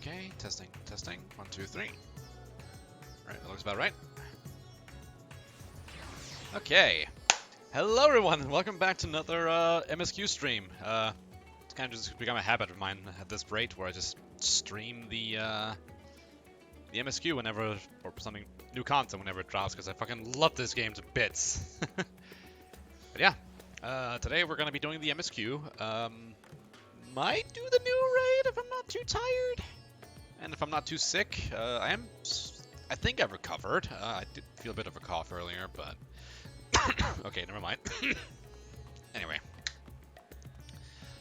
Okay, testing, testing. 1, 2, 3. Alright, that looks about right. Okay. Hello everyone, and welcome back to another MSQ stream. It's kind of just become a habit of mine at this rate, where I just stream the MSQ whenever, or something, new content whenever it drops, because I fucking love this game to bits. But yeah, today we're going to be doing the MSQ. Might do the new raid if I'm not too tired. And if I'm not too sick. I think I've recovered. I did feel a bit of a cough earlier, but... okay, never mind. Anyway.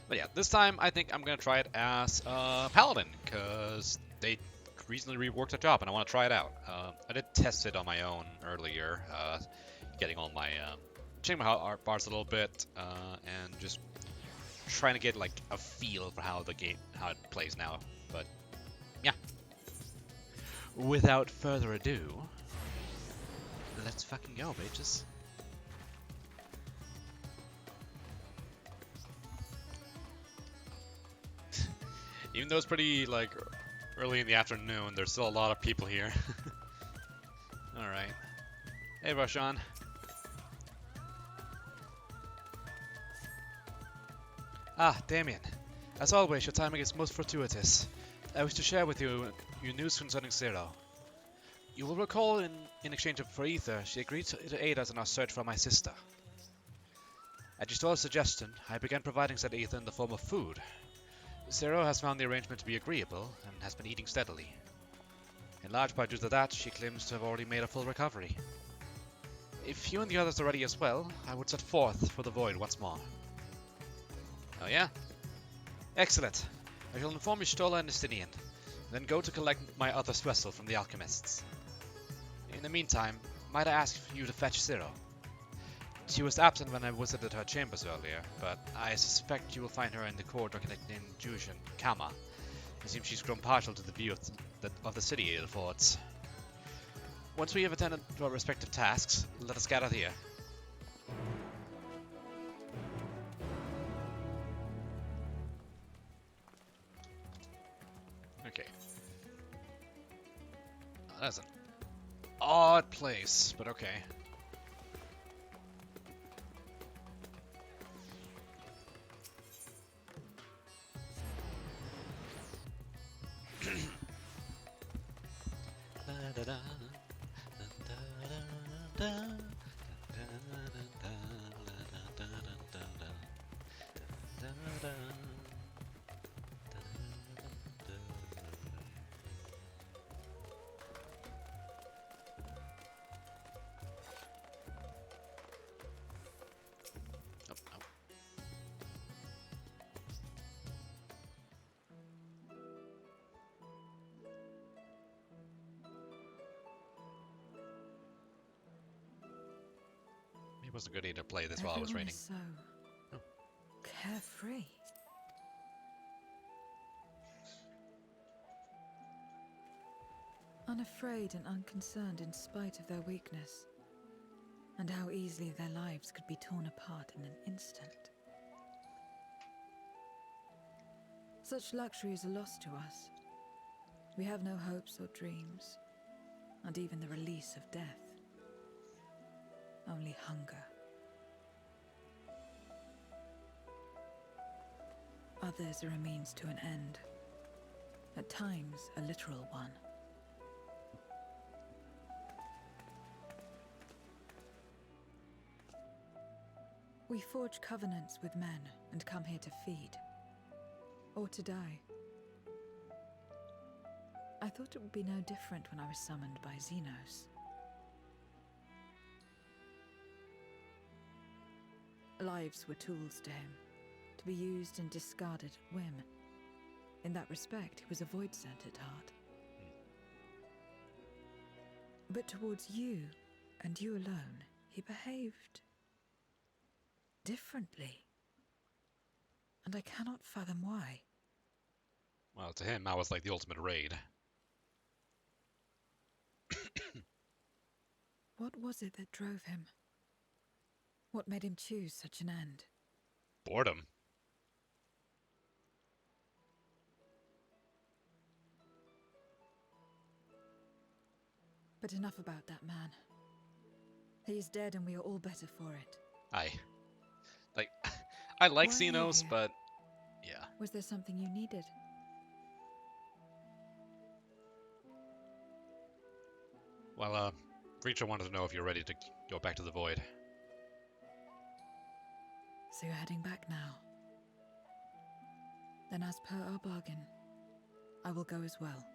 But yeah, this time I think I'm going to try it as Paladin, because they recently reworked the job and I want to try it out. I did test it on my own earlier, getting all my... changing my art bars a little bit, and just trying to get like a feel for how it plays now. But yeah. Without further ado, let's fucking go, bitches. Even though it's pretty, like, early in the afternoon, there's still a lot of people here. Alright. Hey, Roshan. Ah, Damien. As always, your timing is most fortuitous. I wish to share with you your news concerning Zero. You will recall in exchange for Ether, she agreed to aid us in our search for my sister. At Gistora's suggestion, I began providing said Ether in the form of food. Zero has found the arrangement to be agreeable, and has been eating steadily. In large part due to that, she claims to have already made a full recovery. If you and the others are ready as well, I would set forth for the Void once more. Oh yeah? Excellent. I shall inform Y'shtola and Estinian, then go to collect my other vessel from the alchemists. In the meantime, might I ask you to fetch Zero? She was absent when I visited her chambers earlier, but I suspect you will find her in the corridor connecting Juge and Kama. It seems she's grown partial to the view of the city it affords. Once we have attended to our respective tasks, let us gather here. Okay. Oh, that's an odd place, but okay. It was a good idea to play this while I was Everyone raiding. is so carefree. Unafraid and unconcerned in spite of their weakness, and how easily their lives could be torn apart in an instant. Such luxury is a loss to us. We have no hopes or dreams, and even the release of death. Only hunger. Others are a means to an end, at times a literal one. We forge covenants with men and come here to feed, or to die. I thought it would be no different when I was summoned by Xenos. Lives were tools to him, to be used and discarded at whim. In that respect, he was a void sent at heart. But towards you, and you alone, he behaved differently. And I cannot fathom why. Well, to him, I was like the ultimate raid. What was it that drove him? What made him choose such an end? Boredom. But enough about that man. He is dead and we are all better for it. I like I like Why are you Xenos, here? but yeah. Was there something you needed? Well, Reacher wanted to know if you're ready to go back to the Void. So you're heading back now. Then as per our bargain, I will go as well.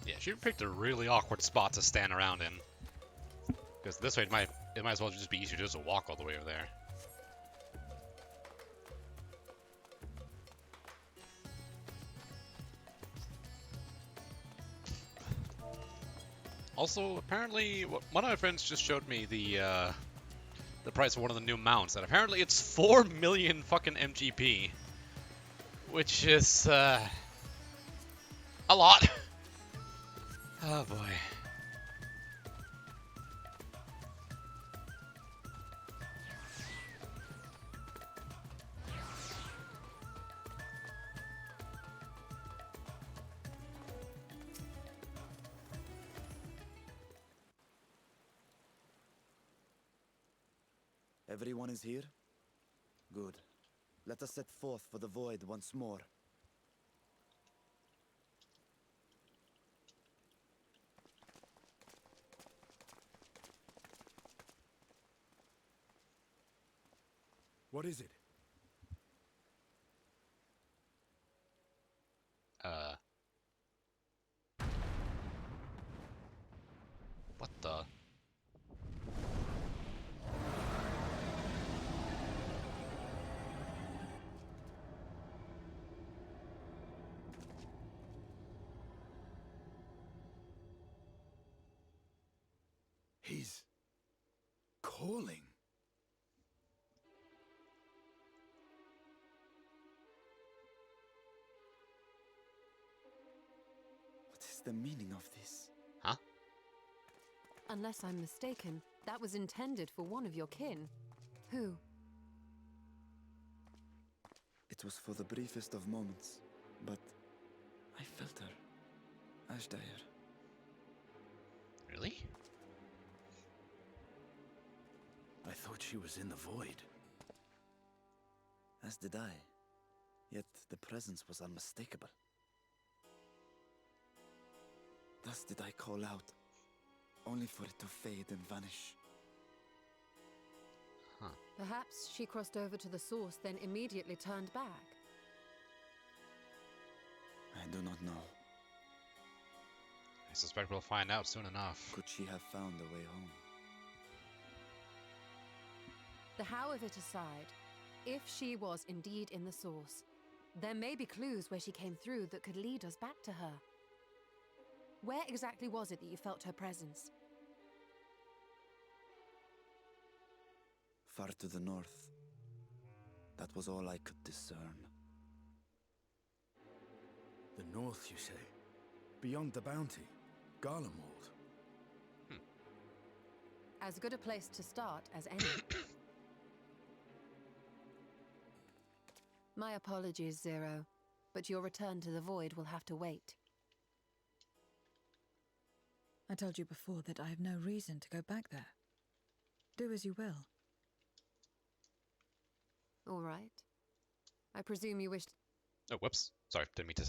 Yeah, she picked a really awkward spot to stand around in. Because this way it might as well just be easier just to walk all the way over there. Also, apparently, one of my friends just showed me the price of one of the new mounts, and apparently it's 4 million fucking MGP, which is a lot. Oh boy. Everyone is here? Good. Let us set forth for the Void once more. What is it? What the? He's calling. What is the meaning of this? Huh? Unless I'm mistaken, that was intended for one of your kin. Who? It was for the briefest of moments, but I felt her. Ashdire. Really? I thought she was in the Void. As did I. Yet the presence was unmistakable. Thus did I call out, only for it to fade and vanish. Huh. Perhaps she crossed over to the source, then immediately turned back. I do not know. I suspect we'll find out soon enough. Could she have found a way home? The how of it aside, if she was indeed in the source, there may be clues where she came through that could lead us back to her. Where exactly was it that you felt her presence? Far to the north. That was all I could discern. The north, you say? Beyond the bounty? Garlemald? As good a place to start as any. My apologies, Zero, but your return to the Void will have to wait. I told you before that I have no reason to go back there. Do as you will. All right. I presume you wished... Oh, whoops. Sorry, didn't mean to.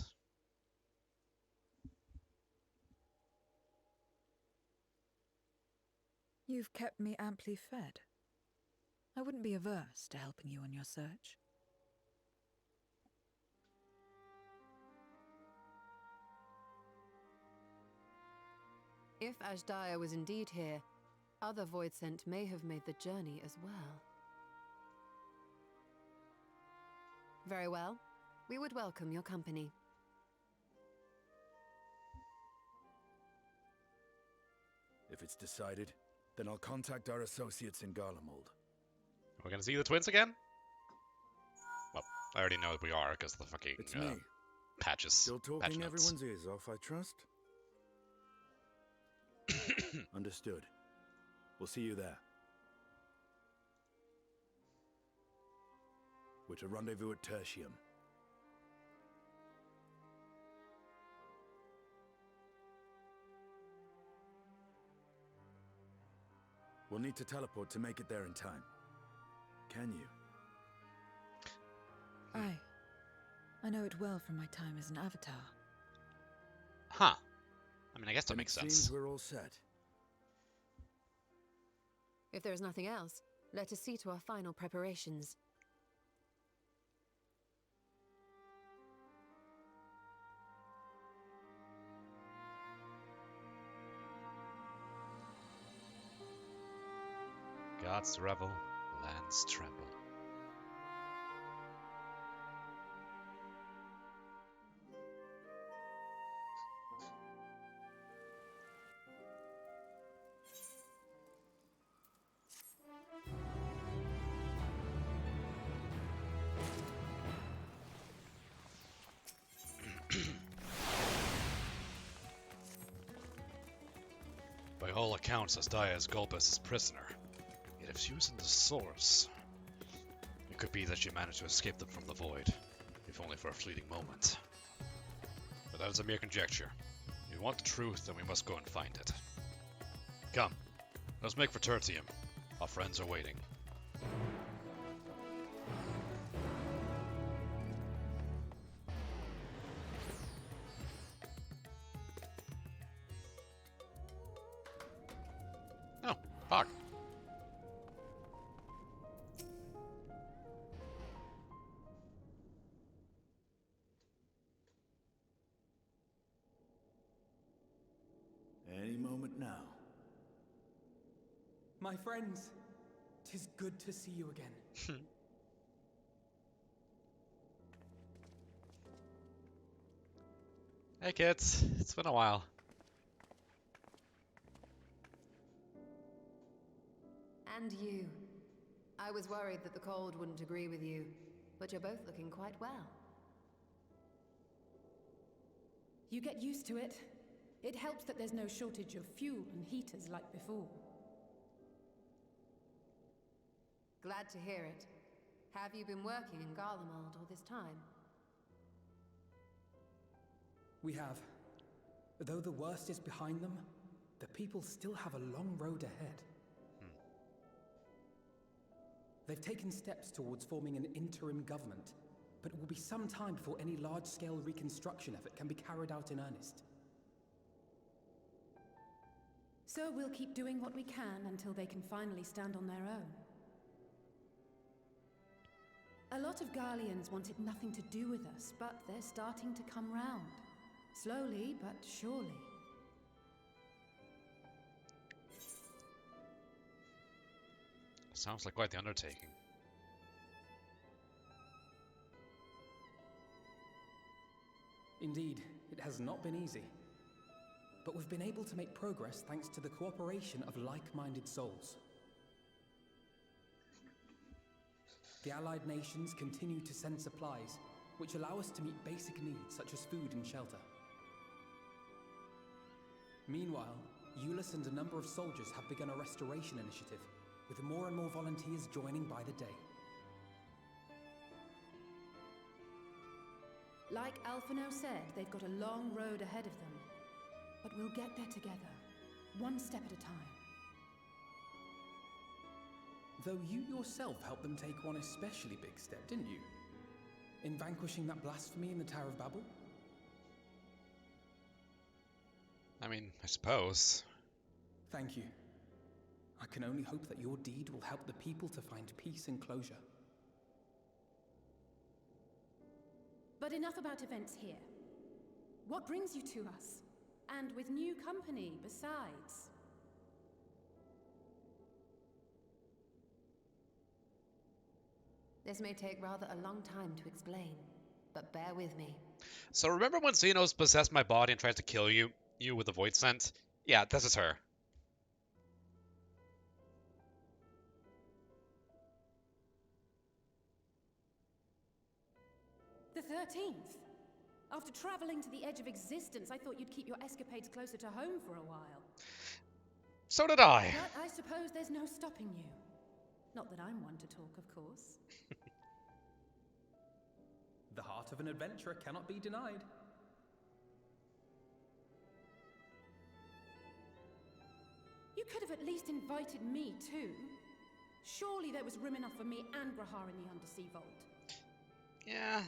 You've kept me amply fed. I wouldn't be averse to helping you on your search. If Ashdaya was indeed here, other Void Scent may have made the journey as well. Very well. We would welcome your company. If it's decided, then I'll contact our associates in Garlemald. We're gonna see the twins again? Well, I already know that we are because the fucking It's me. patches. Still patch talking notes. everyone's ears off, I trust? Understood. We'll see you there. We're to rendezvous at Tertium. We'll need to teleport to make it there in time. Can you? Aye. I know it well from my time as an avatar. Huh. I mean, I guess that Then makes it sense. seems we're all set. If there is nothing else, let us see to our final preparations. Gods revel, lands tremble. By all accounts, Asdaya is Gulbus' prisoner. Yet if she was in the source, it could be that she managed to escape them from the void, if only for a fleeting moment. But that is a mere conjecture. If we want the truth, then we must go and find it. Come, let's make for Tertium. Our friends are waiting. Oh, fuck. Any moment now. My friends, 'tis good to see you again. Hey kids, it's been a while. And you. I was worried that the cold wouldn't agree with you, but you're both looking quite well. You get used to it. It helps that there's no shortage of fuel and heaters like before. Glad to hear it. Have you been working in Garlemald all this time? We have. Though the worst is behind them, the people still have a long road ahead. They've taken steps towards forming an interim government, but it will be some time before any large-scale reconstruction effort can be carried out in earnest. So we'll keep doing what we can until they can finally stand on their own. A lot of Garleans wanted nothing to do with us, but they're starting to come round. Slowly, but surely. Sounds like quite the undertaking. Indeed, it has not been easy. But we've been able to make progress thanks to the cooperation of like-minded souls. The Allied nations continue to send supplies, which allow us to meet basic needs such as food and shelter. Meanwhile, Euless and a number of soldiers have begun a restoration initiative, with more and more volunteers joining by the day. Like Alphino said, they've got a long road ahead of them. But we'll get there together, one step at a time. Though you yourself helped them take one especially big step, didn't you? In vanquishing that blasphemy in the Tower of Babel? I mean, I suppose. Thank you. I can only hope that your deed will help the people to find peace and closure. But enough about events here. What brings you to us? and with new company besides. This may take rather a long time to explain, but bear with me. So remember when Xenos possessed my body and tried to kill you with the void scent? Yeah, this is her. The 13th. After traveling to the edge of existence, I thought you'd keep your escapades closer to home for a while. So did I. But I suppose there's no stopping you. Not that I'm one to talk, of course. The heart of an adventurer cannot be denied. You could have at least invited me too. Surely there was room enough for me and Grahar in the undersea vault. Yeah.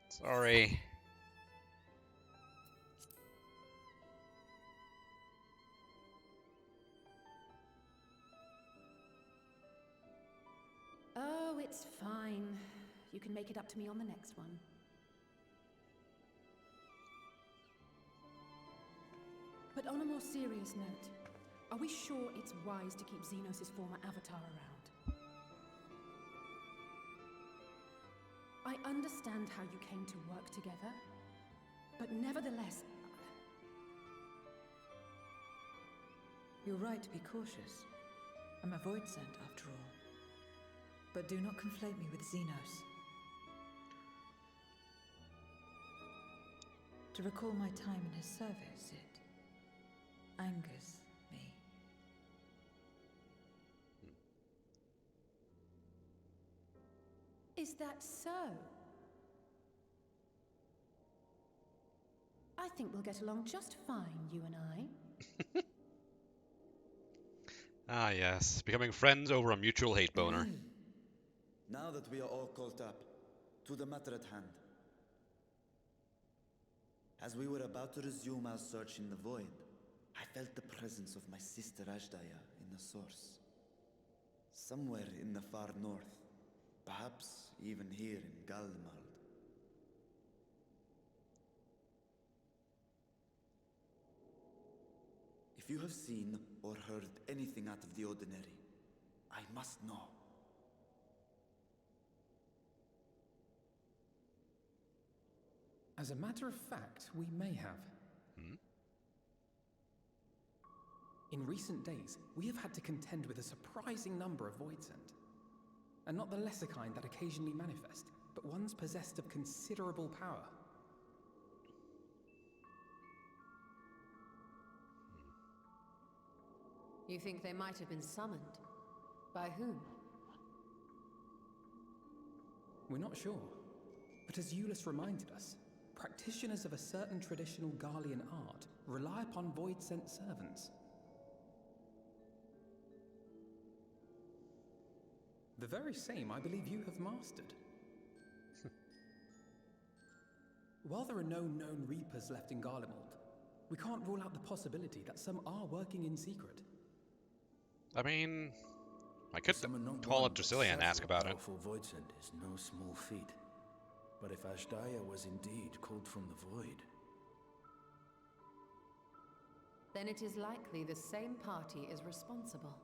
Sorry. Oh, it's fine. You can make it up to me on the next one. But on a more serious note, are we sure it's wise to keep Xenos' former avatar around? I understand how you came to work together, but nevertheless... You're right to be cautious. I'm a void scent, after all. But do not conflate me with Xenos. To recall my time in his service, it angers me. Is that so? I think we'll get along just fine, you and I. Ah, yes. Becoming friends over a mutual hate boner. Now that we are all caught up, to the matter at hand. As we were about to resume our search in the void, I felt the presence of my sister Ashdaya in the source. Somewhere in the far north, perhaps even here in Galdemald. If you have seen or heard anything out of the ordinary, I must know. As a matter of fact, we may have. In recent days, we have had to contend with a surprising number of void scent. And not the lesser kind that occasionally manifest, but ones possessed of considerable power. You think they might have been summoned? By whom? We're not sure. But as Euless reminded us, practitioners of a certain traditional Garlean art rely upon void-sent servants. The very same I believe you have mastered. While there are no known Reapers left in Garlemald, we can't rule out the possibility that some are working in secret. I mean, I could call up Drusilla and ask about it. Powerful void scent is no small feat. But if Ashdaya was indeed called from the void... Then it is likely the same party is responsible.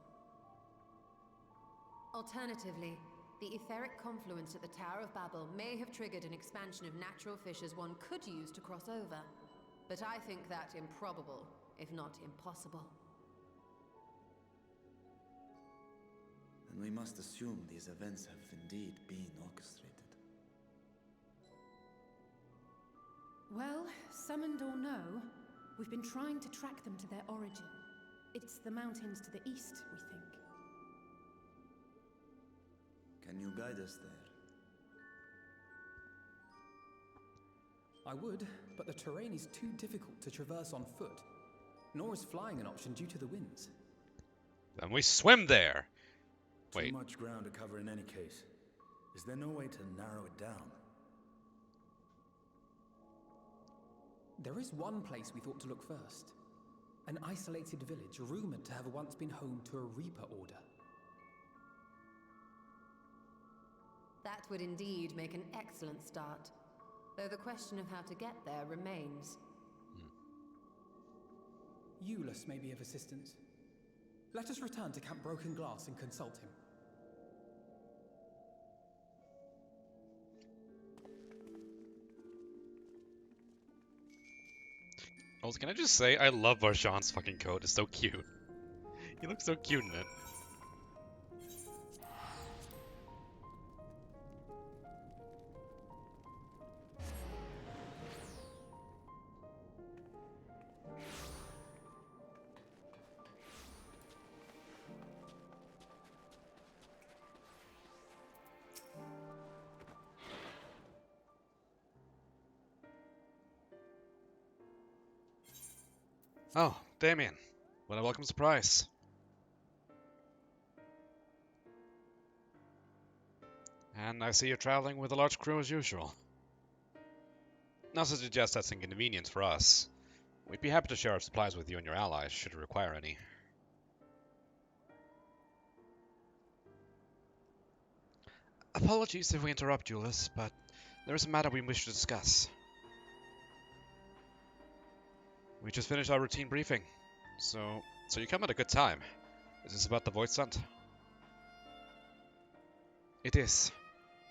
Alternatively, the etheric confluence at the Tower of Babel may have triggered an expansion of natural fissures one could use to cross over. But I think that improbable, if not impossible. Then we must assume these events have indeed been orchestrated. Well, summoned or no, we've been trying to track them to their origin. It's the mountains to the east, we think. Can you guide us there? I would, but the terrain is too difficult to traverse on foot. Nor is flying an option due to the winds. Then we swim there. Wait. Too much ground to cover in any case. Is there no way to narrow it down? There is one place we thought to look first. An isolated village rumored to have once been home to a Reaper order. That would indeed make an excellent start. Though the question of how to get there remains. Eulus may be of assistance. Let us return to Camp Broken Glass and consult him. Also, can I just say, I love Varshan's fucking coat. It's so cute. He looks so cute in it. Oh, Damien. What a welcome surprise. And I see you're traveling with a large crew as usual. Not to suggest that's inconvenience for us. We'd be happy to share our supplies with you and your allies, should you require any. Apologies if we interrupt, Julius, but there is a matter we wish to discuss. We just finished our routine briefing, so you come at a good time. Is this about the Void Stunt? It is.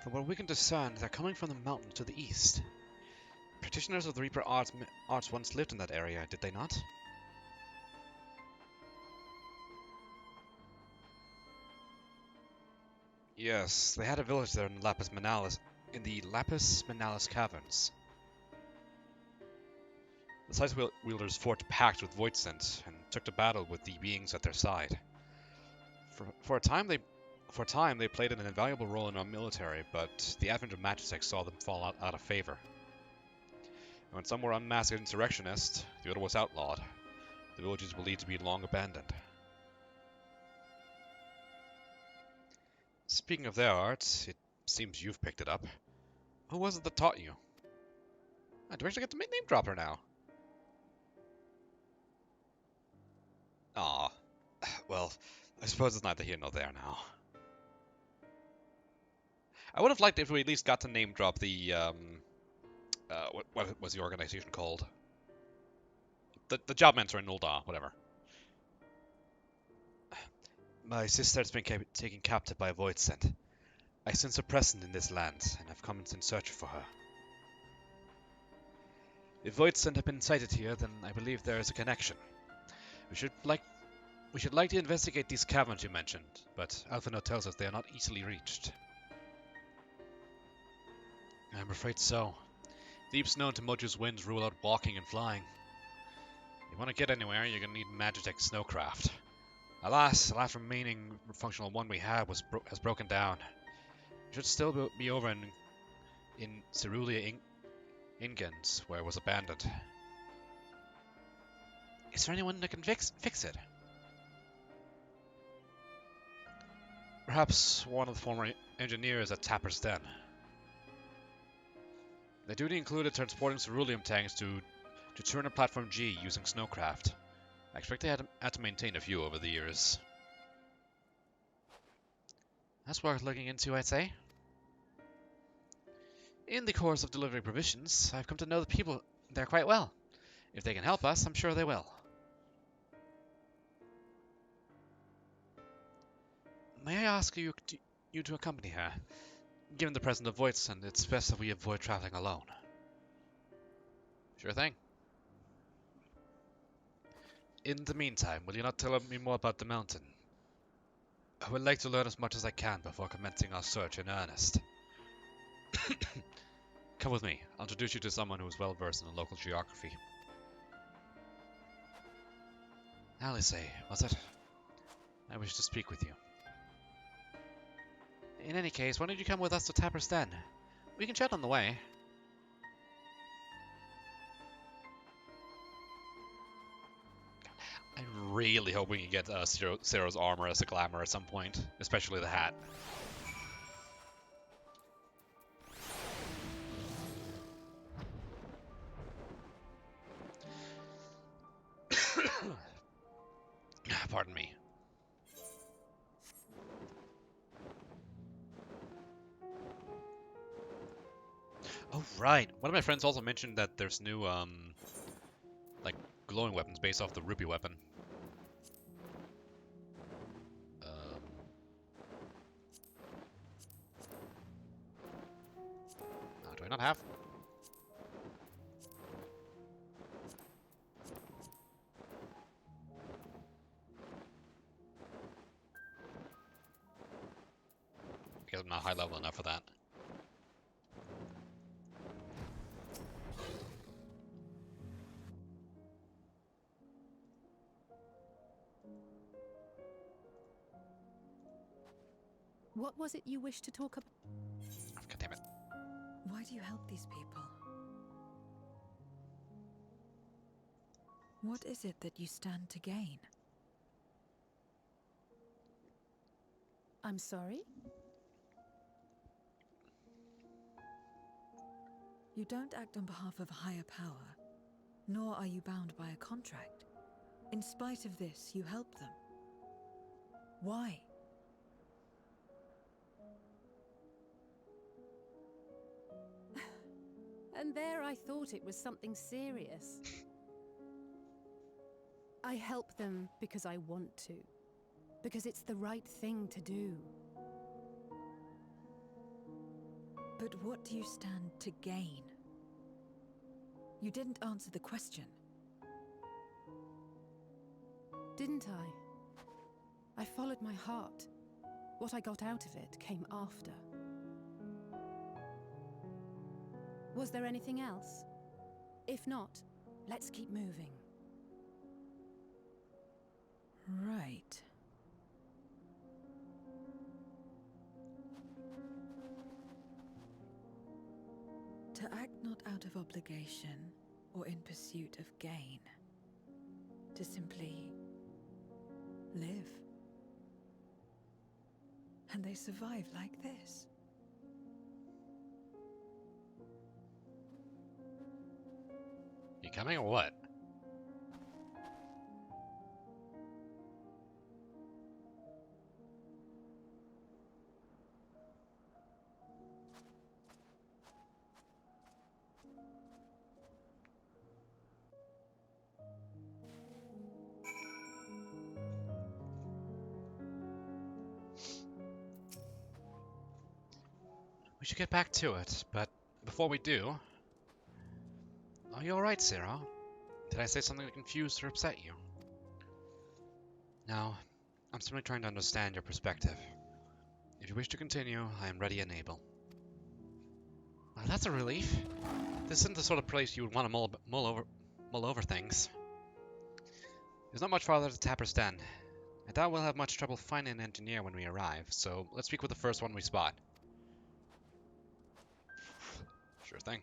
From what we can discern, they're coming from the mountain to the east. Practitioners of the Reaper arts once lived in that area, did they not? Yes, they had a village there in the Lapis Manalis Caverns. The Sight Wielders forged pact with Voidsent and took to battle with the beings at their side. For a time, they played an invaluable role in our military, but the advent of Magitech saw them fall out of favor. And when some were unmasked insurrectionists, the other was outlawed. The village is believed to be long abandoned. Speaking of their art, it seems you've picked it up. Who was it that taught you? Do we actually get to name drop her now? Aw. Well, I suppose it's neither here nor there now. I would have liked if we at least got to name drop the, what was the organization called? The job mentor in Ul'dah, whatever. My sister has been taken captive by a Voidsent. I sense her presence in this land, and have come in search for her. If Voidsent have been sighted here, then I believe there is a connection. We should likely investigate these caverns you mentioned, but Alphinaud tells us they are not easily reached. I'm afraid so. Deeps known to Moju's winds rule out walking and flying. If you want to get anywhere, you're gonna need Magitech snowcraft. Alas, the last remaining functional one we had has broken down. It should still be over in Cerulean Ingens, where it was abandoned. Is there anyone that can fix it? Perhaps one of the former engineers at Tapper's Den. The duty included transporting ceruleum tanks to Turner Platform G using snowcraft. I expect they had to maintain a few over the years. That's worth looking into, I'd say. In the course of delivering provisions, I've come to know the people there quite well. If they can help us, I'm sure they will. May I ask you to accompany her? Given the presence of Voidsent, it's best that we avoid traveling alone. Sure thing. In the meantime, will you not tell me more about the mountain? I would like to learn as much as I can before commencing our search in earnest. Come with me. I'll introduce you to someone who is well versed in the local geography. Alice, was it? I wish to speak with you. In any case, why don't you come with us to Tapper's Den? We can chat on the way. I really hope we can get Zero's armor as a glamour at some point, especially the hat. Pardon me. Oh, right. One of my friends also mentioned that there's new, like, glowing weapons based off the rupee weapon. Do I not have? I guess I'm not high level enough for that. What was it you wished to talk about? God damn it. Why do you help these people? What is it that you stand to gain? I'm sorry? You don't act on behalf of a higher power, nor are you bound by a contract. In spite of this, you help them. Why? And there I thought it was something serious. I help them because I want to. Because it's the right thing to do. But what do you stand to gain? You didn't answer the question. Didn't I? I followed my heart. What I got out of it came after. Was there anything else? If not, let's keep moving. Right. To act not out of obligation or in pursuit of gain. To simply live. And they survive like this. You coming or what? We should get back to it, but before we do... Are you alright, Sarah? Did I say something that confused or upset you? No, I'm simply trying to understand your perspective. If you wish to continue, I am ready and able. Well, that's a relief. This isn't the sort of place you would want to mull over things. There's not much farther to Tapper's Den. I doubt we'll have much trouble finding an engineer when we arrive, so let's speak with the first one we spot. Sure thing.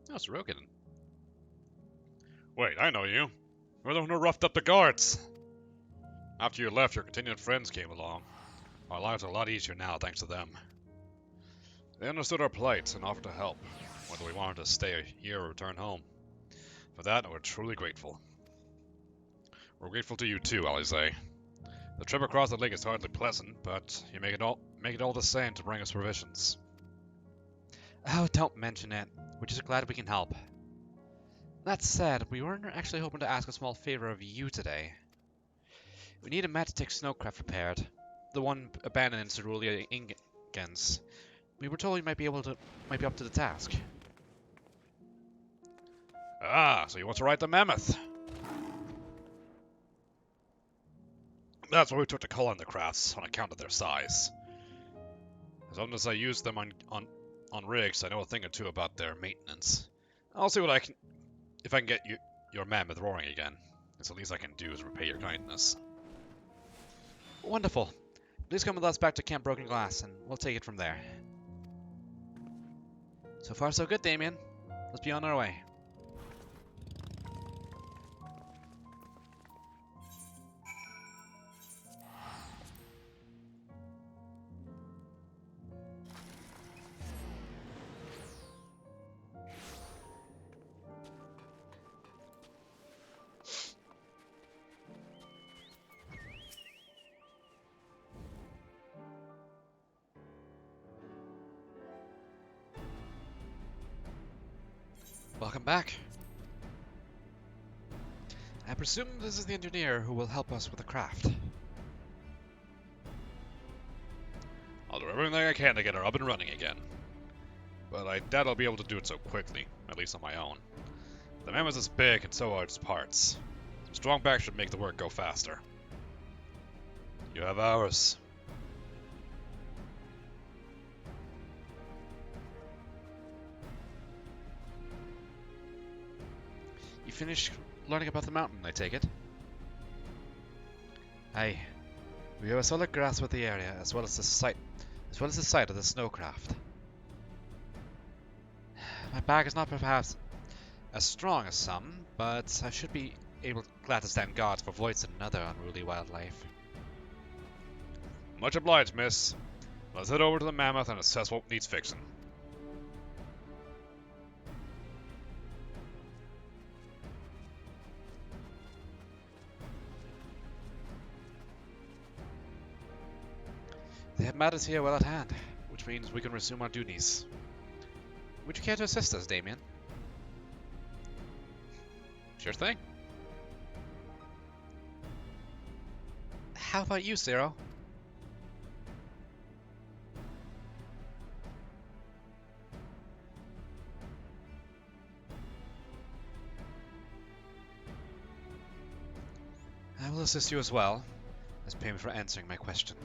Oh, it's Rogan. Wait, I know you. You're the one who roughed up the guards. After you left, your continued friends came along. Our lives are a lot easier now thanks to them. They understood our plight and offered to help, whether we wanted to stay here or return home. For that, we're truly grateful. We're grateful to you too, Alize. The trip across the lake is hardly pleasant, but you make it all the same to bring us provisions. Oh, don't mention it. We're just glad we can help. That said, we weren't actually hoping to ask a small favor of you today. We need a Matchstick snowcraft repaired. The one abandoned in Cerulean Ingens. We were told you might be up to the task. Ah, so you want to ride the mammoth? That's why we took to culling the crafts on account of their size. As long as I use them on rigs, I know a thing or two about their maintenance. I'll see if I can get your mammoth roaring again. It's the least I can do is repay your kindness. Wonderful. Please come with us back to Camp Broken Glass, and we'll take it from there. So far, so good, Damien. Let's be on our way. Welcome back. I presume this is the engineer who will help us with the craft. I'll do everything I can to get her up and running again. But I doubt I'll be able to do it so quickly, at least on my own. The mammoth is big and so are its parts. Some strong back should make the work go faster. You have ours. You finished learning about the mountain, I take it? Aye. We have a solid grasp of the area as well as the site of the snowcraft. My back is not perhaps as strong as some, but I should be glad to stand guard for Voids and other unruly wildlife. Much obliged, miss. Let's head over to the mammoth and assess what needs fixing. They have matters here well at hand, which means we can resume our duties. Would you care to assist us, Damien? Sure thing. How about you, Zero? I will assist you as well, as payment for answering my question.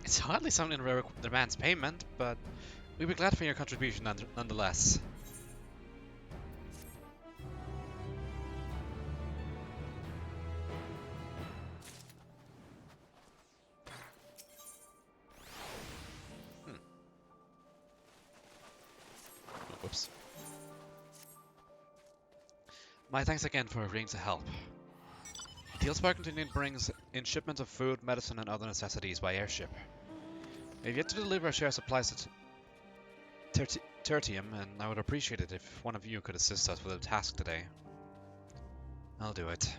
It's hardly something that demands payment, but we'd be glad for your contribution nonetheless. Whoops. My thanks again for agreeing to help. Tealspark Continued brings in shipments of food, medicine, and other necessities by airship. We have yet to deliver our share of supplies to Tertium, and I would appreciate it if one of you could assist us with the task today. I'll do it.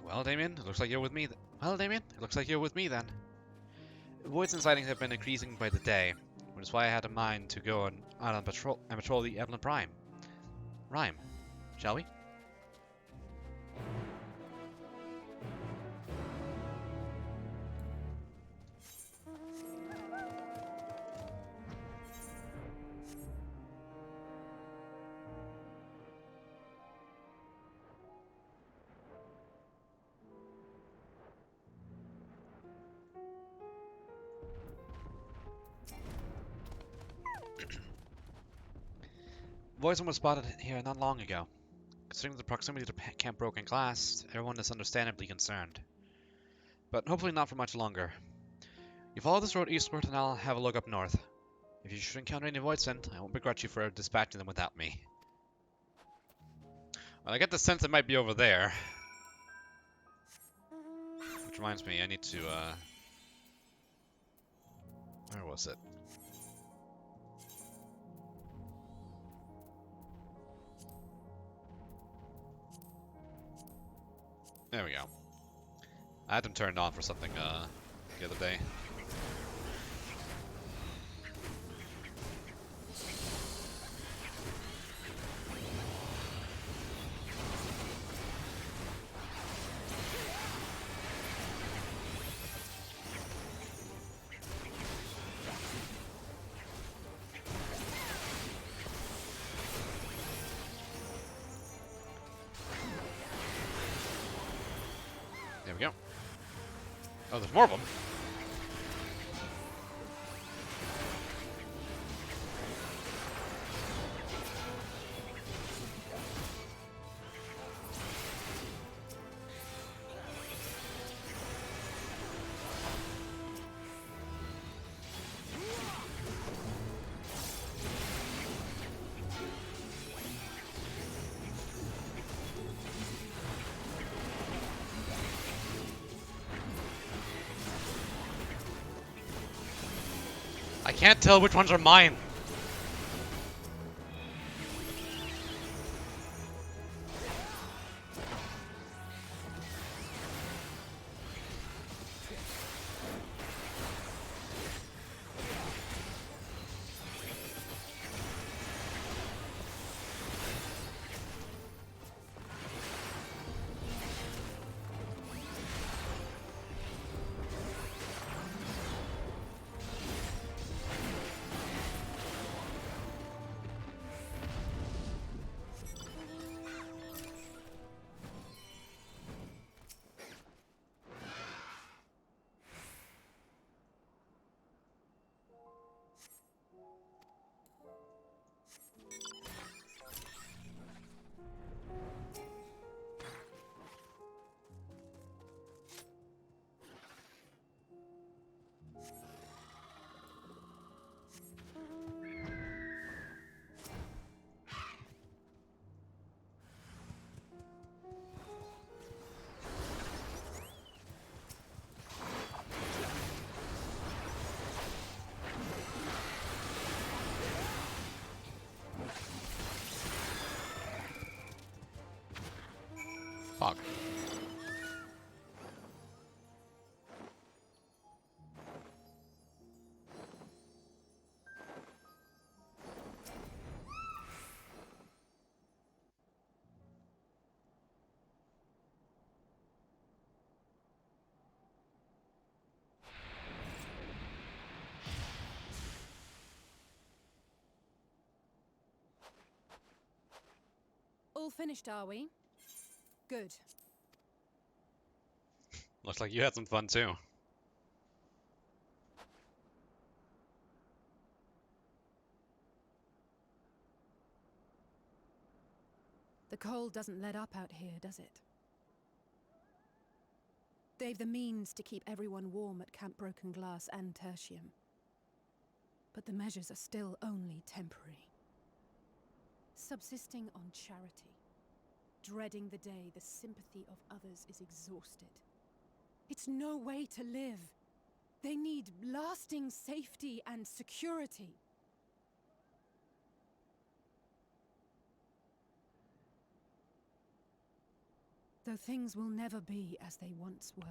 Well, Damien, it looks like you're with me. Then. Voids and sightings have been increasing by the day, which is why I had in mind to go out on patrol the Evelyn Rhyme. Shall we? Voidsman was spotted here not long ago. Considering the proximity to Camp Broken Glass, everyone is understandably concerned. But hopefully not for much longer. You follow this road eastward and I'll have a look up north. If you should encounter any Voidsent, I won't begrudge you for dispatching them without me. Well, I get the sense it might be over there. Which reminds me, I need to, where was it? There we go. I had them turned on for something, the other day. There we go. Oh, there's more of them. I can't tell which ones are mine. Fuck. All finished, are we? Good. Looks like you had some fun too. The cold doesn't let up out here, does it? They've the means to keep everyone warm at Camp Broken Glass and Tertium. But the measures are still only temporary. Subsisting on charity. Dreading the day the sympathy of others is exhausted. It's no way to live. They need lasting safety and security. Though things will never be as they once were.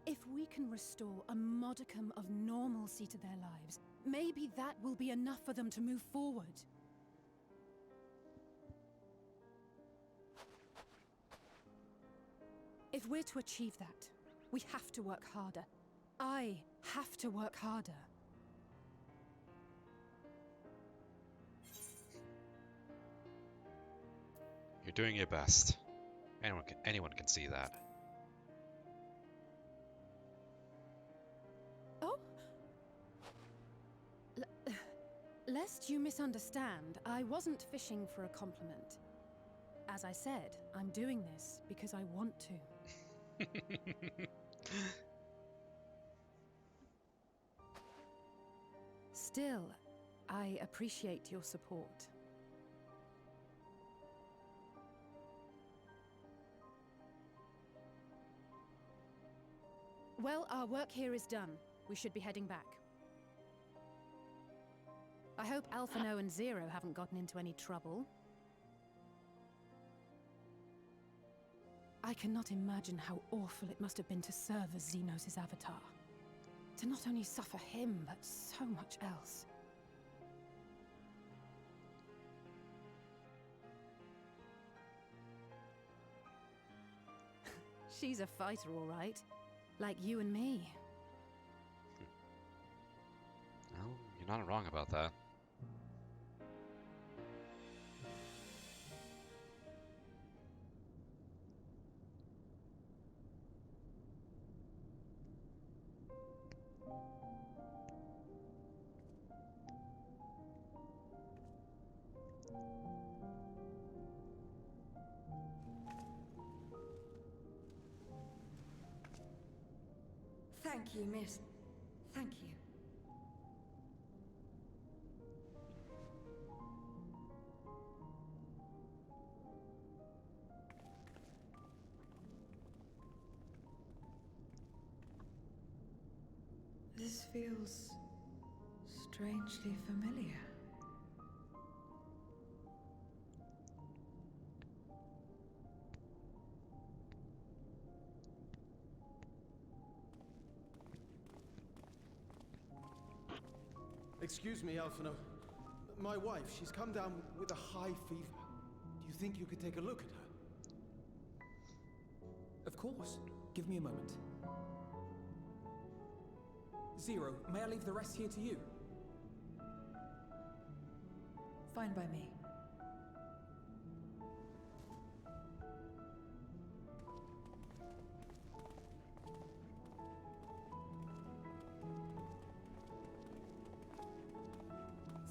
If we can restore a modicum of normalcy to their lives, maybe that will be enough for them to move forward. If we're to achieve that, we have to work harder. I have to work harder. You're doing your best. Anyone can see that. Oh? Lest you misunderstand, I wasn't fishing for a compliment. As I said, I'm doing this because I want to. Still, I appreciate your support. Well, our work here is done. We should be heading back. I hope Alphino and Zero haven't gotten into any trouble. I cannot imagine how awful it must have been to serve as Xenos' avatar. To not only suffer him, but so much else. She's a fighter, all right. Like you and me. Well, you're not wrong about that. Thank you, miss. Thank you. This feels strangely familiar. Excuse me, Alphino. My wife, she's come down with a high fever. Do you think you could take a look at her? Of course. Give me a moment. Zero, may I leave the rest here to you? Fine by me.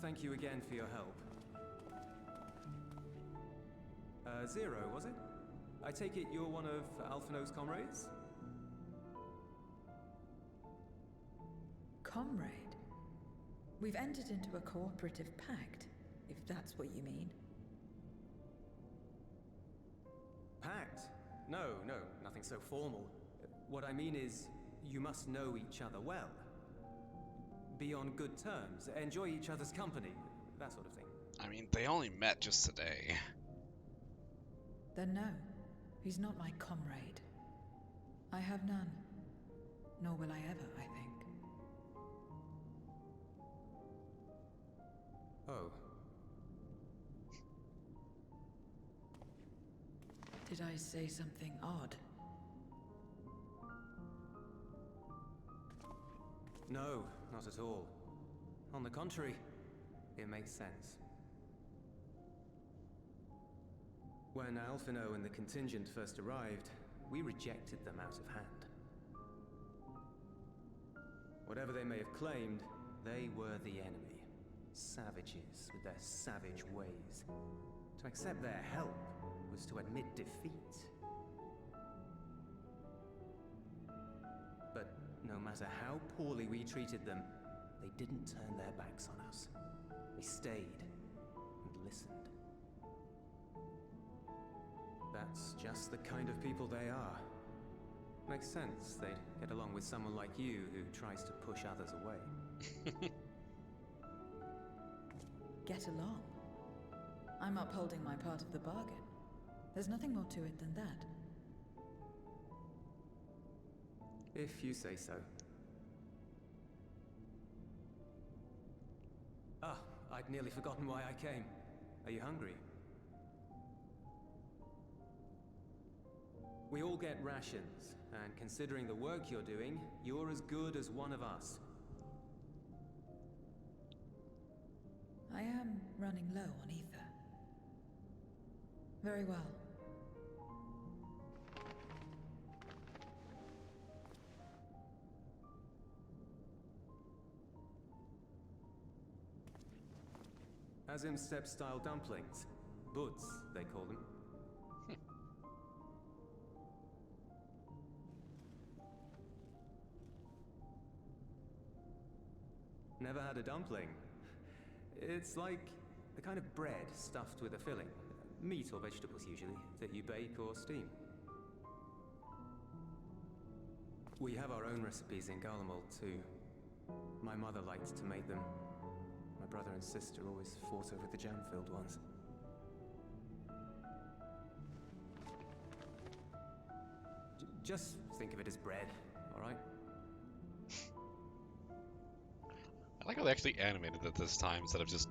Thank you again for your help. Zero, was it? I take it you're one of Alphino's comrades? Comrade? We've entered into a cooperative pact, if that's what you mean. Pact? No, nothing so formal. What I mean is, you must know each other well. Be on good terms, enjoy each other's company, that sort of thing. I mean, they only met just today. Then no, he's not my comrade. I have none. Nor will I ever, I think. Oh. Did I say something odd? No, not at all. On the contrary, it makes sense. When Alphino and the contingent first arrived, we rejected them out of hand. Whatever they may have claimed, they were the enemy. Savages with their savage ways. To accept their help was to admit defeat. But no matter how poorly we treated them, they didn't turn their backs on us. They stayed and listened. That's just the kind of people they are. Makes sense they'd get along with someone like you who tries to push others away. Get along. I'm upholding my part of the bargain. There's nothing more to it than that. If you say so. Ah, I'd nearly forgotten why I came. Are you hungry? We all get rations, and considering the work you're doing, you're as good as one of us. I am running low on ether. Very well. Azim step style dumplings. Buds, they call them. Never had a dumpling. It's like the kind of bread stuffed with a filling. Meat or vegetables usually, that you bake or steam. We have our own recipes in Garlemald too. My mother liked to make them. My brother and sister always fought over the jam-filled ones. Just think of it as bread, alright? I like how they actually animated it this time instead of just...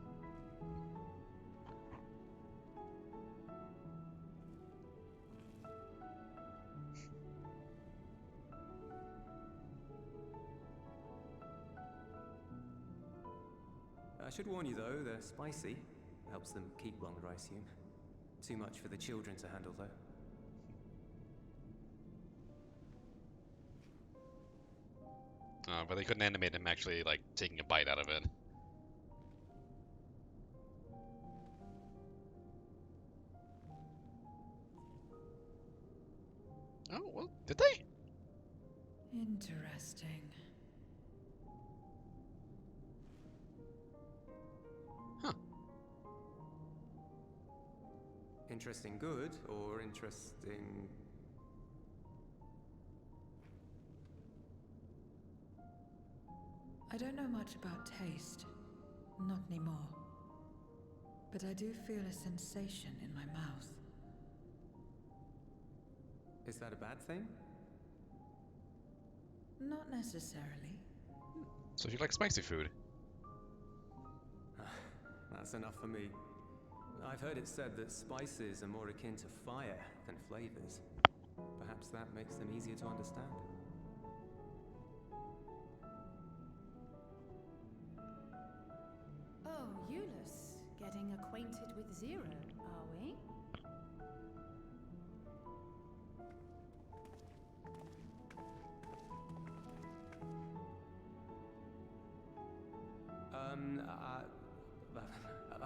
I should warn you though, they're spicy. Helps them keep longer, I assume. Too much for the children to handle though. but they couldn't animate him actually, like, taking a bite out of it. Oh, well, did they? Interesting. Huh. Interesting good, or interesting... I don't know much about taste. Not anymore. But I do feel a sensation in my mouth. Is that a bad thing? Not necessarily. So you like spicy food? That's enough for me. I've heard it said that spices are more akin to fire than flavors. Perhaps that makes them easier to understand. Oh, Euless, getting acquainted with Zero, are we?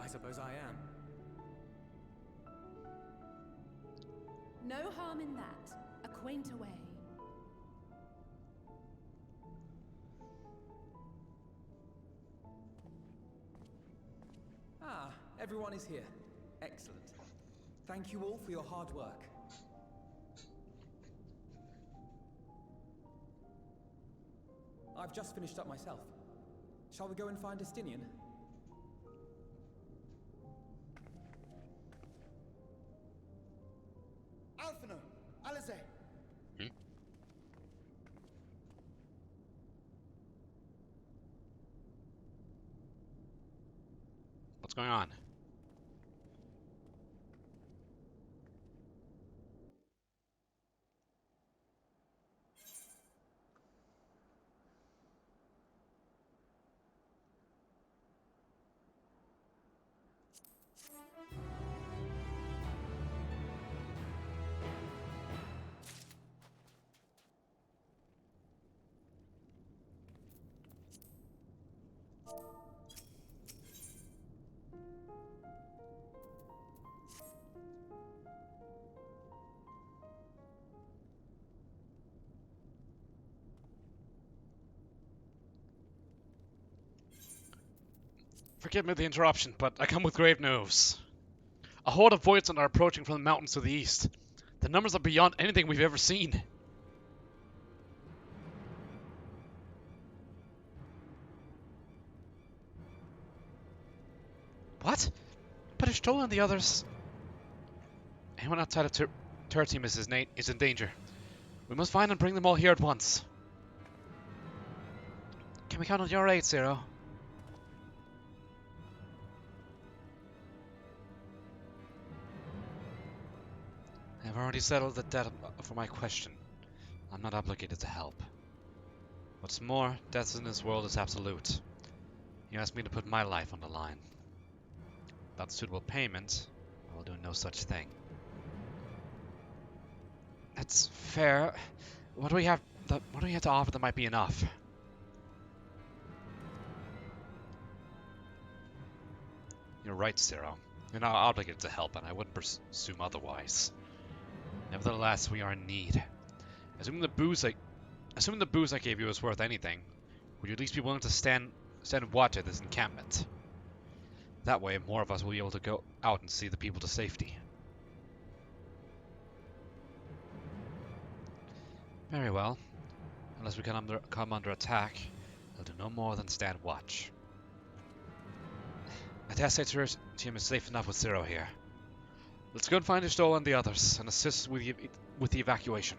I suppose I am. No harm in that. Acquaint away. Ah, everyone is here. Excellent. Thank you all for your hard work. I've just finished up myself. Shall we go and find Estinian? going on? Forgive me the interruption, but I come with grave news. A horde of Voidsent are approaching from the mountains to the east. The numbers are beyond anything we've ever seen. What? But Ishtola and the others... Anyone outside of Tertium is in danger. We must find and bring them all here at once. Can we count on your aid, Zero? I've already settled the debt for my question. I'm not obligated to help. What's more, death in this world is absolute. You asked me to put my life on the line. Without suitable payment, I will do no such thing. That's fair. What do we have to offer that might be enough? You're right, Zero. You're not obligated to help, and I wouldn't presume otherwise. Nevertheless, we are in need. Assuming the booze I gave you is worth anything, would you at least be willing to stand watch at this encampment? That way, more of us will be able to go out and see the people to safety. Very well. Unless we come under attack, I'll do no more than stand watch. I dare say team is safe enough with Zero here. Let's go and find Ishtola and the others, and assist with the evacuation.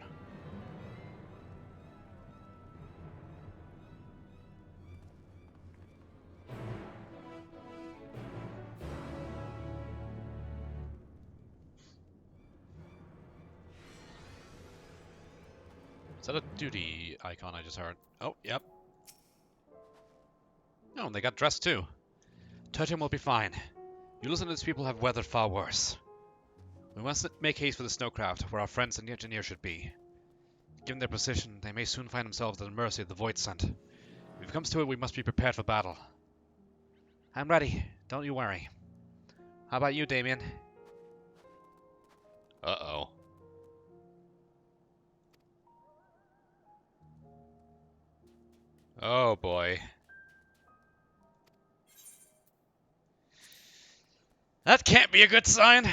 Is that a duty icon I just heard? Oh, yep. Oh, and they got dressed too. Tertium will be fine. You listen to these people have weathered far worse. We must make haste for the snowcraft, where our friends and the engineer should be. Given their position, they may soon find themselves at the mercy of the Voidsent. If it comes to it, we must be prepared for battle. I'm ready, don't you worry. How about you, Damien? Uh-oh. Oh boy. That can't be a good sign.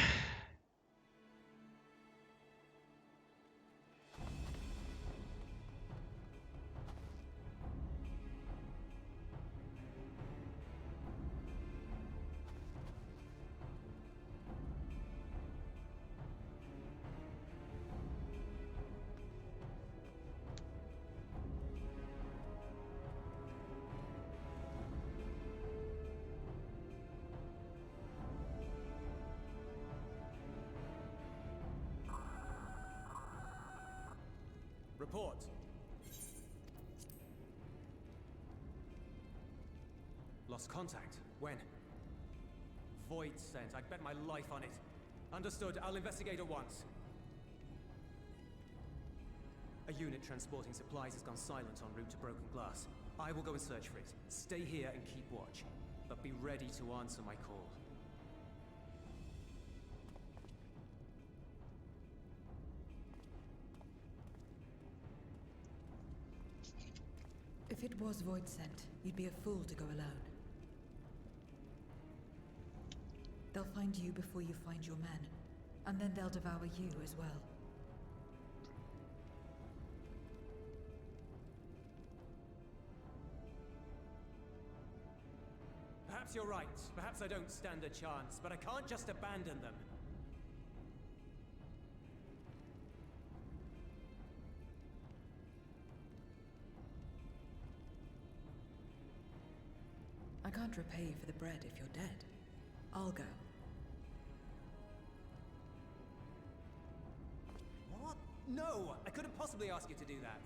Report. Lost contact? When? Voidsent. I'd bet my life on it. Understood. I'll investigate at once. A unit transporting supplies has gone silent en route to Broken Glass. I will go and search for it. Stay here and keep watch. But be ready to answer my call. If it was Voidsent, you'd be a fool to go alone. They'll find you before you find your men, and then they'll devour you as well. Perhaps you're right. Perhaps I don't stand a chance, but I can't just abandon them. I can't repay you for the bread if you're dead. I'll go. What? No! I couldn't possibly ask you to do that.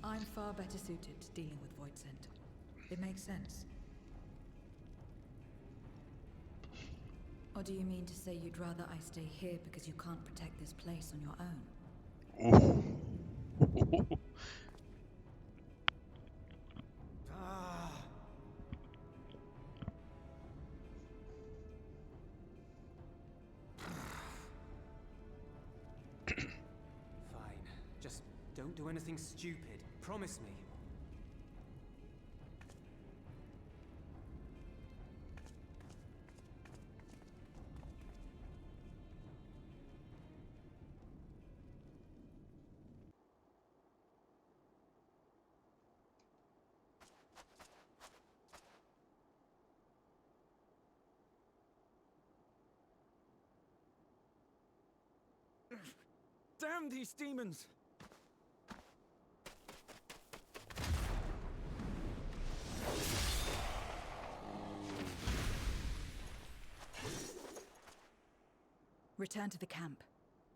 I'm far better suited to dealing with Voidsent. It makes sense. Or do you mean to say you'd rather I stay here because you can't protect this place on your own? Fine. Just don't do anything stupid. Promise me. Damn these demons! Return to the camp.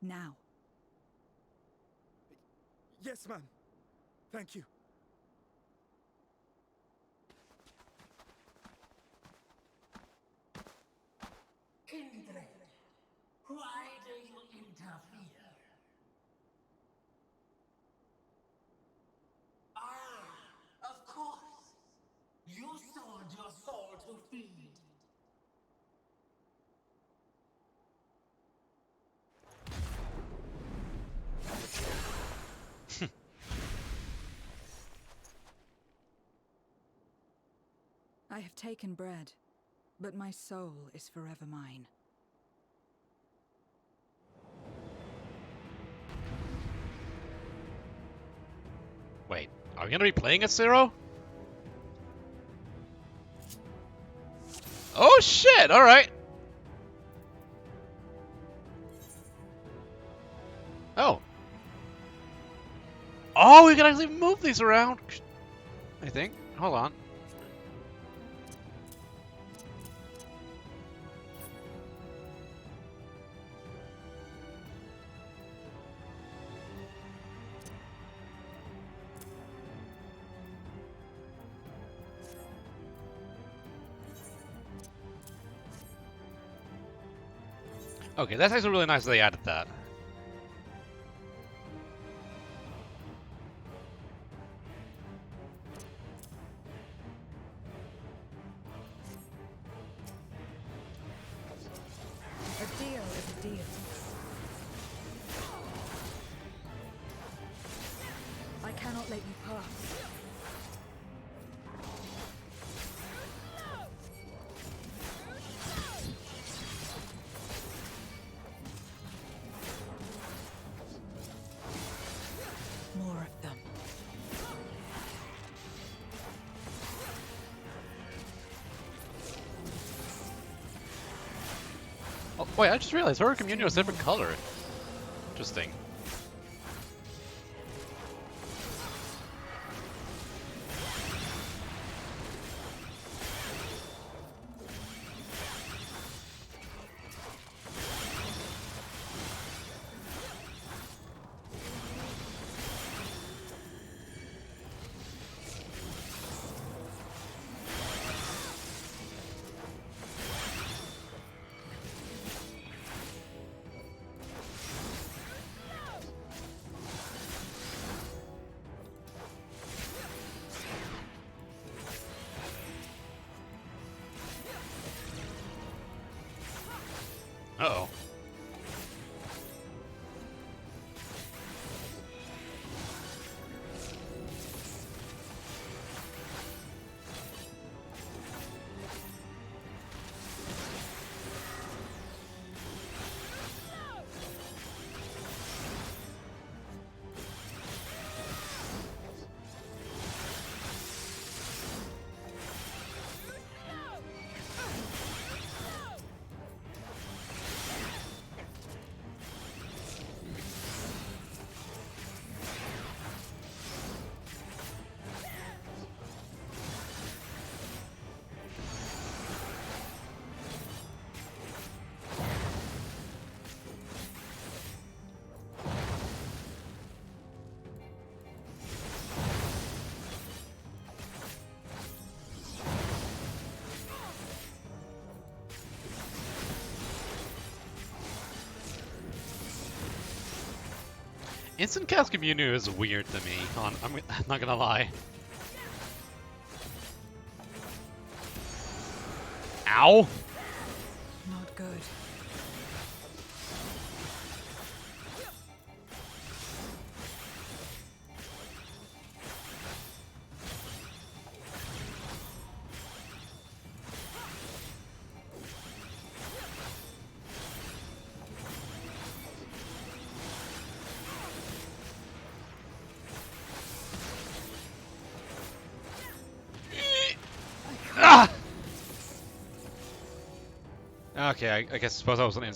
Now. Yes, ma'am. Thank you. Kindred, why do you interfere? Ah, of course. You sold your soul to feed. I have taken bread, but my soul is forever mine. Wait, are we gonna be playing at Zero? Oh shit, alright. Oh. Oh, we can actually move these around. I think. Hold on. Okay, that's actually really nice that they added that. A deal is a deal. I cannot let you pass. More of them. Oh, wait, I just realized her communion was a different color. Interesting. Instant cast community is weird to me. I'm not gonna lie. Ow! Not good. Ah! Okay, I suppose I was I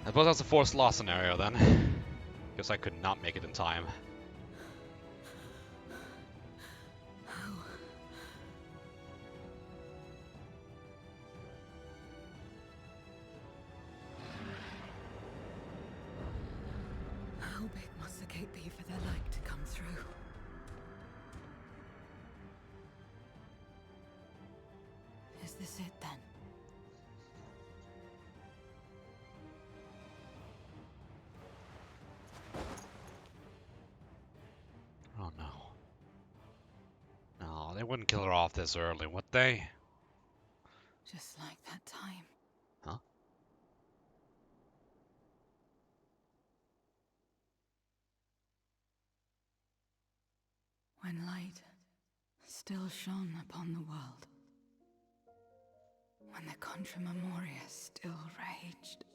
suppose that's a forced loss scenario then. Guess I could not make it in time. How big must the gate be for their light to come through? Is this it then? Oh no. No, they wouldn't kill her off this early, would they? Just like that time. Huh? When light still shone upon the world. When the Contra Memoria still raged.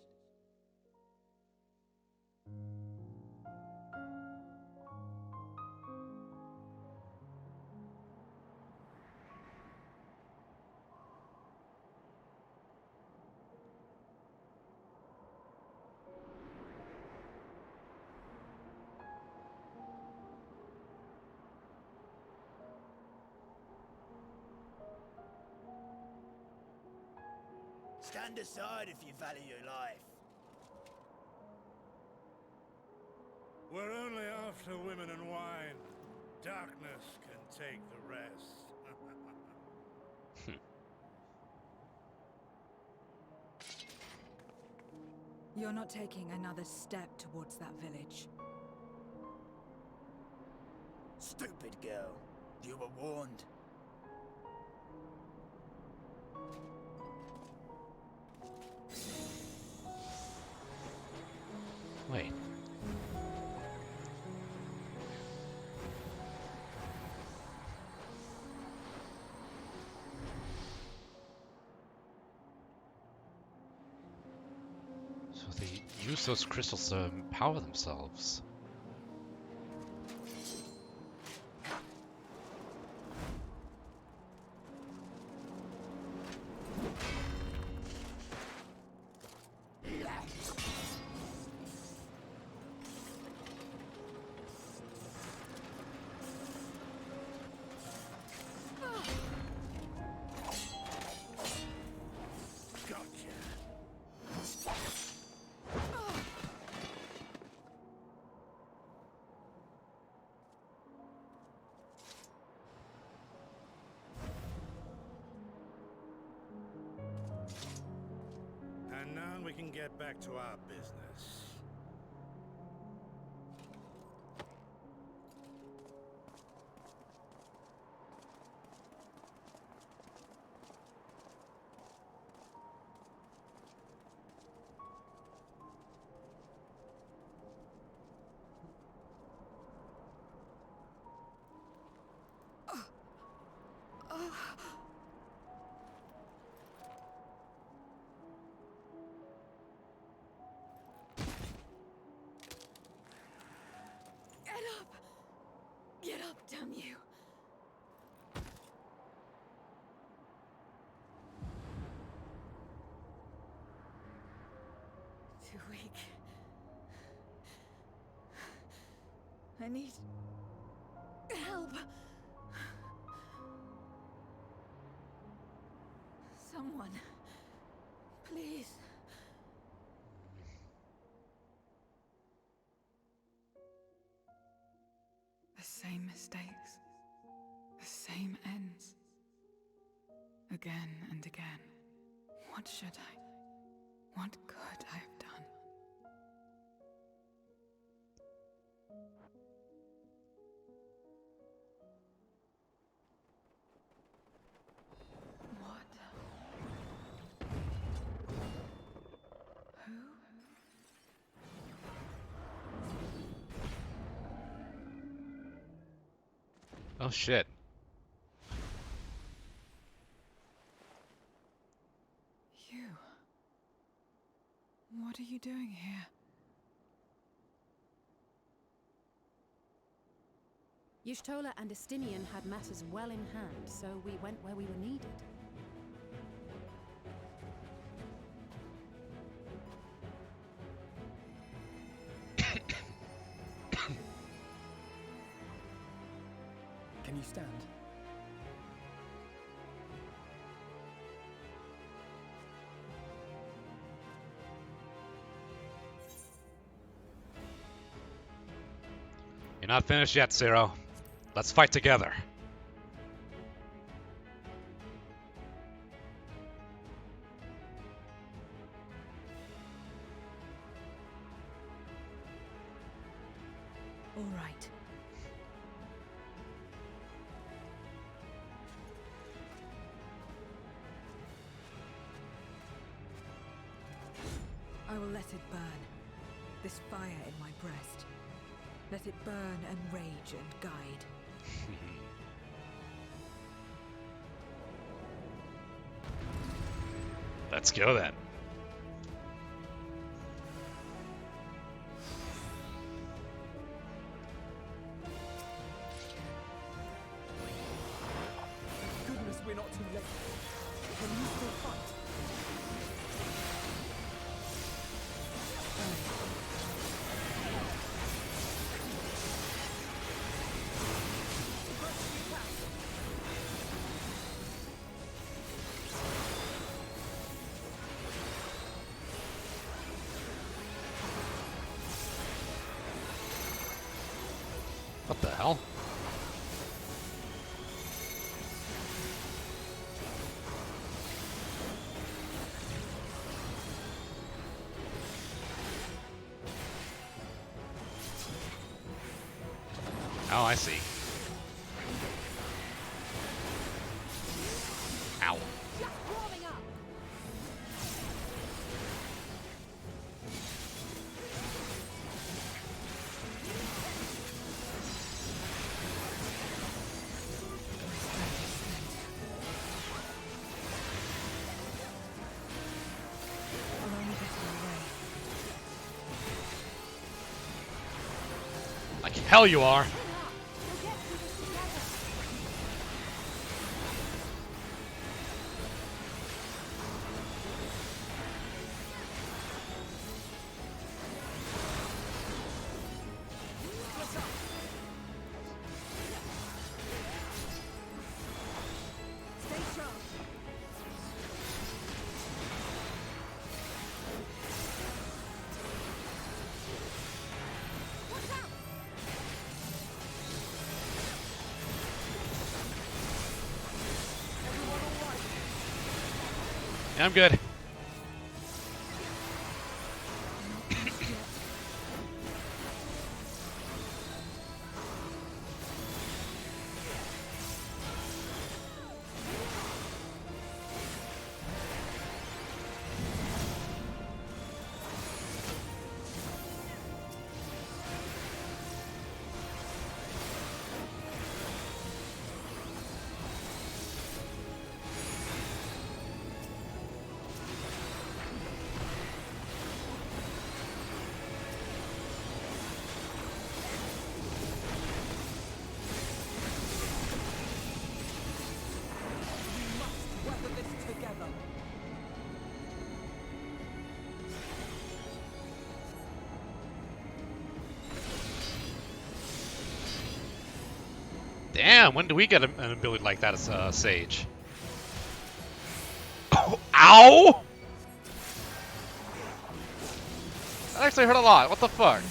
Stand aside if you value your life. We're only after women and wine. Darkness can take the rest. You're not taking another step towards that village. Stupid girl. You were warned. Wait. So they use those crystals to empower themselves. And now we can get back to our business. Get up, damn you! Too weak. I need help. Someone, please. The same mistakes, the same ends. Again and again. What should I? What could I have done? Oh shit. You. What are you doing here? Y'shtola and Estinian had matters well in hand, so we went where we were needed. Can you stand? You're not finished yet, Zero. Let's fight together. All right. I will let it burn. This fire in my breast. Let it burn and rage and guide. Let's go then. Goodness, we're not too late. Can you still fight? What the hell? Oh, I see. Ow. Just warming up. I'll only get in the way. Like hell you are. Chin up. We'll get through this together. Stay strong. Watch out. Yeah, I'm good. Weather this together. Damn, when do we get an ability like that as a Sage? Oh, ow! That actually hurt a lot. What the fuck?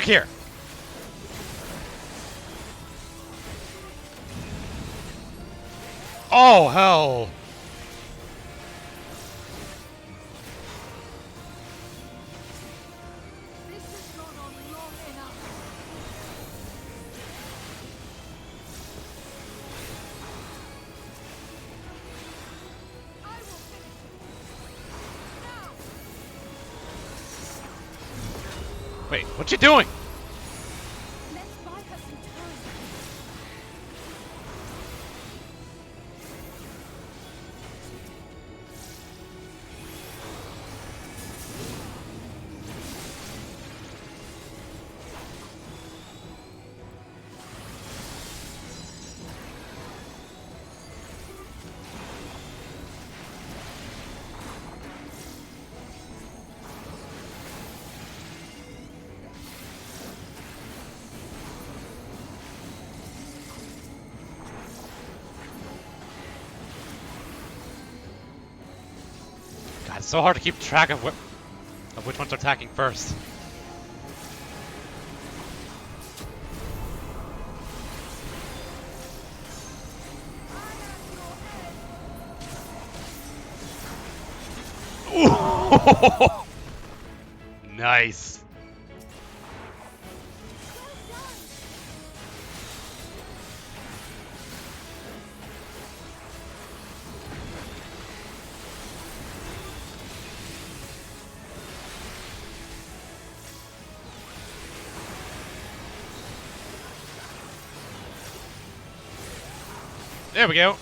back here! Oh, hell! This has gone on long enough. I will finish it. Now! Wait, what you doing? Let's buy her some time. God, it's so hard to keep track of which ones are attacking first. Ooh. Nice. There we go.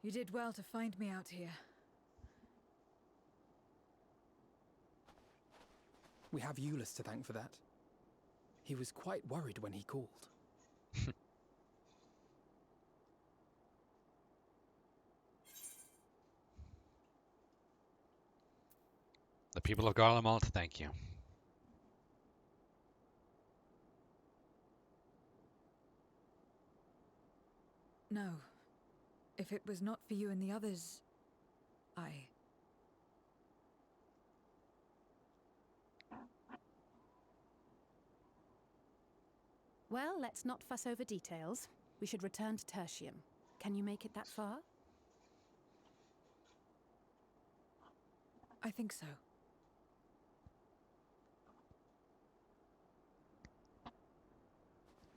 You did well to find me out here. We have Eulus to thank for that. He was quite worried when he called. The people of Garlemald thank you. No. If it was not for you and the others, Well, let's not fuss over details. We should return to Tertium. Can you make it that far? I think so.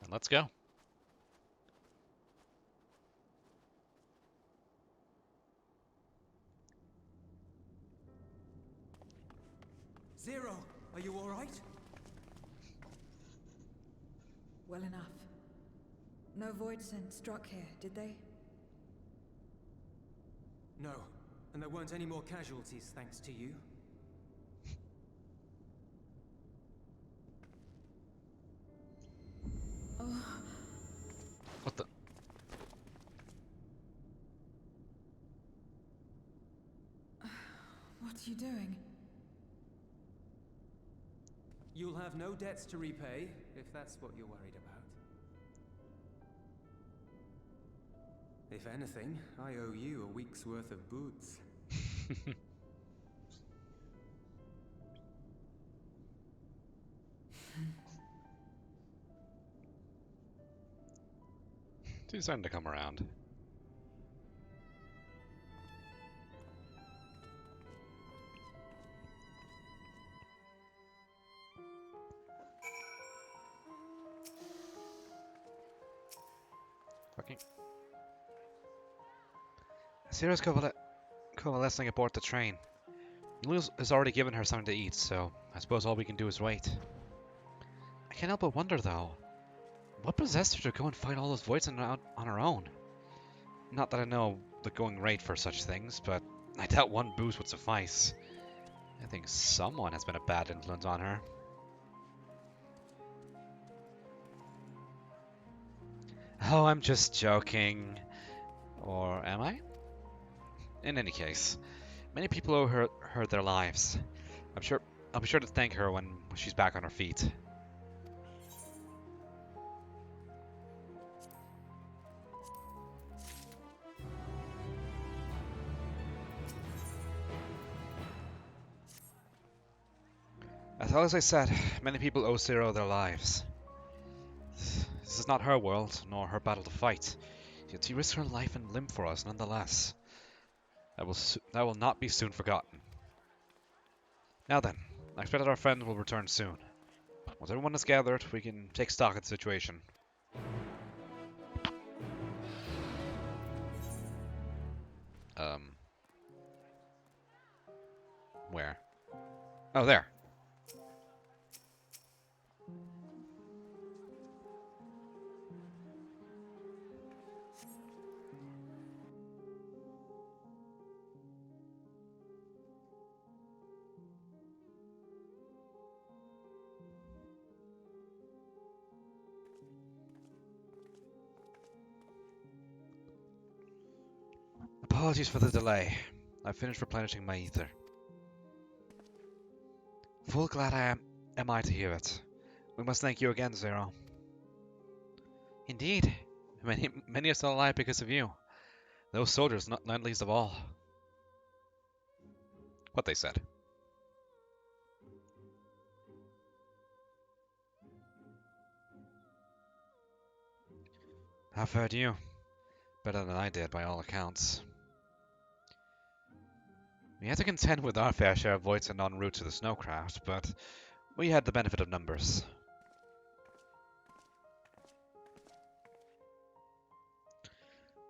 Then let's go. Zero, are you all right? Well enough. No void scent struck here, did they? No, and there weren't any more casualties thanks to you. Oh, What the? what are you doing? You'll have no debts to repay, if that's what you're worried about. If anything, I owe you a week's worth of boots. She's starting to come around. Fucking. Sarah's coalescing aboard the train. Luz has already given her something to eat, so I suppose all we can do is wait. I can't help but wonder, though. What possessed her to go and fight all those voids on her own? Not that I know the going rate for such things, but I doubt one boost would suffice. I think someone has been a bad influence on her. Oh, I'm just joking. Or am I? In any case, many people owe her their lives. I'm sure I'll be sure to thank her when she's back on her feet. As I said, many people owe Zero their lives. This is not her world, nor her battle to fight. Yet she risked her life and limb for us, nonetheless. That will not be soon forgotten. Now then, I expect that our friend will return soon. Once everyone is gathered, we can take stock of the situation. Where? Oh, there. Apologies for the delay. I finished replenishing my ether. Full glad am I to hear it. We must thank you again, Zero. Indeed. Many are still alive because of you. Those soldiers, not least of all. What they said. How fared you? Better than I did, by all accounts. We had to contend with our fair share of voids and en route to the snowcraft, but we had the benefit of numbers.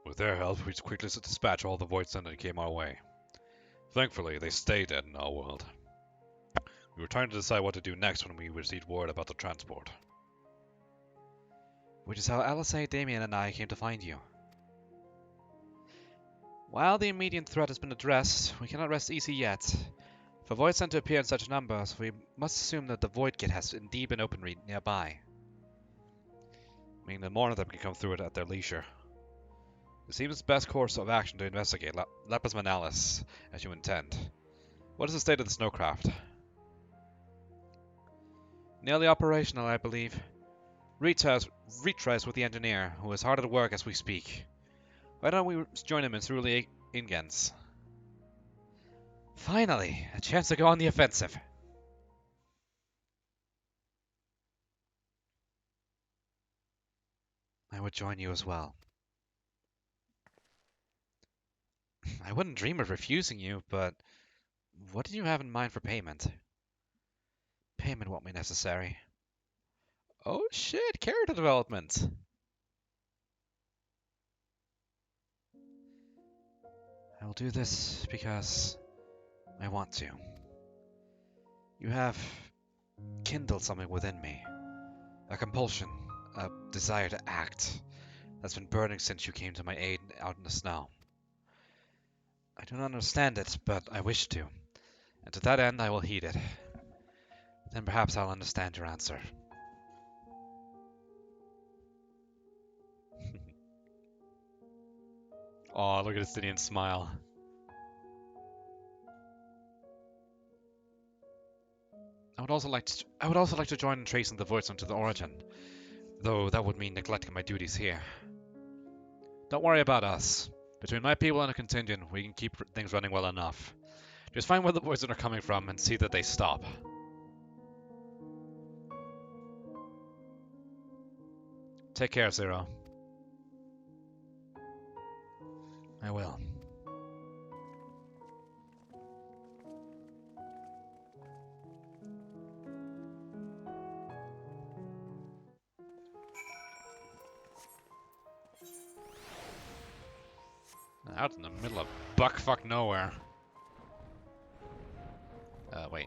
With their help, we quickly dispatched all the voids that came our way. Thankfully, they stayed dead in our world. We were trying to decide what to do next when we received word about the transport. Which is how Alice, Damien, and I came to find you. While the immediate threat has been addressed, we cannot rest easy yet. For voids sent to appear in such numbers, we must assume that the void gate has indeed been opened nearby. Meaning that more of them can come through it at their leisure. It seems the best course of action to investigate Lapis Manalis, as you intend. What is the state of the snowcraft? Nearly operational, I believe. Rita is with the engineer, who is hard at work as we speak. Why don't we join him in Thrulia Ingens? Finally, a chance to go on the offensive. I would join you as well. I wouldn't dream of refusing you, but what did you have in mind for payment? Payment won't be necessary. Oh shit, character development! I will do this because I want to. You have kindled something within me. A compulsion, a desire to act, that's been burning since you came to my aid out in the snow. I do not understand it, but I wish to, and to that end I will heed it. Then perhaps I'll understand your answer. Aw, look at Astidian's smile. I would also like to join in tracing the voice onto the origin, though that would mean neglecting my duties here. Don't worry about us. Between my people and a contingent, we can keep things running well enough. Just find where the voices are coming from and see that they stop. Take care, Zero. I will. Out in the middle of buckfuck nowhere. Wait.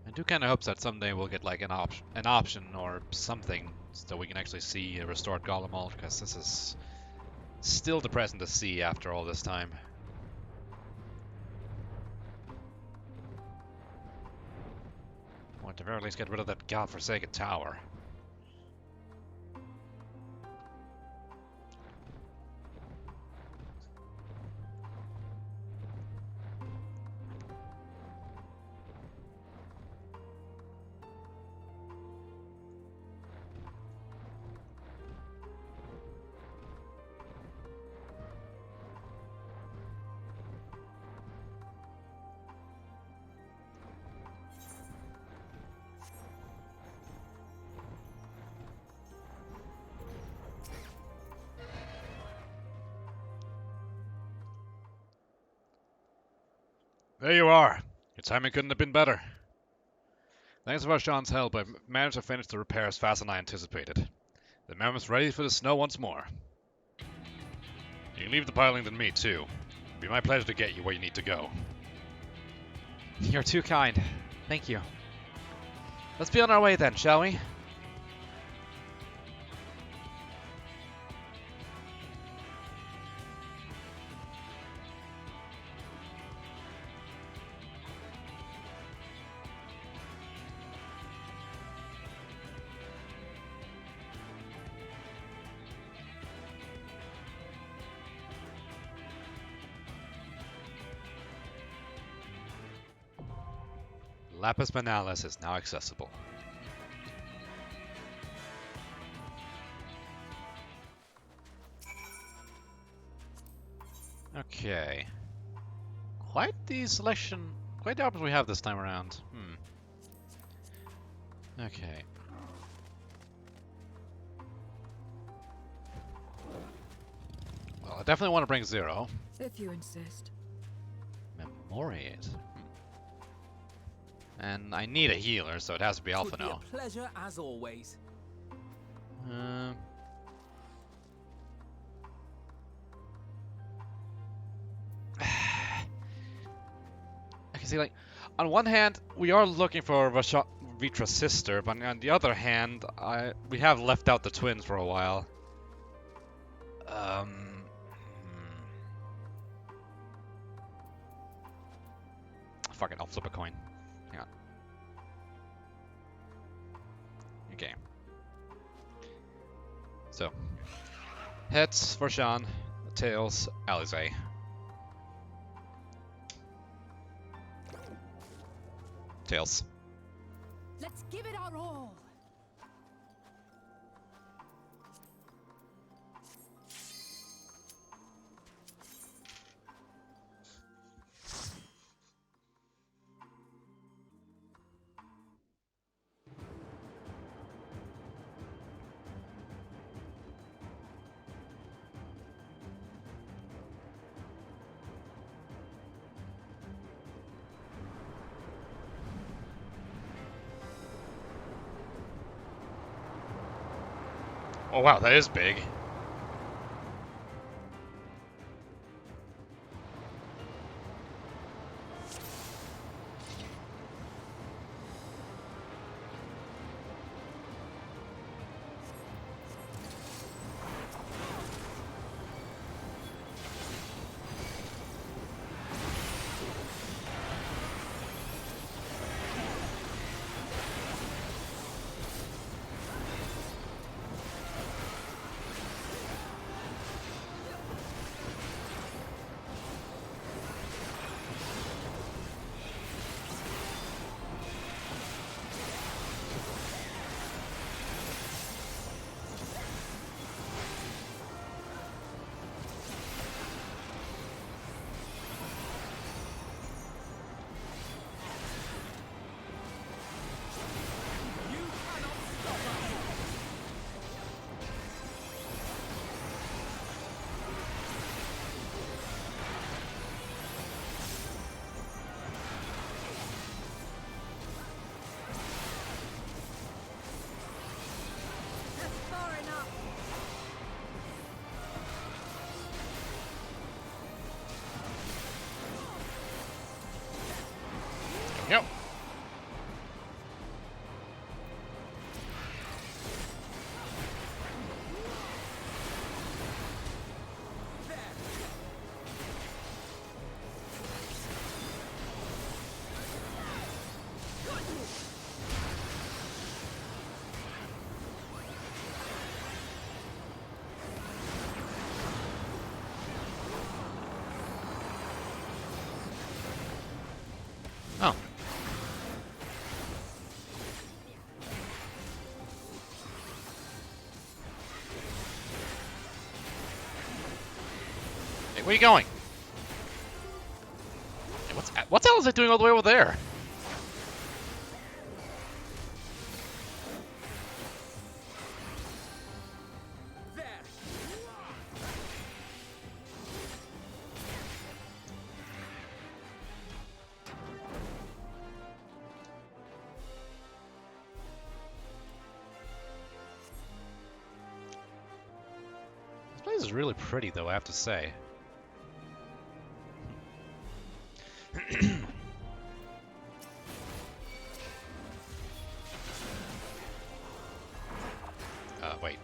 I do kind of hope that someday we'll get like an option or something so we can actually see a restored Golem ult, because this is Still depressing to see after all this time. Want to very least get rid of that godforsaken tower. There you are. Your timing couldn't have been better. Thanks to Varshan's help, I've managed to finish the repairs faster than I anticipated. The mammoth's ready for the snow once more. You can leave the piling to me, too. It'd be my pleasure to get you where you need to go. You're too kind. Thank you. Let's be on our way then, shall we? Lapis Manalis is now accessible. Okay. Quite the selection, quite the options we have this time around. Okay. Well, I definitely want to bring Zero. If you insist. Memoriate. And I need a healer, so it has to be Alpha now. Pleasure as always. I can see, like, on one hand, we are looking for Vitra's sister, but on the other hand, we have left out the twins for a while. Fuck it, I'll flip a coin. Hang on. Okay. So, heads for Sean, tails, Alize. Tails. Let's give it our all. Oh wow, that is big. Where are you going? Hey, what the hell is it doing all the way over there? This place is really pretty, though, I have to say. Wait.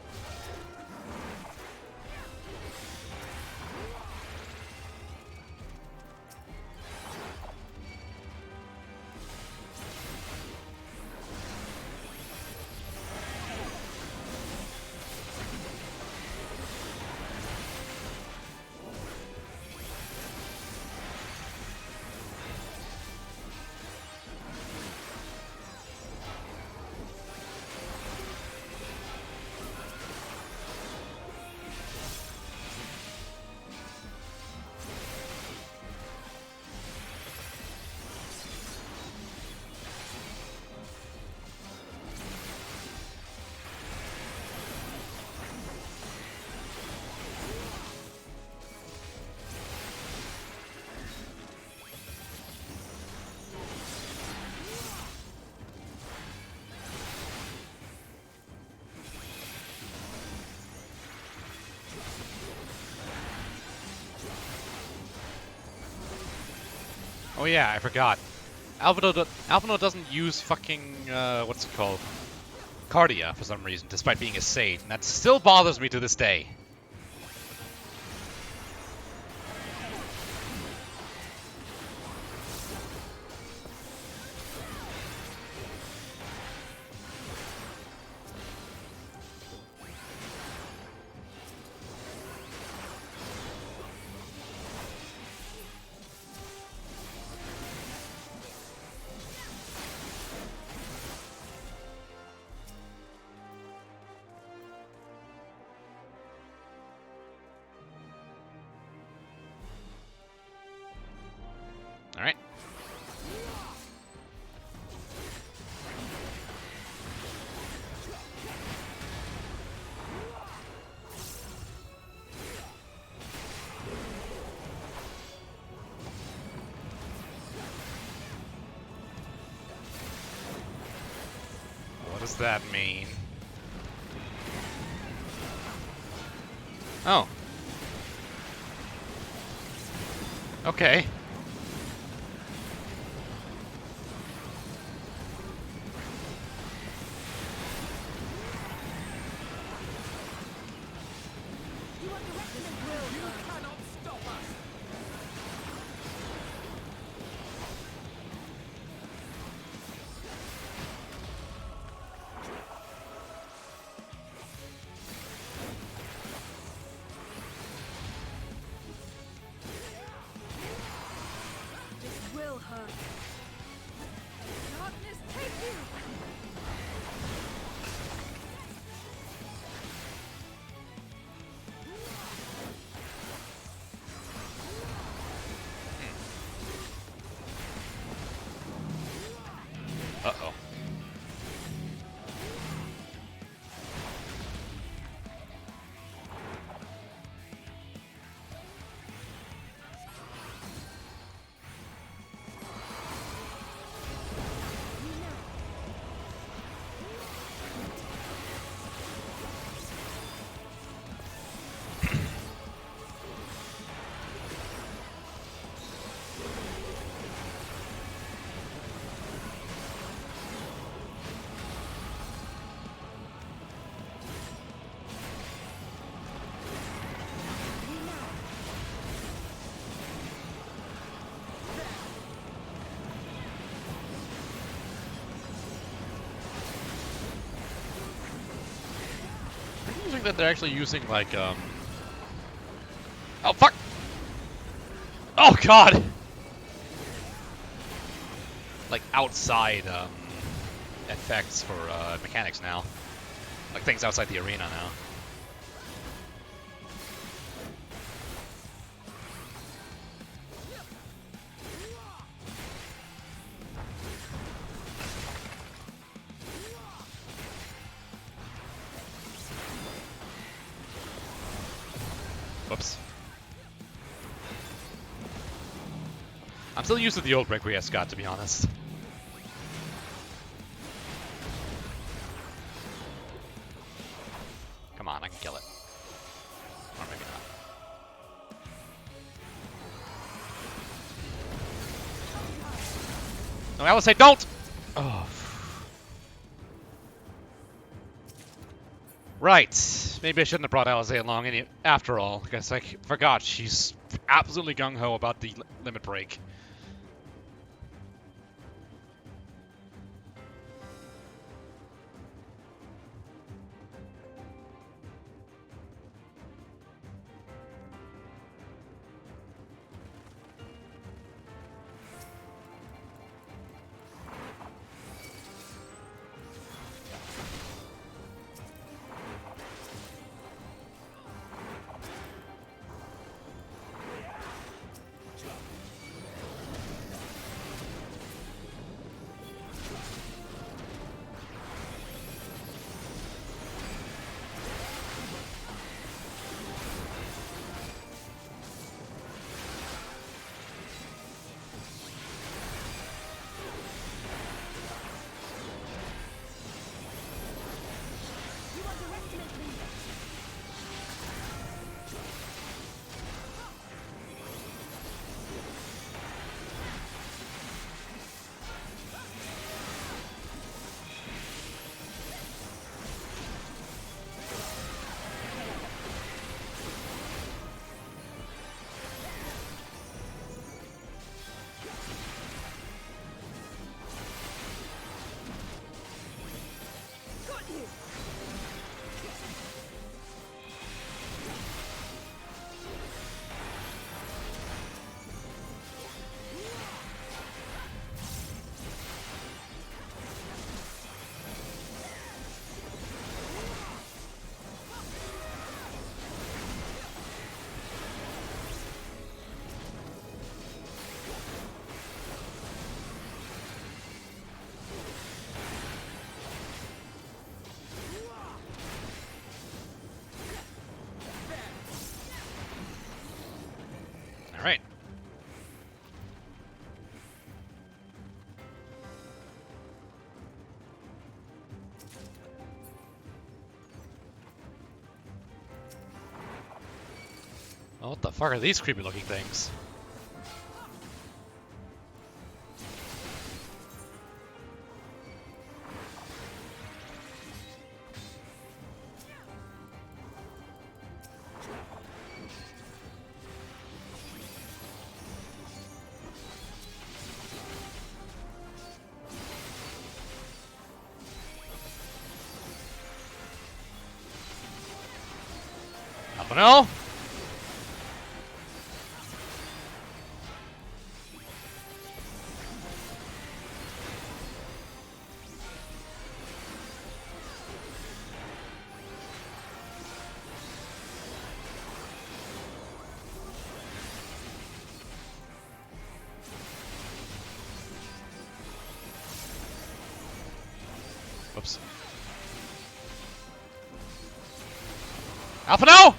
Oh yeah, I forgot. Alphino doesn't use fucking, what's it called? Cardia for some reason, despite being a Sage, and that still bothers me to this day. Alright. What does that mean? Oh. Okay. Uh-oh. Interesting that they're actually using, like, Oh, fuck! Oh, God! Like, outside, effects for, mechanics now. Like, things outside the arena now. Whoops. I'm still used to the old Requiescat, Scott, to be honest. Come on, I can kill it. Or maybe not. No, I will say don't! Oh. Right. Maybe I shouldn't have brought Alizé along after all. I guess I forgot she's absolutely gung-ho about the limit break. Alright. Oh, what the fuck are these creepy looking things? No? Whoops. Alpha, no!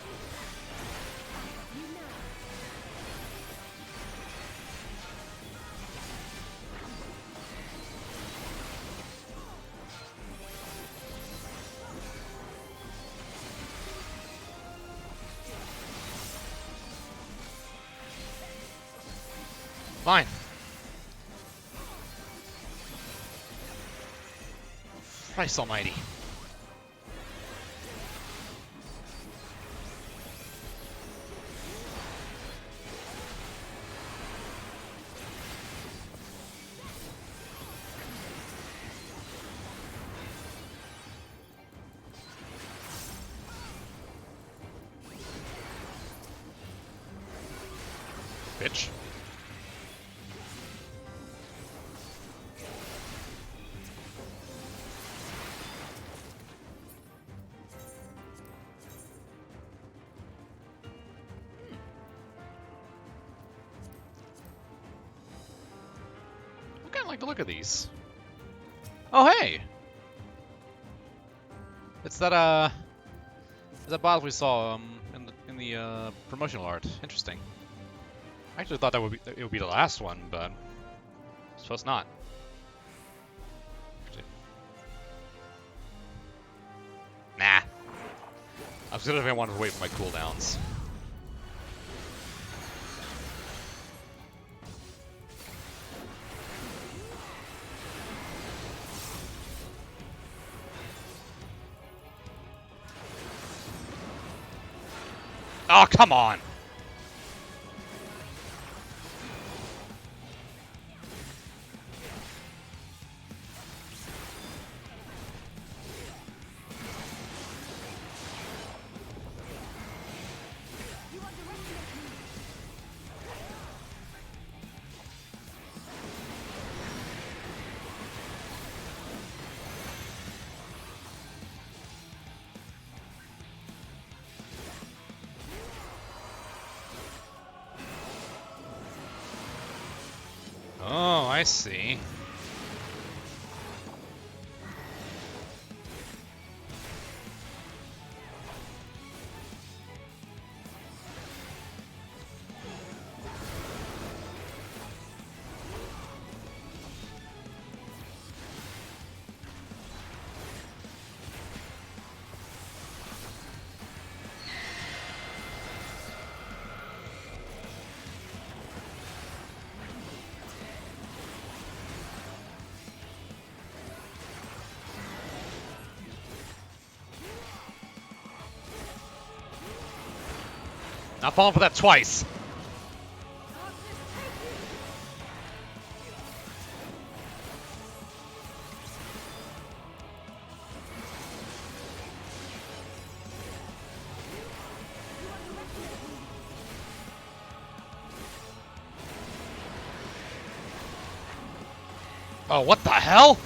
Fine. Christ almighty. Bitch. I kind of like the look of these. Oh, hey! It's that, that bot we saw, in in the promotional art. Interesting. I actually thought it would be the last one, but I suppose not. Actually. Nah. I was gonna if I wanted to wait for my cooldowns. Oh, come on! Oh, I see. Not falling for that twice. Oh, what the hell?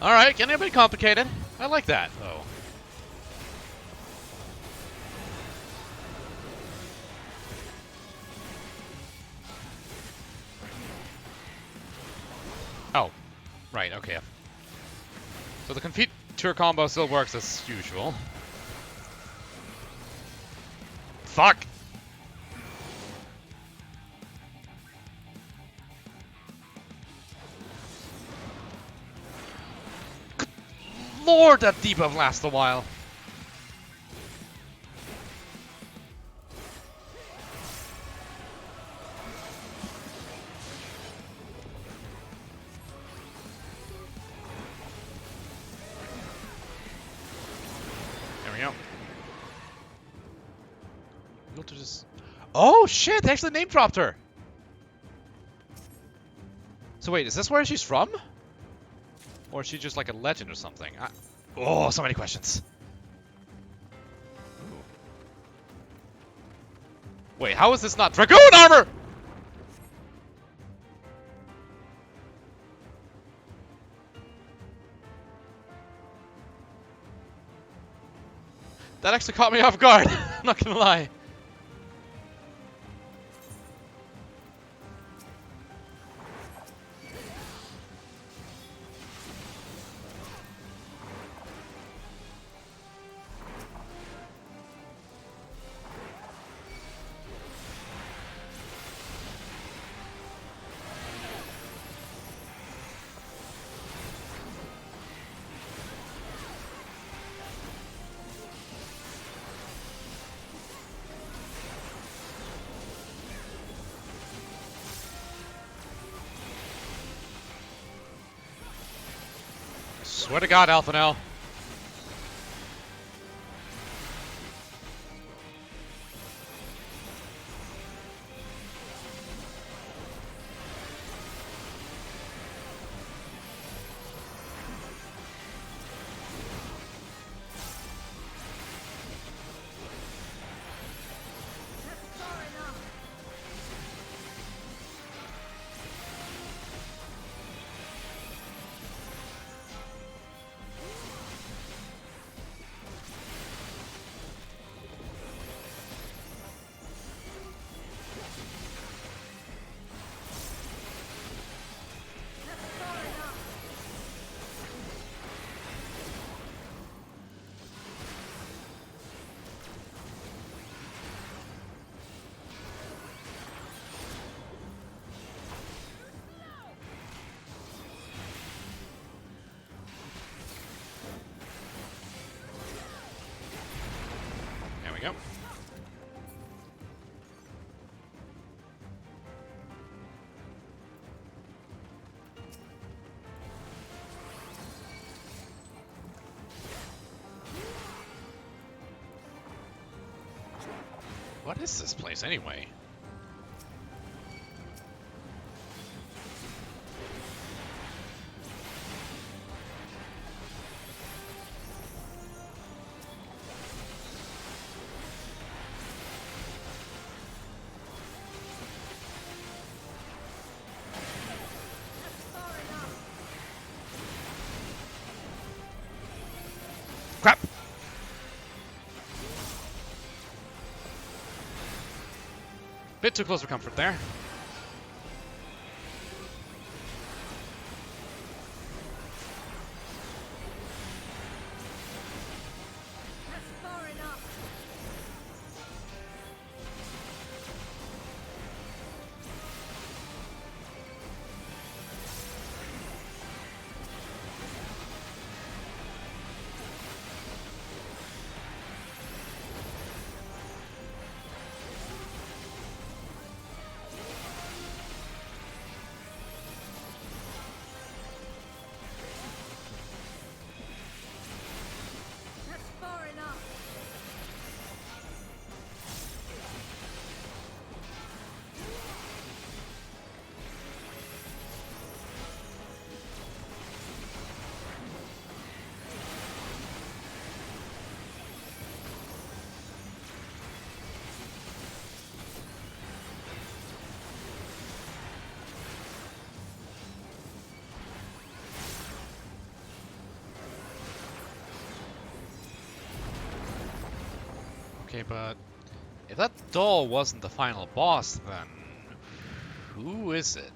Alright, getting a bit complicated. I like that, though. Oh, right, okay. So the Confiture combo still works as usual. Fuck! Lord, that debuff lasts a while. There we go. Able to just... Oh shit! They actually name dropped her. So wait, is this where she's from? Or is she just like a legend or something? Oh, so many questions. Ooh. Wait, how is this not Dragoon armor? That actually caught me off guard. I'm not gonna lie. Swear to God, Alphanel. go. What is this place anyway? Crap! Bit too close for comfort there. Okay, but if that doll wasn't the final boss, then who is it?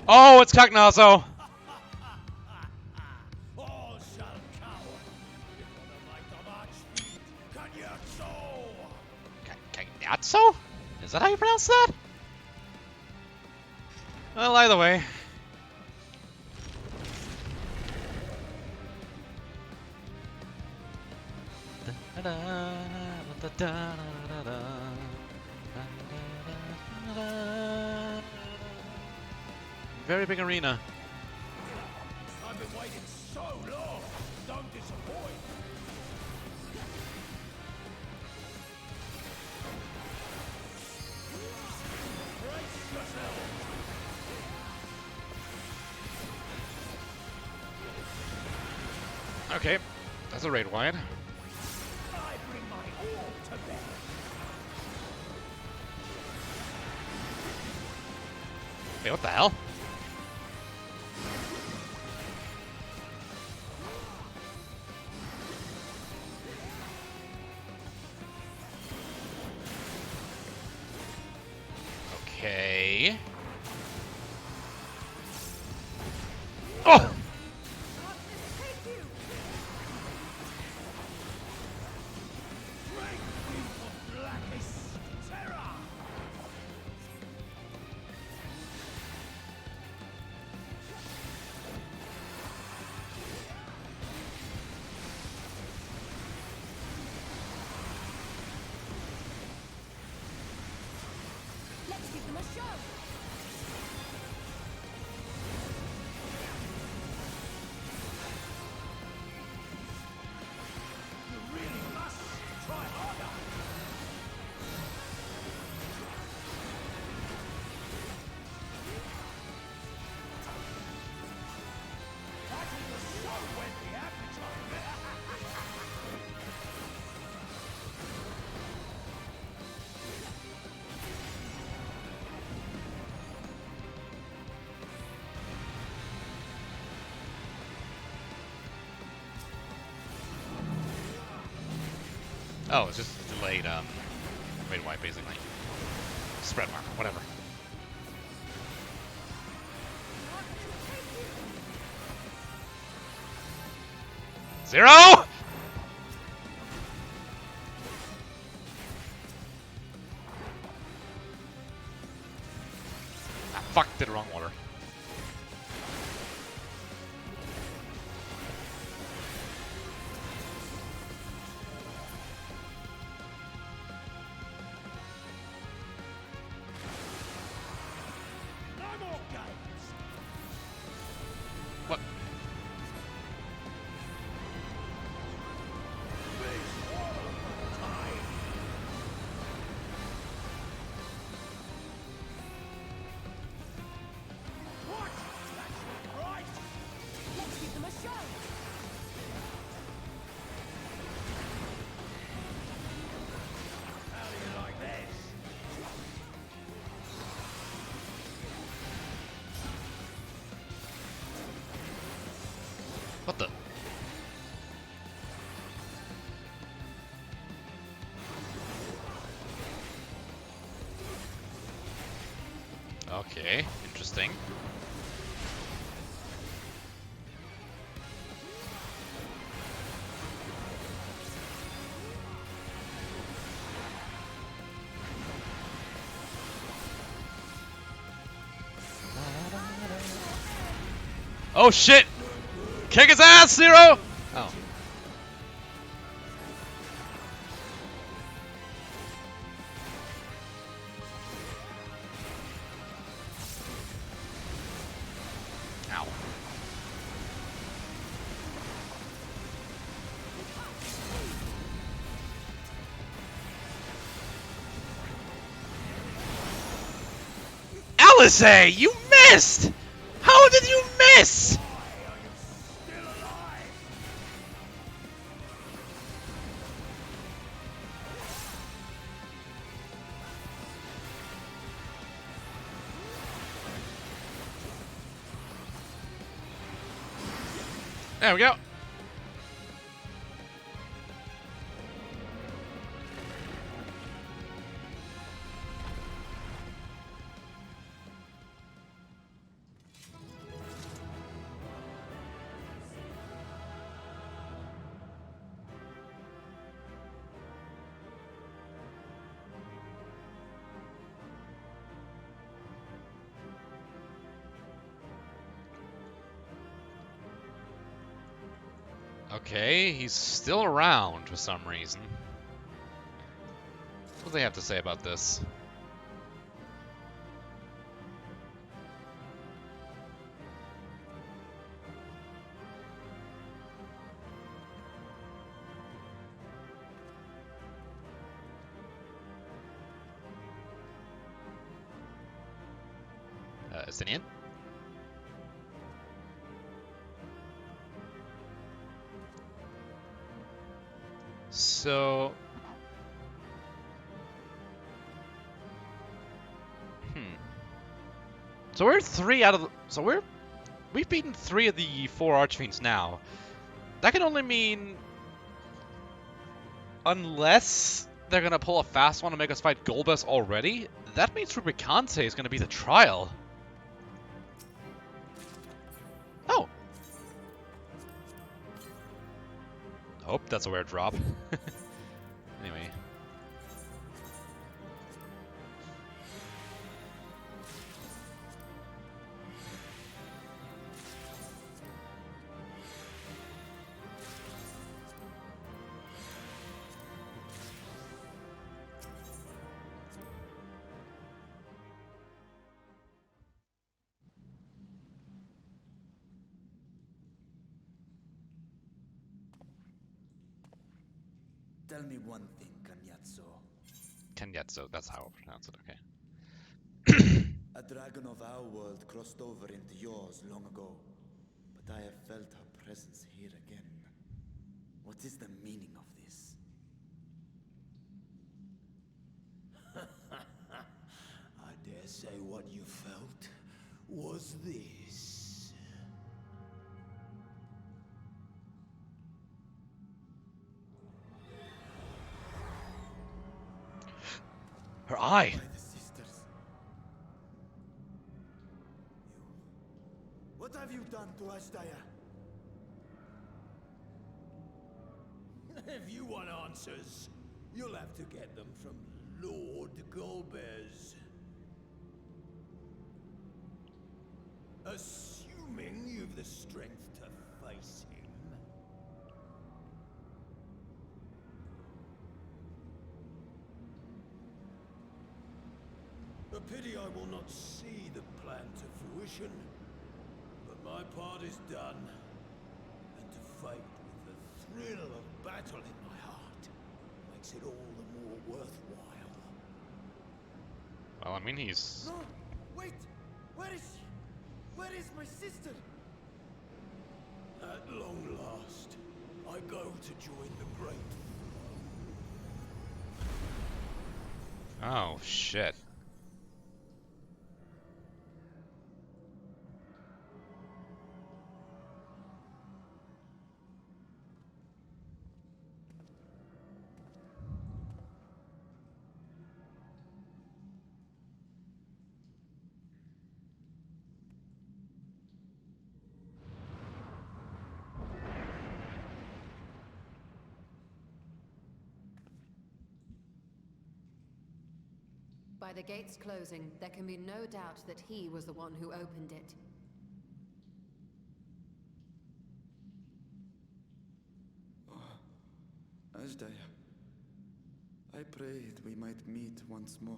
Oh, it's Cognazo! All shall cower before the might of Archfiend Cagnazzo. Cagnazzo? Is that how you pronounce that? Well, either way. Very big arena. I've been waiting so long. Don't disappoint. Brace yourself. Okay, that's a raid wide. I bring my all to bear. Wait, what the hell? Okay. Oh! Blackest terror. Let's give them a show. You really must try harder. That is the show when the appetite. Oh, it's just delayed, raid wide, basically. Spread marker, whatever. Zero! What the? Okay, interesting. Oh shit! Kick his ass, Zero! Oh. Ow. Alice, you missed! How did you miss? There we go. Okay, he's still around for some reason. What do they have to say about this? Is it in? So... So we're 3 out of the... So we've beaten 3 of the 4 Archfiends now. That can only mean... Unless they're gonna pull a fast one and make us fight Golbez already, that means Rubicante is gonna be the trial. Oh! Hope that's a weird drop. Anyway. Tell me one thing, Kanyatso. Kenyetsu, that's how I pronounce it, okay. A dragon of our world crossed over into yours long ago, but I have felt her presence here again. What is the meaning of this? I dare say what you felt was this. Her eye! By the sisters. What have you done to Ashdaya? If you want answers, you'll have to get them from Lord Golbez. Assuming you've the strength to face him. A pity I will not see the plan to fruition, but my part is done, and to fight with the thrill of battle in my heart makes it all the more worthwhile. Well, I mean, he's... No! Wait! Where is she? Where is my sister? Ah, At long last, I go to join the great. Oh, shit. By the gates closing, there can be no doubt that he was the one who opened it. Ashdaya, I prayed we might meet once more.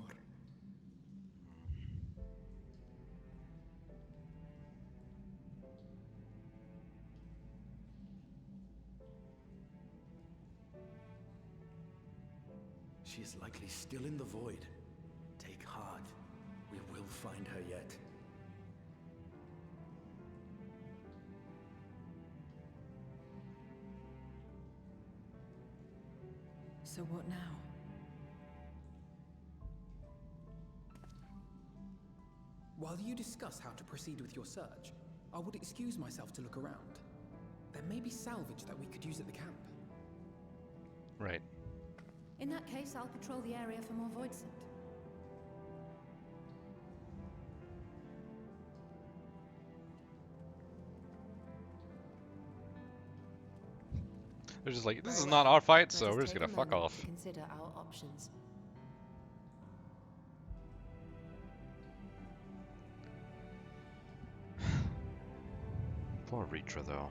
She is likely still in the void. Take heart. We will find her yet. So what now? While you discuss how to proceed with your search, I would excuse myself to look around. There may be salvage that we could use at the camp. Right. In that case, I'll patrol the area for more void scent. They're just like, this Very is well. not our fight, Let so us we're just take gonna a fuck moment off. to consider our options. Poor Reacher, though.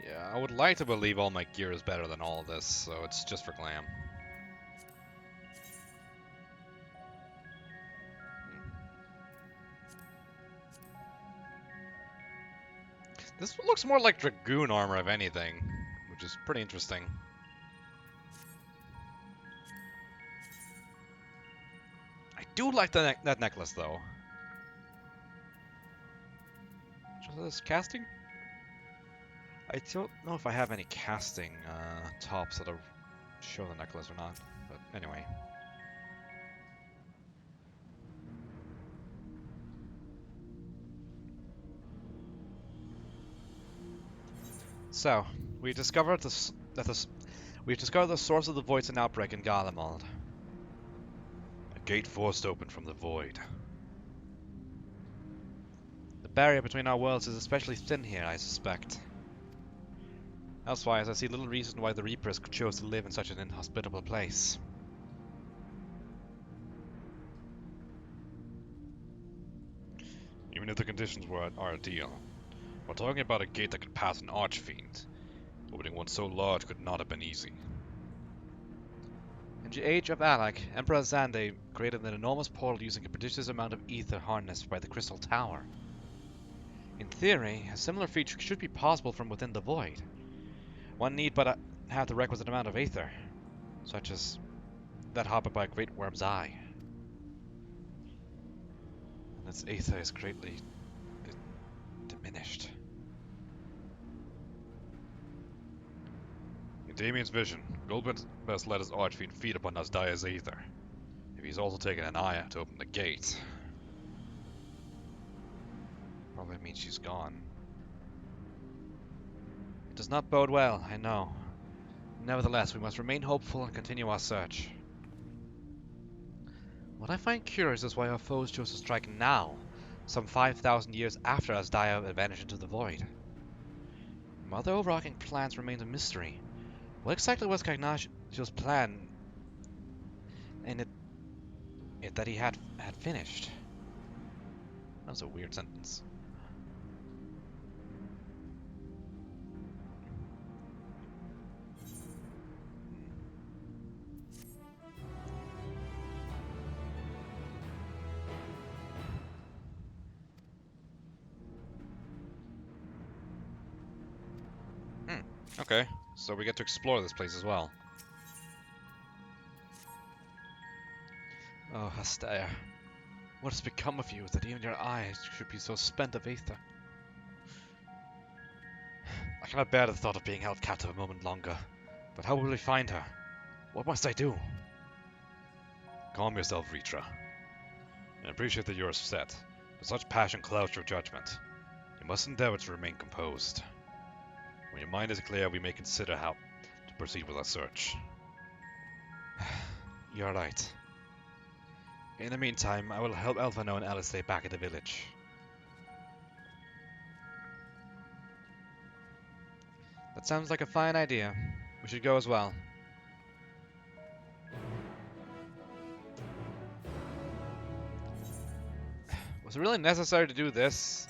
Yeah, I would like to believe all my gear is better than all of this, so it's just for glam. This looks more like Dragoon armor, if anything, which is pretty interesting. I do like that necklace, though. Is this casting? I don't know if I have any casting tops that'll show the necklace or not, but anyway. So, we discovered we've discovered the source of the Void's outbreak in Garlemald. A gate forced open from the Void. The barrier between our worlds is especially thin here, I suspect. Elsewise, I see little reason why the Reapers chose to live in such an inhospitable place. Even if the conditions were ideal, we're talking about a gate that could pass an archfiend. Opening one so large could not have been easy. In the age of Alak, Emperor Zande created an enormous portal using a prodigious amount of ether harnessed by the Crystal Tower. In theory, a similar feature should be possible from within the Void. One need but have the requisite amount of ether, such as that harbored by a great worm's eye. And its ether is greatly diminished. In Damien's vision, Goldbert best let his archfiend feed upon Asdaya's ether. If he's also taken an eye to open the gate, probably means she's gone. It does not bode well, I know. Nevertheless, we must remain hopeful and continue our search. What I find curious is why our foes chose to strike now, some 5,000 years after Asdaya had vanished into the void. While their overarching plans remain a mystery, what exactly was Cagnacio's plan in it that he had finished? That was a weird sentence. Okay, so we get to explore this place as well. Oh, Astaire, what has become of you that even your eyes should be so spent of aether? I cannot bear the thought of being held captive a moment longer. But how will we find her? What must I do? Calm yourself, Ritra. I appreciate that you're upset, but such passion clouds your judgment. You must endeavor to remain composed. When your mind is clear, we may consider how to proceed with our search. You're right. In the meantime, I will help Elfano and Alice stay back at the village. That sounds like a fine idea. We should go as well. Was it really necessary to do this?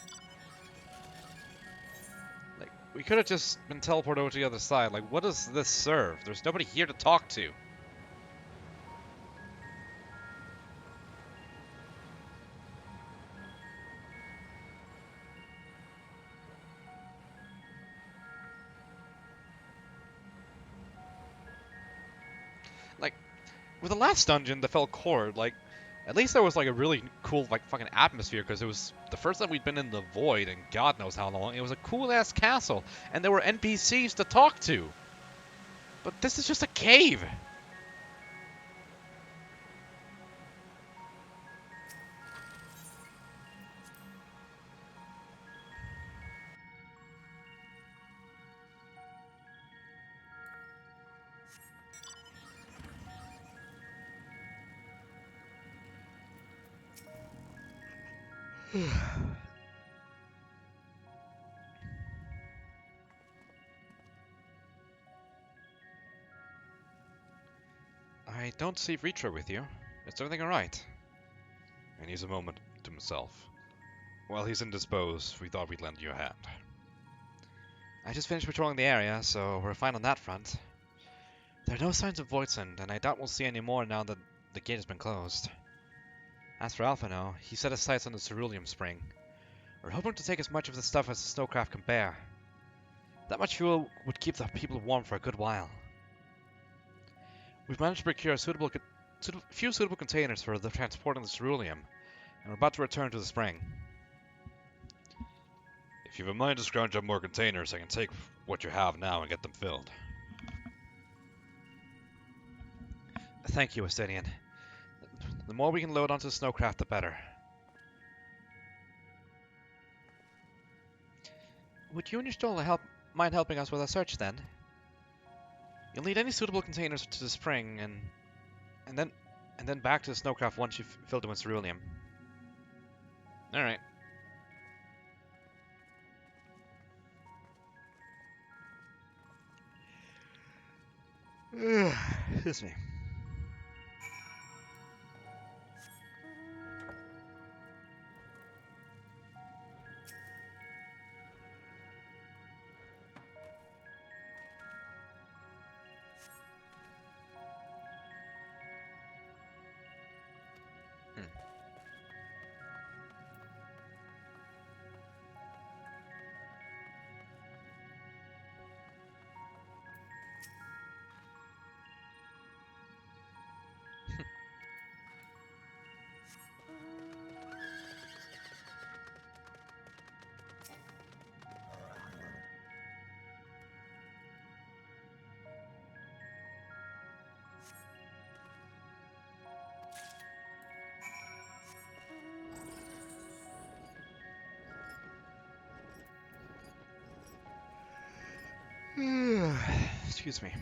Like, we could have just been teleported over to the other side. Like, what does this serve? There's nobody here to talk to. Like, with the last dungeon, the Fell Cord, like, at least there was like a really cool like fucking atmosphere because it was the first time we'd been in the void and God knows how long. It was a cool ass castle and there were NPCs to talk to. But this is just a cave. I don't see Ritra with you. Is everything alright? He needs a moment to himself. While he's indisposed, we thought we'd lend you a hand. I just finished patrolling the area, so we're fine on that front. There are no signs of Voidsend, and I doubt we'll see any more now that the gate has been closed. As for Alphino, he set his sights on the ceruleum spring. We're hoping to take as much of the stuff as the snowcraft can bear. That much fuel would keep the people warm for a good while. We've managed to procure a few suitable containers for the transporting the ceruleum, and we're about to return to the spring. If you have a mind to scrounge up more containers, I can take what you have now and get them filled. Thank you, Estinian. The more we can load onto the snowcraft, the better. Would you and your Stola mind helping us with our search then? You'll need any suitable containers to the spring, and then back to the snowcraft once you've filled them with ceruleum. All right. Excuse me. Excuse me.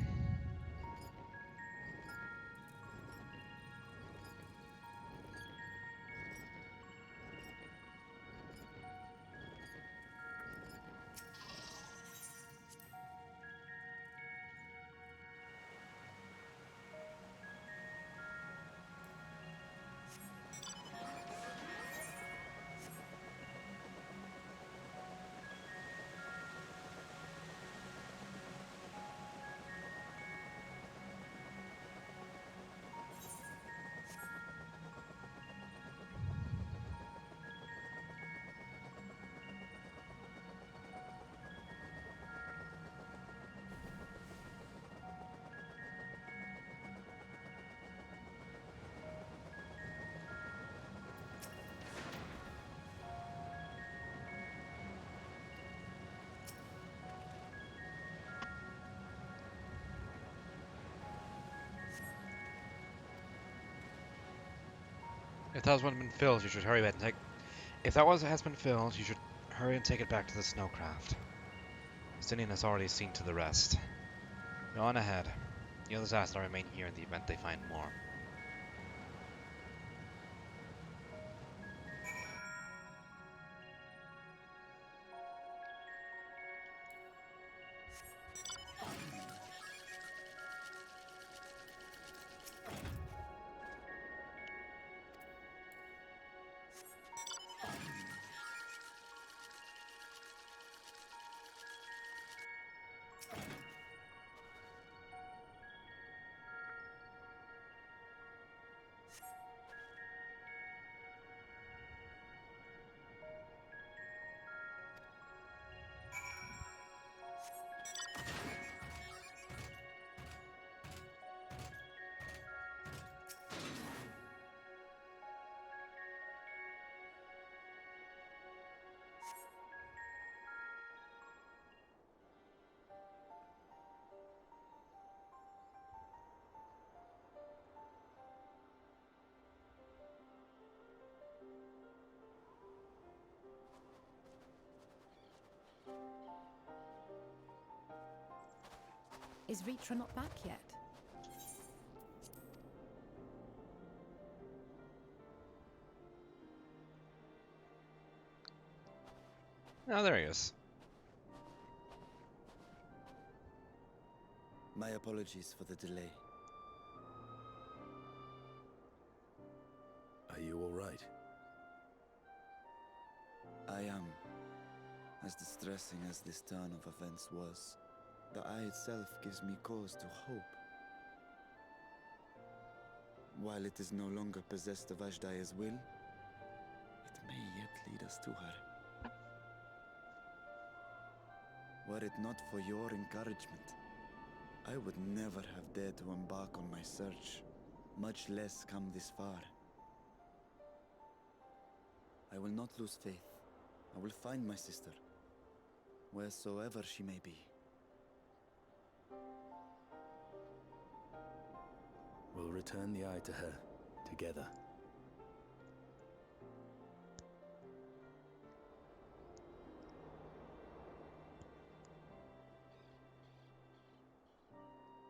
If that one has been filled, you should hurry back and take. If that one has been filled, you should hurry and take it back to the snowcraft. Stinian has already seen to the rest. Go on ahead. The others asked to remain here in the event they find more. Is Ritra not back yet? Oh, there he is. My apologies for the delay. Are you all right? I am. As distressing as this turn of events was, the eye itself gives me cause to hope. While it is no longer possessed of Ashdaya's will, it may yet lead us to her. Were it not for your encouragement, I would never have dared to embark on my search, much less come this far. I will not lose faith. I will find my sister, wheresoever she may be. We'll return the eye to her, together.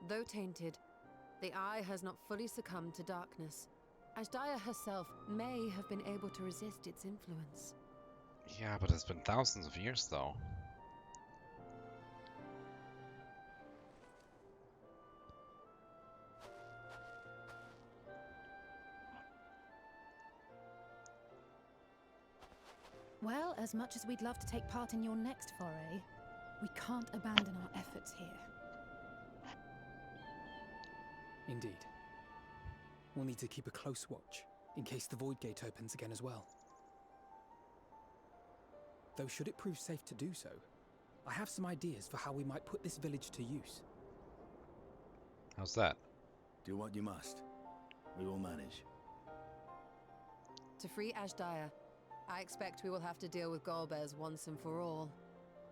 Though tainted, the eye has not fully succumbed to darkness. Ashdaya herself may have been able to resist its influence. Yeah, but it's been thousands of years, though. Well, as much as we'd love to take part in your next foray, we can't abandon our efforts here. Indeed. We'll need to keep a close watch, in case the Void Gate opens again as well. Though should it prove safe to do so, I have some ideas for how we might put this village to use. How's that? Do what you must. We will manage. To free Ashdaya, I expect we will have to deal with Golbez once and for all.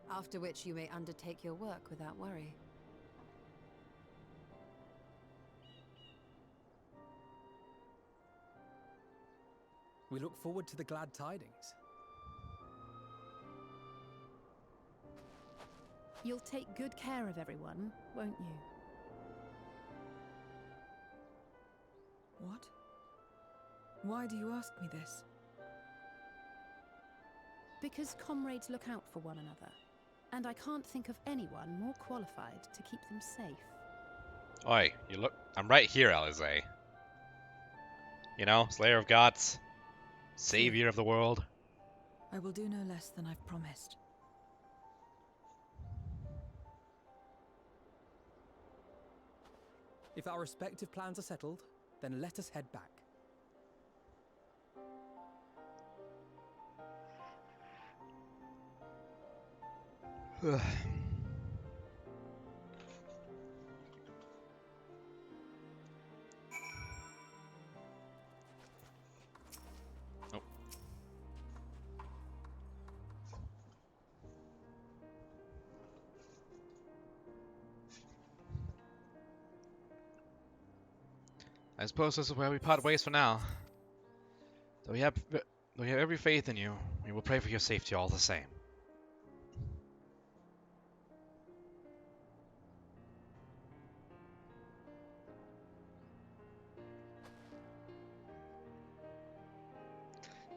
After which you may undertake your work without worry. We look forward to the glad tidings. You'll take good care of everyone, won't you? What? Why do you ask me this? Because comrades look out for one another, and I can't think of anyone more qualified to keep them safe. Oi, you look. I'm right here, Alize. You know, Slayer of Gods, Savior of the world. I will do no less than I've promised. If our respective plans are settled, then let us head back. Nope. I suppose this is where we part ways for now. Though we have every faith in you, we will pray for your safety all the same.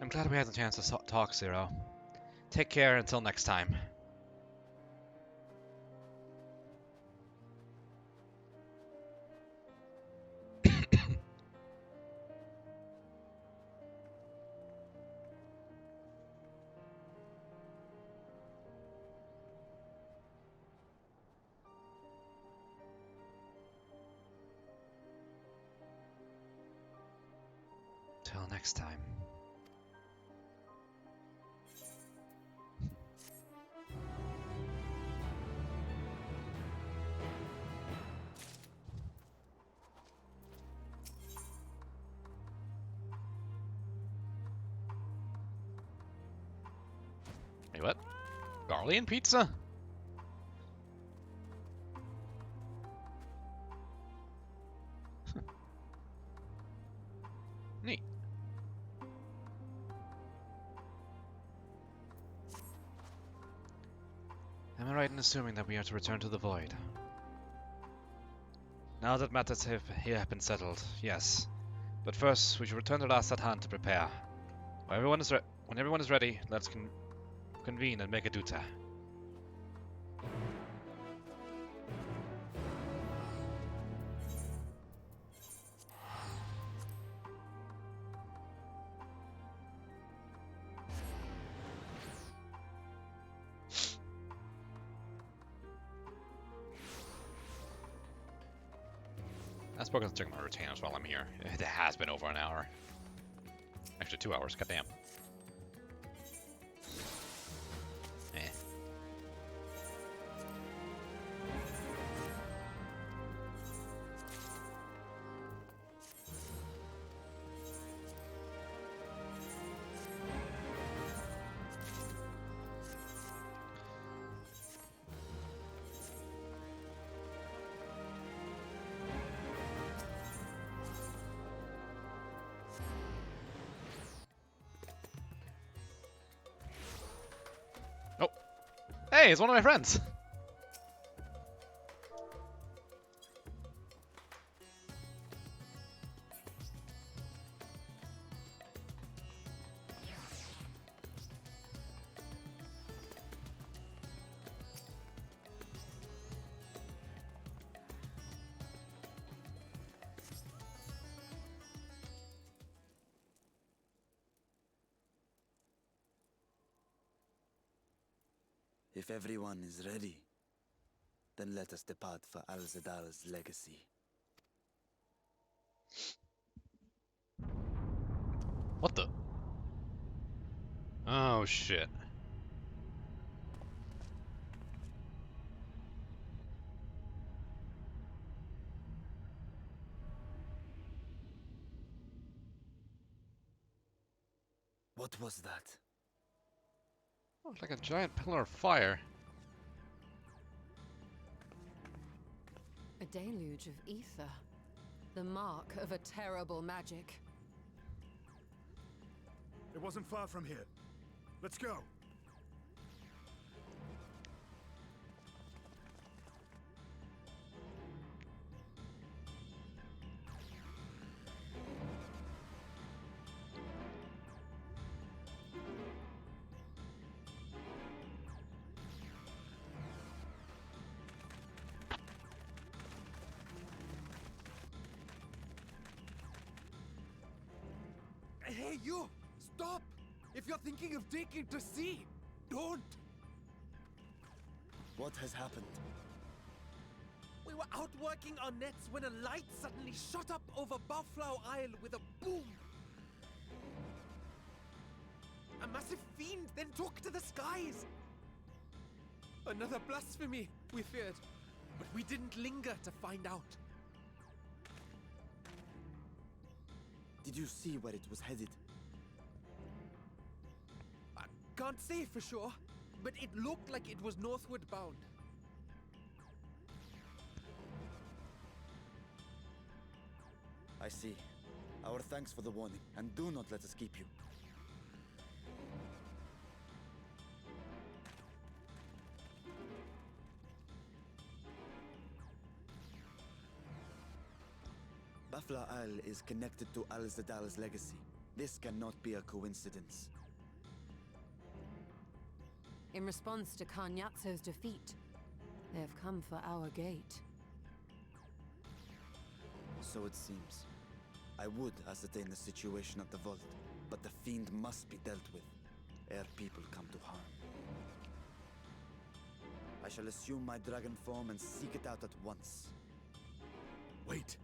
I'm glad we had the chance to talk, Zero. Take care until next time. Till next time. Wait, what? Garlic and pizza? Neat. Am I right in assuming that we are to return to the Void? Now that matters here have been settled, yes. But first, we should return to Last at Hand to prepare. When everyone is ready, let's convene and make a duta. I've spoken to check my retainers while I'm here. It has been over an hour. Actually, 2 hours, goddamn. Eh. Hey, it's one of my friends! If everyone is ready, then let us depart for Al-Zadal's legacy. What the? Oh shit. What was that? Oh, it's like a giant pillar of fire. A deluge of ether. The mark of a terrible magic. It wasn't far from here. Let's go. Hey, you! Stop! If you're thinking of taking to sea, don't! What has happened? We were out working our nets when a light suddenly shot up over Buffalo Isle with a boom. A massive fiend then took to the skies. Another blasphemy, we feared, but we didn't linger to find out. Did you see where it was headed? I can't say for sure, but it looked like it was northward bound. I see. Our thanks for the warning, and do not let us keep you. Bafla Al is connected to Al-Zadal's legacy. This cannot be a coincidence. In response to Karnyatso's defeat, they have come for our gate. So it seems. I would ascertain the situation at the vault, but the fiend must be dealt with, ere people come to harm. I shall assume my dragon form and seek it out at once. Wait.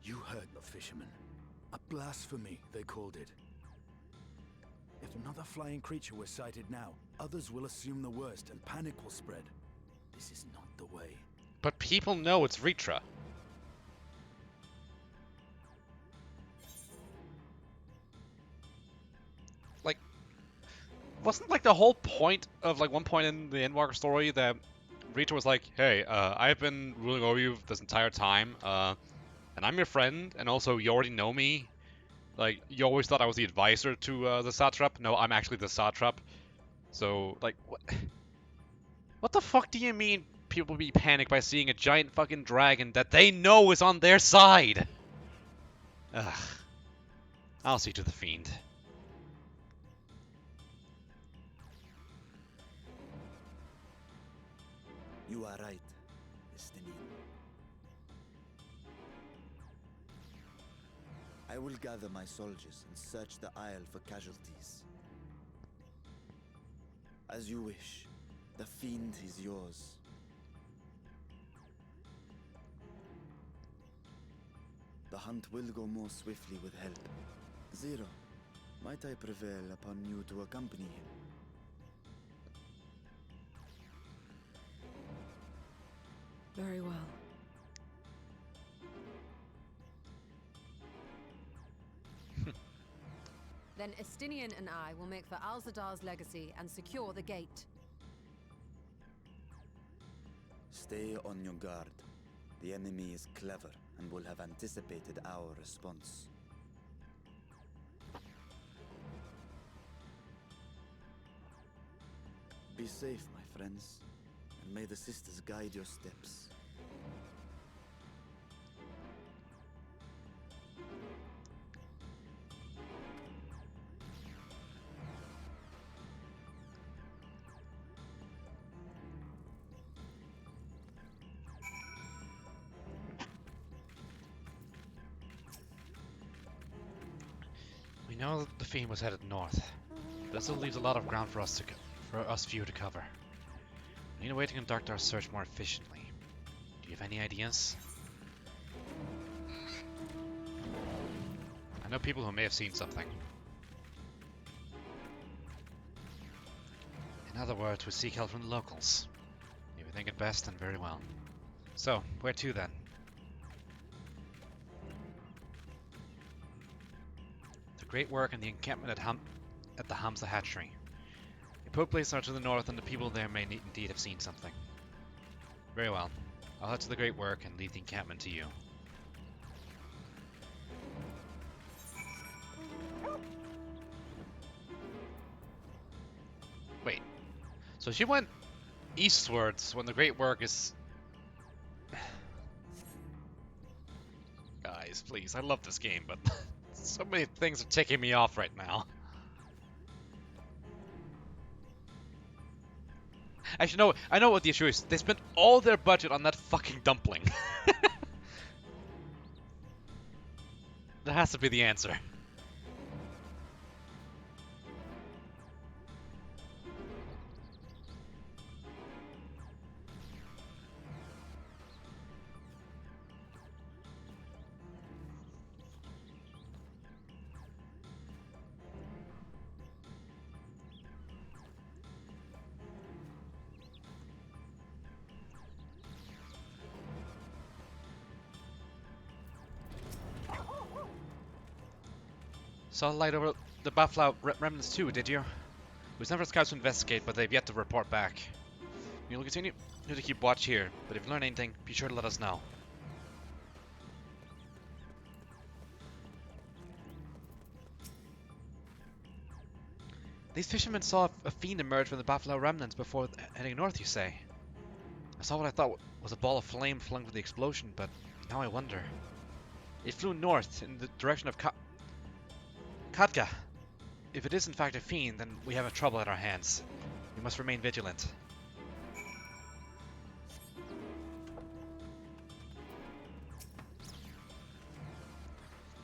You heard the fisherman. A blasphemy, they called it. If another flying creature were sighted now, others will assume the worst and panic will spread. This is not the way. But people know it's Ritra. Like, wasn't like the whole point of like one point in the Endwalker story that Ritra was like, hey, I've been ruling over you this entire time, and I'm your friend, and also you already know me. Like, you always thought I was the advisor to the satrap. No, I'm actually the satrap. So, like, what the fuck do you mean people be panicked by seeing a giant fucking dragon that they know is on their side? Ugh. I'll see to the fiend. You are right, Estinian. I will gather my soldiers and search the Isle for casualties. As you wish. The fiend is yours. The hunt will go more swiftly with help. Zero, might I prevail upon you to accompany him? Very well. Then Estinian and I will make for Al-Zadar's legacy and secure the gate. Stay on your guard. The enemy is clever and will have anticipated our response. Be safe, my friends, and may the sisters guide your steps. We know that the fiend was headed north. This still leaves a lot of ground for us few to cover. We need a way to conduct our search more efficiently. Do you have any ideas? I know people who may have seen something. In other words, we seek help from the locals. If you think it best, then very well. So, where to then? The Great Work and the encampment at the Hamza Hatchery. A put place are to the north, and the people there may indeed have seen something. Very well. I'll head to the Great Work and leave the encampment to you. Wait. So she went eastwards when the Great Work is... Guys, please, I love this game, but so many things are ticking me off right now. Actually, no, I know what the issue is. They spent all their budget on that fucking dumpling. That has to be the answer. Saw the light over the Bafla remnants too, did you? We sent our scouts to investigate, but they've yet to report back. We will continue to keep watch here, but if you learn anything, be sure to let us know. These fishermen saw a fiend emerge from the Buffalo remnants before heading north, you say? I saw what I thought was a ball of flame flung from the explosion, but now I wonder. It flew north in the direction of Katka. If it is in fact a fiend, then we have a trouble at our hands. We must remain vigilant.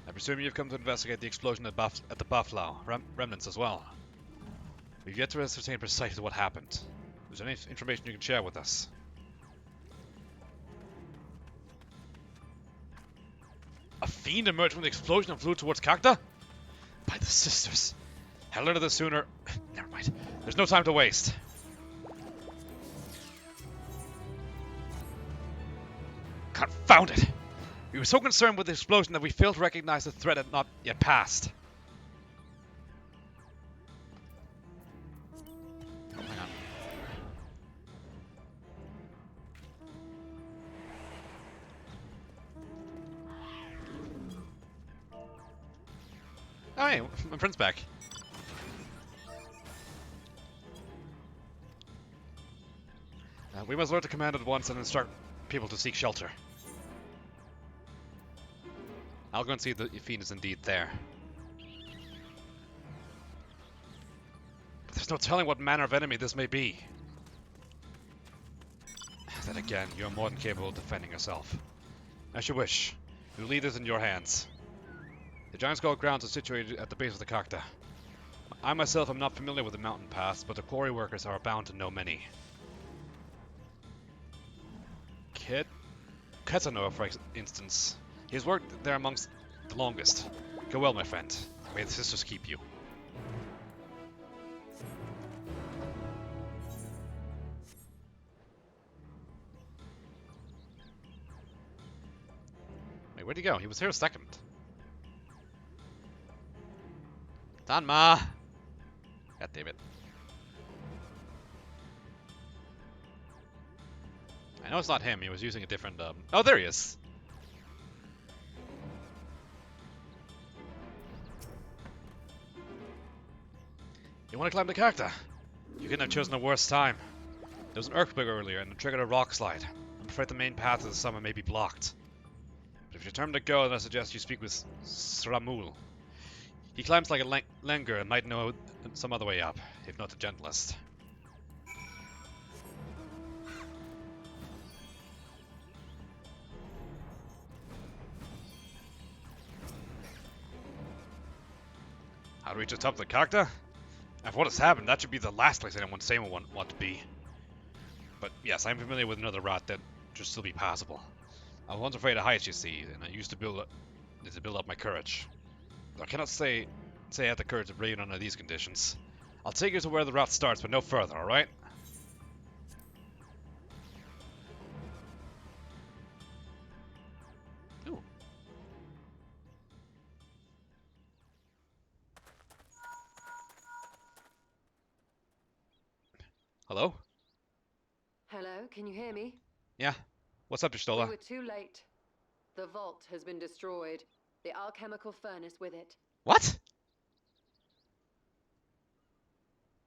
I presume you've come to investigate the explosion at the Buffalo remnants as well. We've yet to ascertain precisely what happened. Is there any information you can share with us? A fiend emerged from the explosion and flew towards Kagda? By the sisters. I'll learn of this sooner. Never mind. There's no time to waste. Confound it! We were so concerned with the explosion that we failed to recognize the threat had not yet passed. Oh, hang on. Oh, hey, my friend's back. We must alert the command at once and instruct people to seek shelter. I'll go and see if the fiend is indeed there. But there's no telling what manner of enemy this may be. Then again, you're more than capable of defending yourself. As you wish. We'll leave this in your hands. The Giant Skull grounds are situated at the base of the Kakta. I myself am not familiar with the mountain paths, but the quarry workers are bound to know many. Ketanor, for instance. He has worked there amongst the longest. Go well, my friend. May the sisters keep you. Wait, where'd he go? He was here a second. Danma! God damn it. I know it's not him. He was using a different, Oh, there he is! You want to climb the Cacta? You couldn't have chosen a worse time. There was an earthquake earlier and it triggered a rock slide. I'm afraid the main path to the summit may be blocked. But if you're determined to go, then I suggest you speak with Sramul. He climbs like a Lenger and might know some other way up, if not the gentlest. How to reach the top of the Cacta? After what has happened, that should be the last place anyone sane would want to be. But yes, I'm familiar with another route that should still be passable. I was once afraid of heights, you see, and I used to build up my courage. Though I cannot say I had the courage to brave under these conditions. I'll take you to where the route starts, but no further, alright? Ooh. Hello? Hello, can you hear me? Yeah. What's up, We Pistola? were too late. The vault has been destroyed. The alchemical furnace with it. What?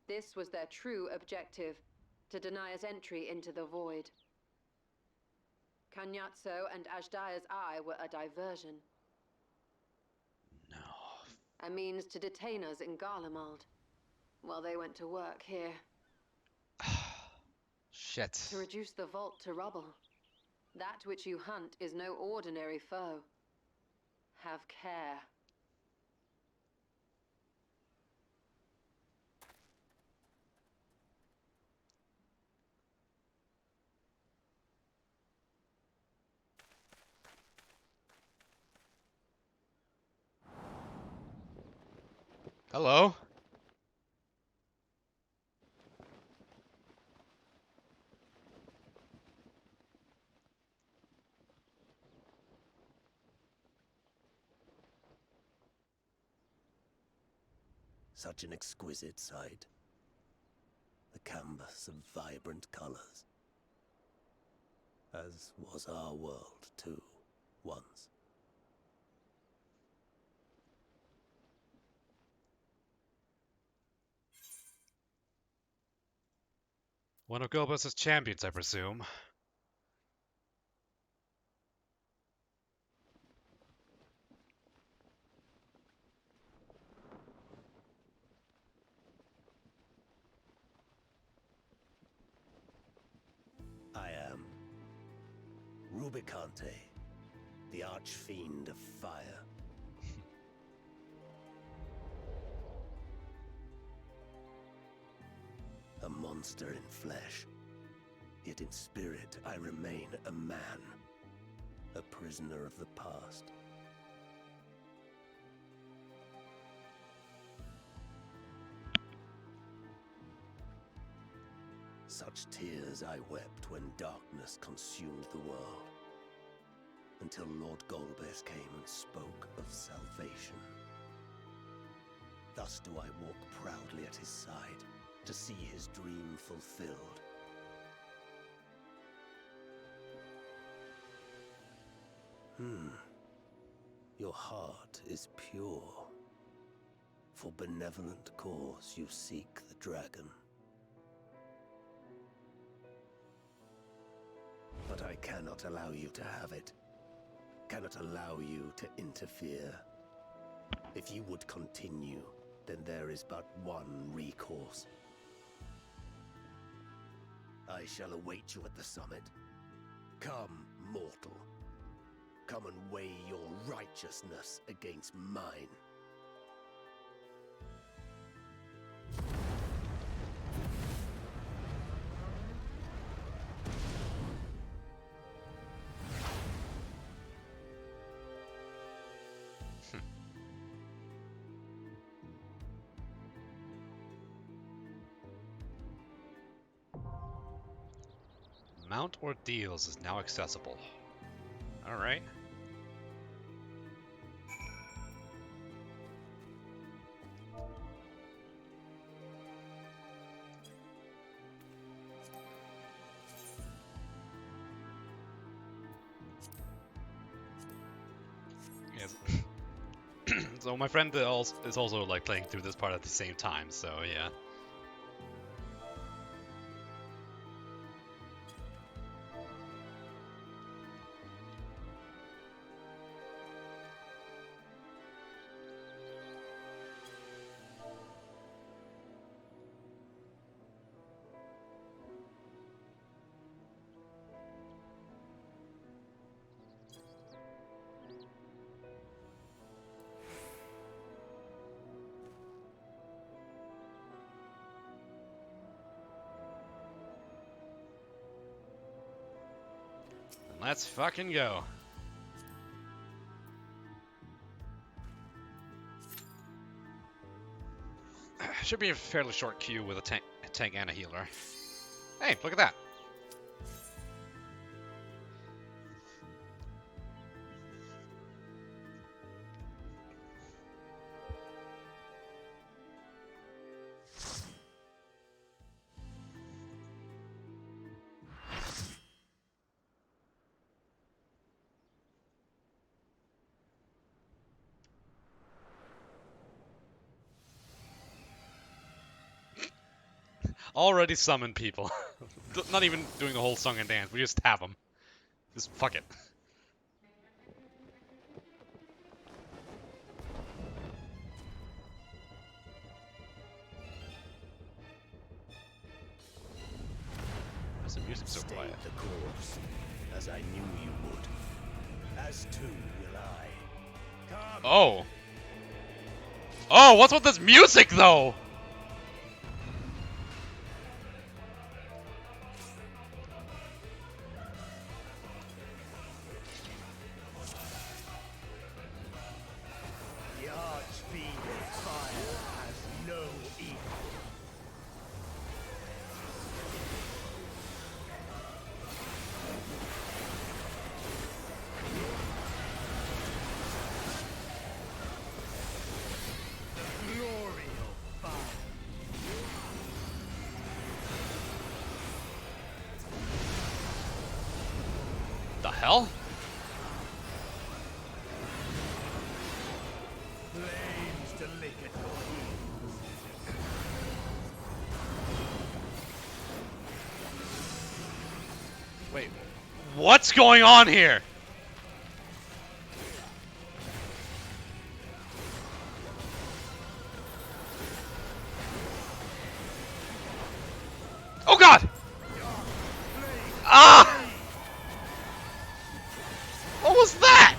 This was their true objective, to deny us entry into the void. Kanyatso and Ajdaya's eye were a diversion. No. A means to detain us in Garlemald, while they went to work here. Shit. To reduce the vault to rubble. That which you hunt is no ordinary foe. Have care. Hello? Such an exquisite sight. The canvas of vibrant colors. As was our world, too, once. One of Gilbus's champions, I presume. I am Rubicante, the archfiend of fire. A monster in flesh, yet in spirit I remain a man, a prisoner of the past. Such tears I wept when darkness consumed the world, until Lord Golbez came and spoke of salvation. Thus do I walk proudly at his side, to see his dream fulfilled. Your heart is pure. For benevolent cause you seek the dragon. But I cannot allow you to have it. Cannot allow you to interfere. If you would continue, then there is but one recourse. I shall await you at the summit. Come, mortal. Come and weigh your righteousness against mine. Mount Ordeals is now accessible. Alright. Yes. So my friend is also like playing through this part at the same time, so yeah. Let's fucking go. Should be a fairly short queue with a tank and a healer. Hey, look at that. Already summoned people. Not even doing the whole song and dance. We just have them. Just fuck it. Why's the music so quiet? The course, as I knew you would. As too will I. Come. Oh. Oh, what's with this music though? The hell? Flames to lick at your heels. Wait, what's going on here? Oh god! Ah! What was that?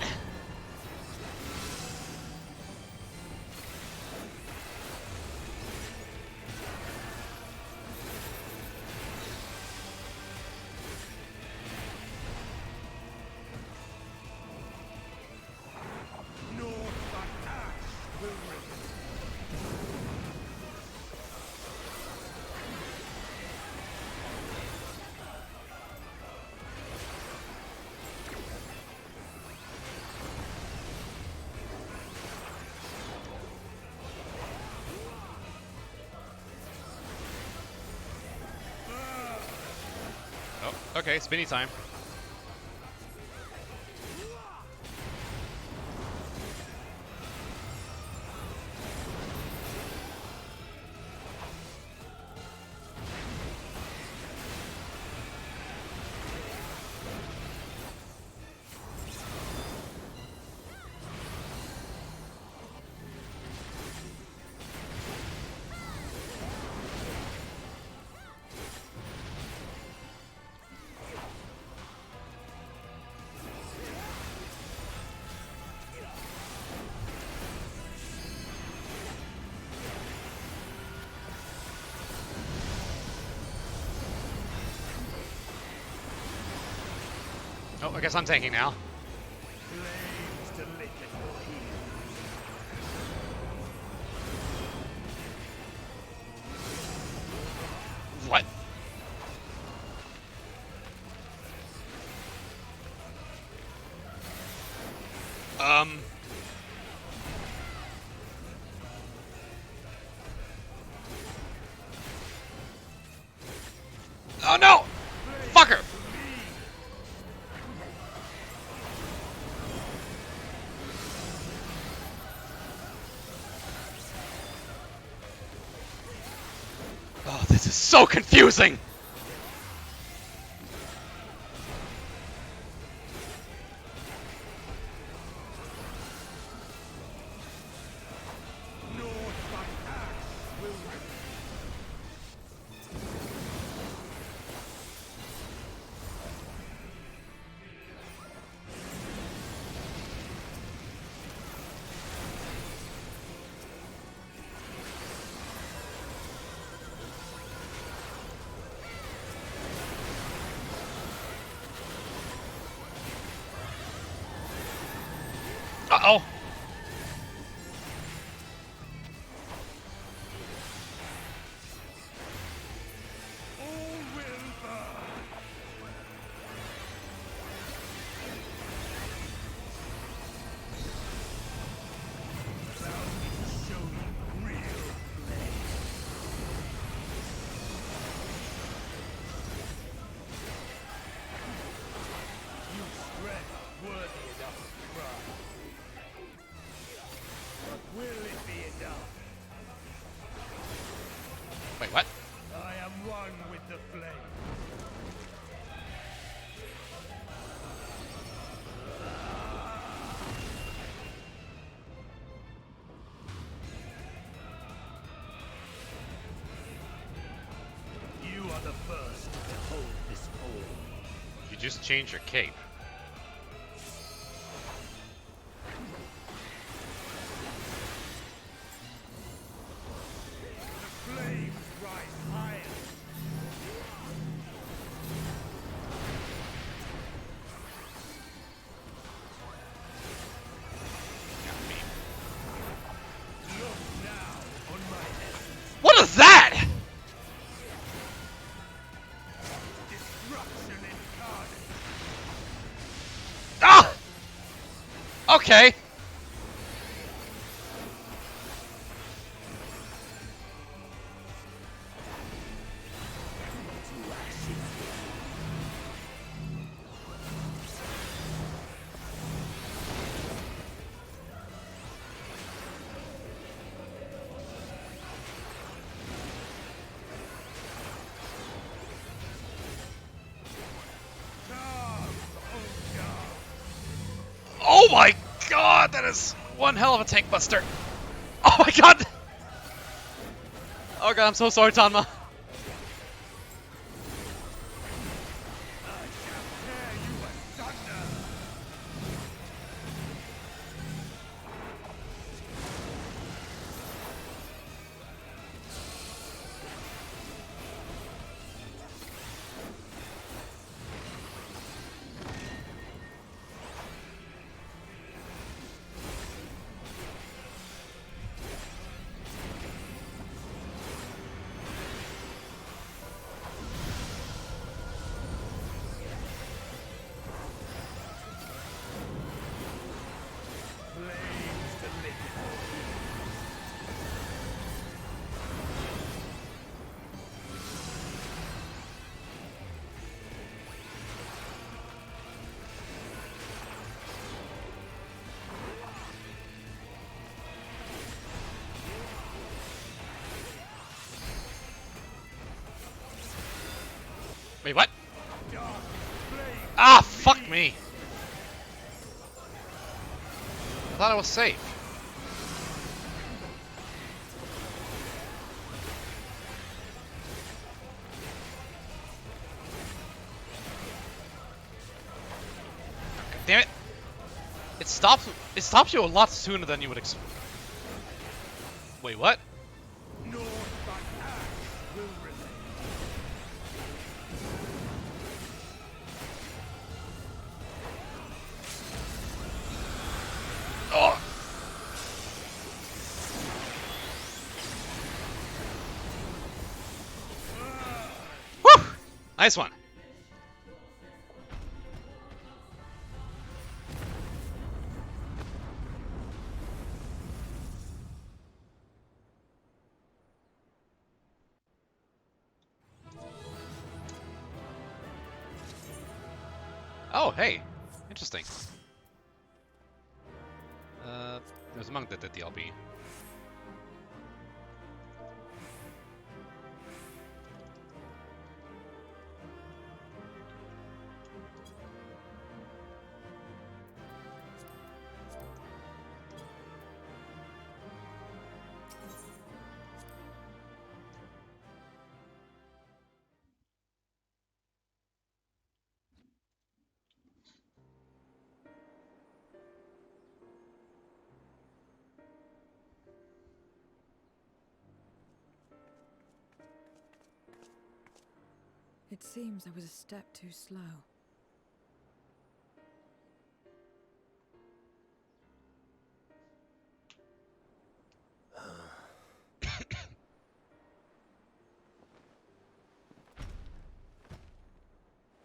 Oh, okay, spinny time. Oh, I guess I'm tanking now. What? Oh no! Fucker! Oh, this is so confusing! Uh-oh! Wait, what? I am one with the flame. You are the first to hold this pole. You just changed your cape. The flames rise higher. Look now on my essence. What is that? Destruction incarnate. Ah! Okay. Come my god, that is one hell of a tank buster. Oh my god! Oh god, I'm so sorry, Tanma. Wait, what? Ah, fuck me. I thought I was safe. God damn it. It stops you a lot sooner than you would expect. Wait, what? Oh. Whew. Nice one. Oh, hey. Interesting. There's a monk that did the LB. It seems I was a step too slow.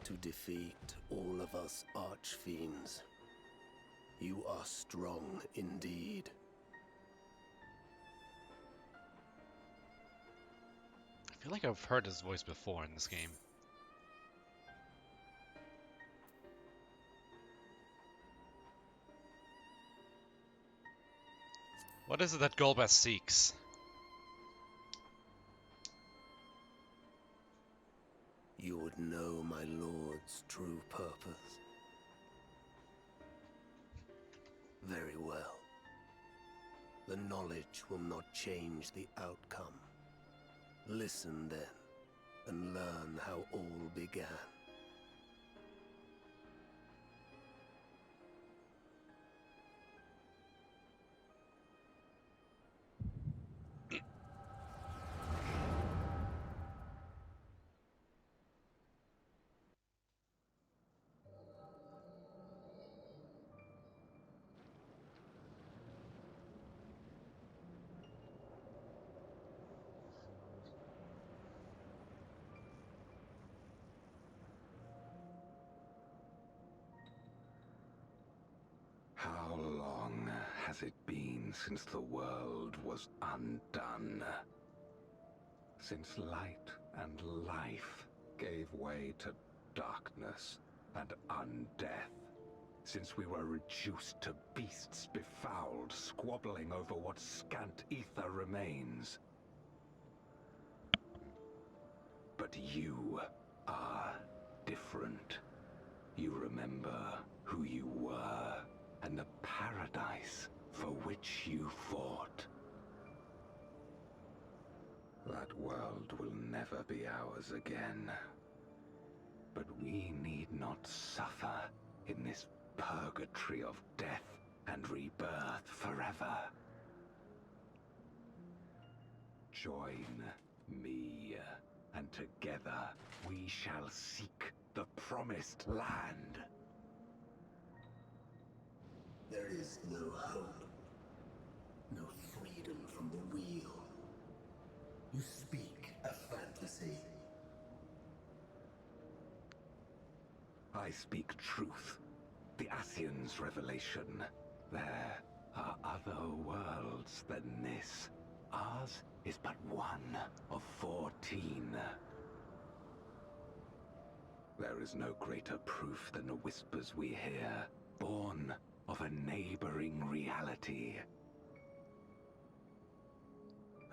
To defeat all of us archfiends. You are strong indeed. I feel like I've heard his voice before in this game. What is it that Golbeth seeks? You would know my lord's true purpose. Very well. The knowledge will not change the outcome. Listen then, and learn how all began. How long has it been since the world was undone? Since light and life gave way to darkness and undeath. Since we were reduced to beasts befouled, squabbling over what scant ether remains. But you are different. You remember who you were and the paradise for which you fought. That world will never be ours again. But we need not suffer in this purgatory of death and rebirth forever. Join me, and together we shall seek the promised land. There is no hope, no freedom from the wheel. You speak a fantasy. I speak truth. The Ascian's revelation. There are other worlds than this. Ours is but one of 14. There is no greater proof than the whispers we hear, born of a neighboring reality.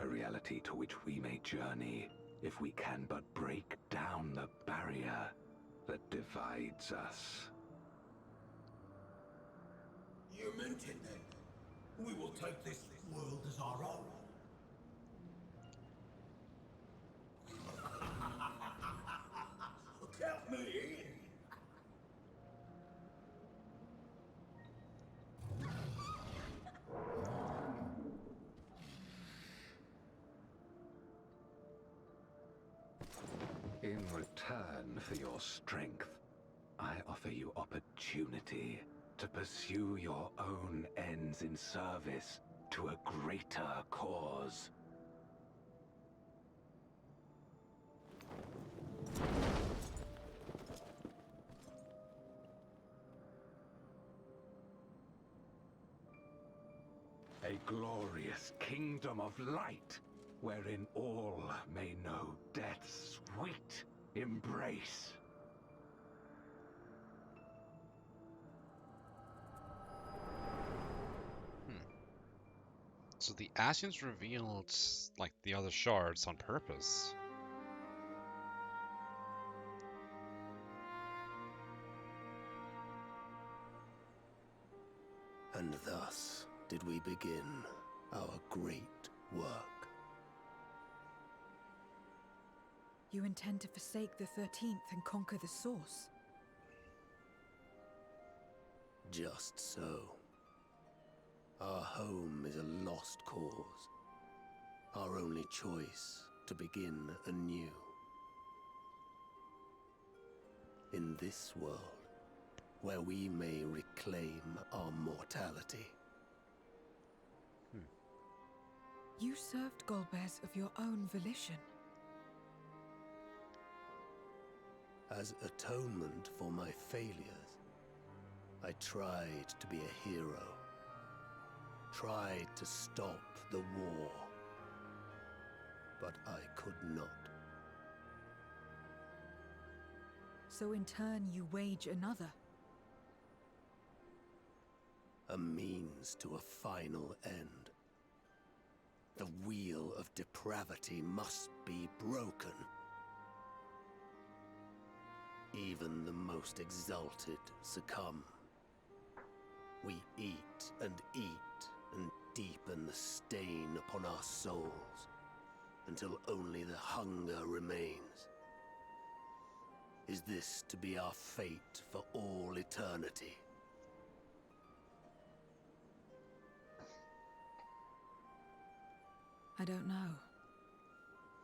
A reality to which we may journey if we can but break down the barrier that divides us. You meant it then. We will take this world as our own. Count me in. In return for your strength, I offer you opportunity to pursue your own ends in service to a greater cause. A glorious kingdom of light, wherein all may know death's sweet embrace. So the Ascians revealed, like, the other shards on purpose. And thus did we begin our great work. You intend to forsake the 13th and conquer the Source? Just so. Our home is a lost cause. Our only choice to begin anew. In this world, where we may reclaim our mortality. You served Golbez of your own volition. As atonement for my failures, I tried to be a hero. Tried to stop the war. But I could not. So in turn you wage another. A means to a final end. The wheel of depravity must be broken. Even the most exalted succumb. We eat and deepen the stain upon our souls, until only the hunger remains. Is this to be our fate for all eternity? I don't know.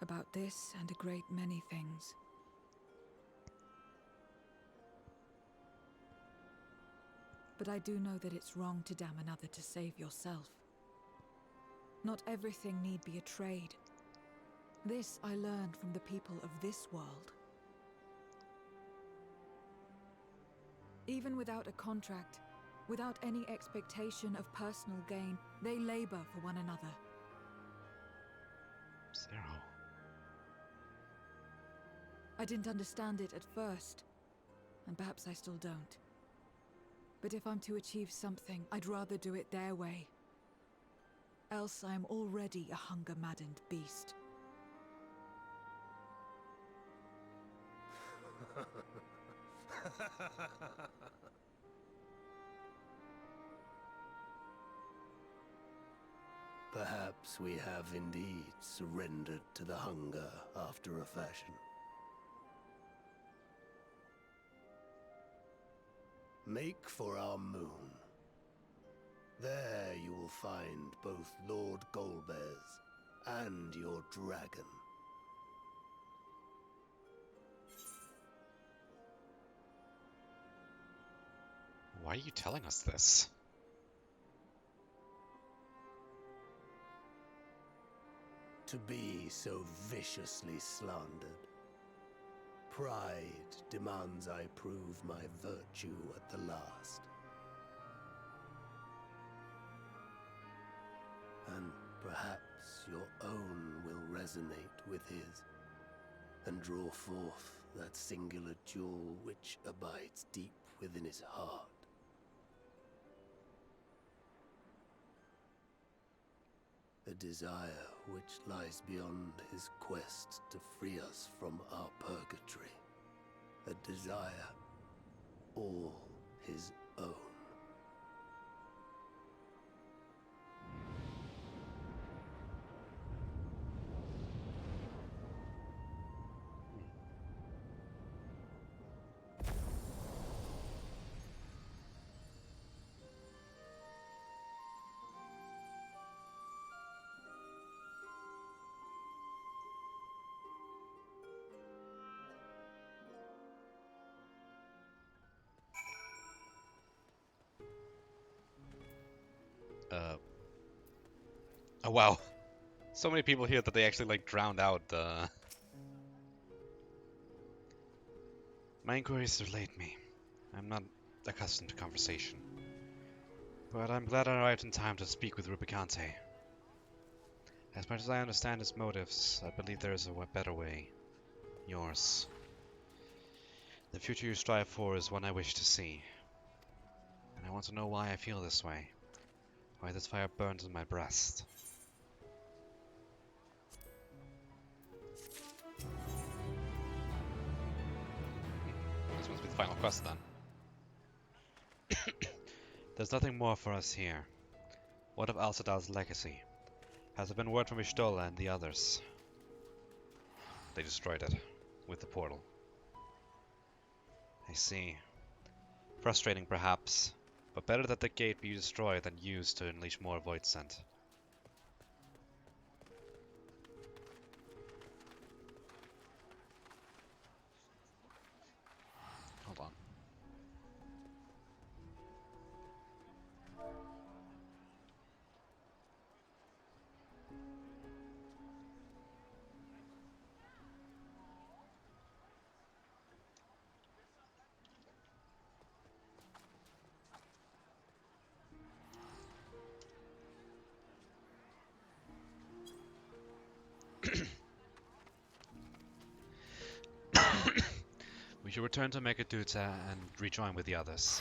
About this and a great many things. But I do know that it's wrong to damn another to save yourself. Not everything need be a trade. This I learned from the people of this world. Even without a contract, without any expectation of personal gain, they labor for one another. Zero. I didn't understand it at first, and perhaps I still don't. But if I'm to achieve something, I'd rather do it their way. Else I am already a hunger-maddened beast. Perhaps we have indeed surrendered to the hunger after a fashion. Make for our moon. There you will find both Lord Golbez and your dragon. Why are you telling us this? To be so viciously slandered. Pride demands I prove my virtue at the last. And perhaps your own will resonate with his, and draw forth that singular jewel which abides deep within his heart. A desire which lies beyond his quest to free us from our purgatory. A desire all his own. Oh wow. So many people here that they actually like drowned out the... My inquiries delayed me. I'm not accustomed to conversation. But I'm glad I arrived in time to speak with Rubicante. As much as I understand his motives, I believe there is a better way. Yours. The future you strive for is one I wish to see. And I want to know why I feel this way. Why this fire burns in my breast. This must be the final quest then. There's nothing more for us here. What of Alcedal's legacy? Has there been word from Ishtola and the others? They destroyed it. With the portal. I see. Frustrating perhaps. But better that the gate be destroyed than used to unleash more void scent. Hold on. We should return to Megaduta and rejoin with the others.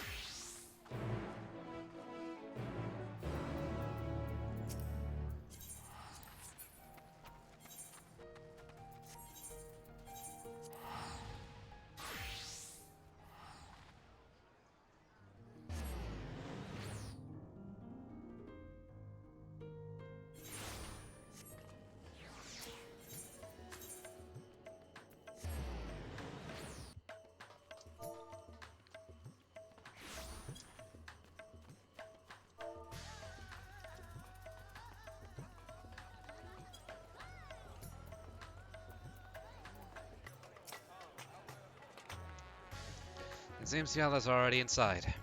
It seems the others are already inside.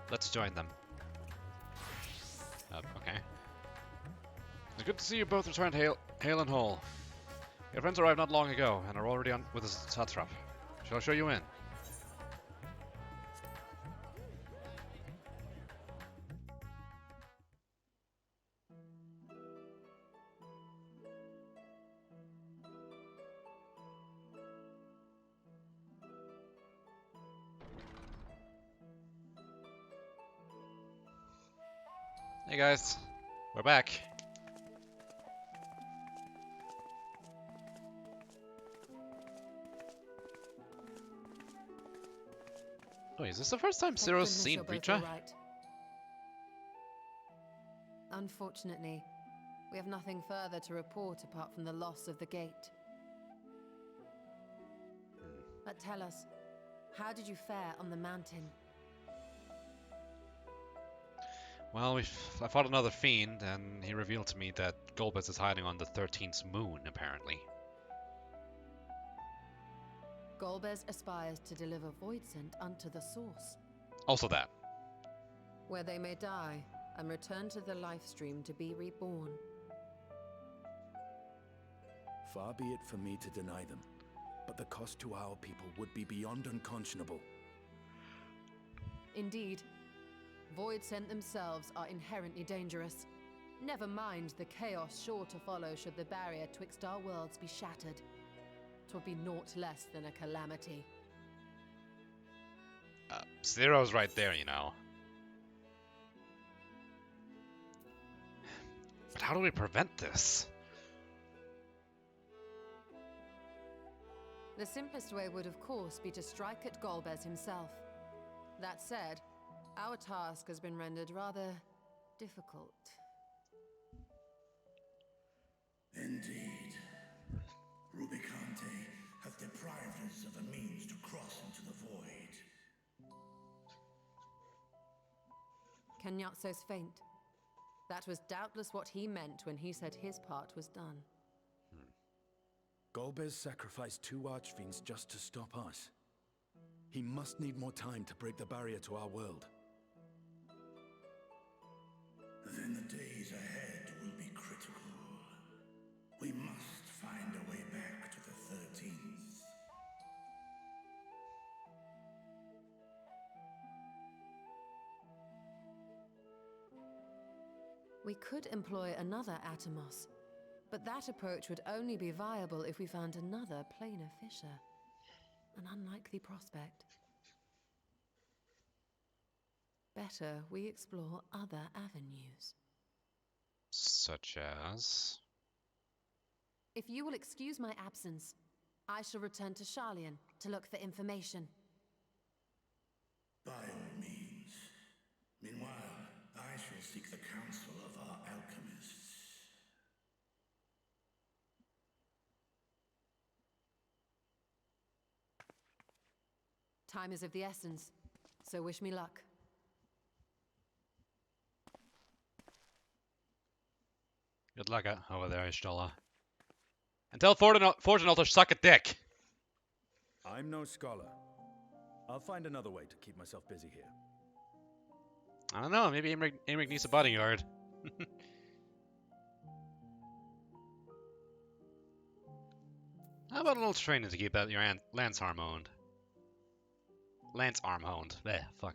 Let's join them. Okay. It's good to see you both returned hale and whole. Your friends arrived not long ago and are already on with the satrap. Shall I show you in? Hey guys, we're back. Oh, is this the first time Ciro's seen Breacher? Unfortunately, We have nothing further to report apart from the loss of the gate. But tell us, how did you fare on the mountain? Well, I fought another fiend, and he revealed to me that Golbez is hiding on the 13th moon, apparently. Golbez aspires to deliver Voidsent unto the source, Also that. where they may die and return to the life stream to be reborn. Far be it for me to deny them, but the cost to our people would be beyond unconscionable. Indeed, Voidsent themselves are inherently dangerous. Never mind the chaos sure to follow should the barrier twixt our worlds be shattered. 'Twould be naught less than a calamity. Zero's right there, you know. But how do we prevent this? The simplest way would, of course, be to strike at Golbez himself. That said, our task has been rendered rather difficult. Indeed. Rubicante hath deprived us of a means to cross into the void. Kenyatso's faint. That was doubtless what he meant when he said his part was done. Golbez sacrificed 2 archfiends just to stop us. He must need more time to break the barrier to our world. Then the days ahead will be critical. We must find a way back to the 13th. We could employ another Atomos, but that approach would only be viable if we found another planar fissure. An unlikely prospect. Better we explore other avenues. Such as... If you will excuse my absence, I shall return to Sharlayan to look for information. By all means. Meanwhile, I shall seek the counsel of our alchemists. Time is of the essence, so wish me luck. Good luck over there, Ishtola. And tell Fortunal to suck a dick! I'm no scholar. I'll find another way to keep myself busy here. I don't know, maybe Aymeric needs a bodyguard. How about a little training to keep that your lance arm honed? Lance arm honed. Bleh, fuck.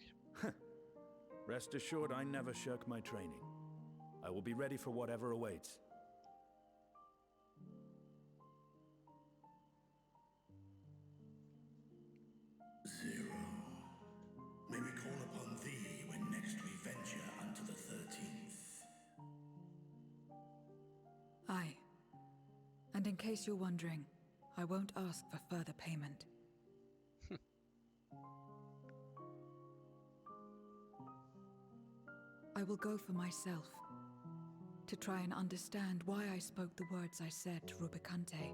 Rest assured, I never shirk my training. I will be ready for whatever awaits. Zero. May we call upon thee when next we venture unto the 13th. Aye. And in case you're wondering, I won't ask for further payment. I will go for myself, to try and understand why I spoke the words I said to Rubicante.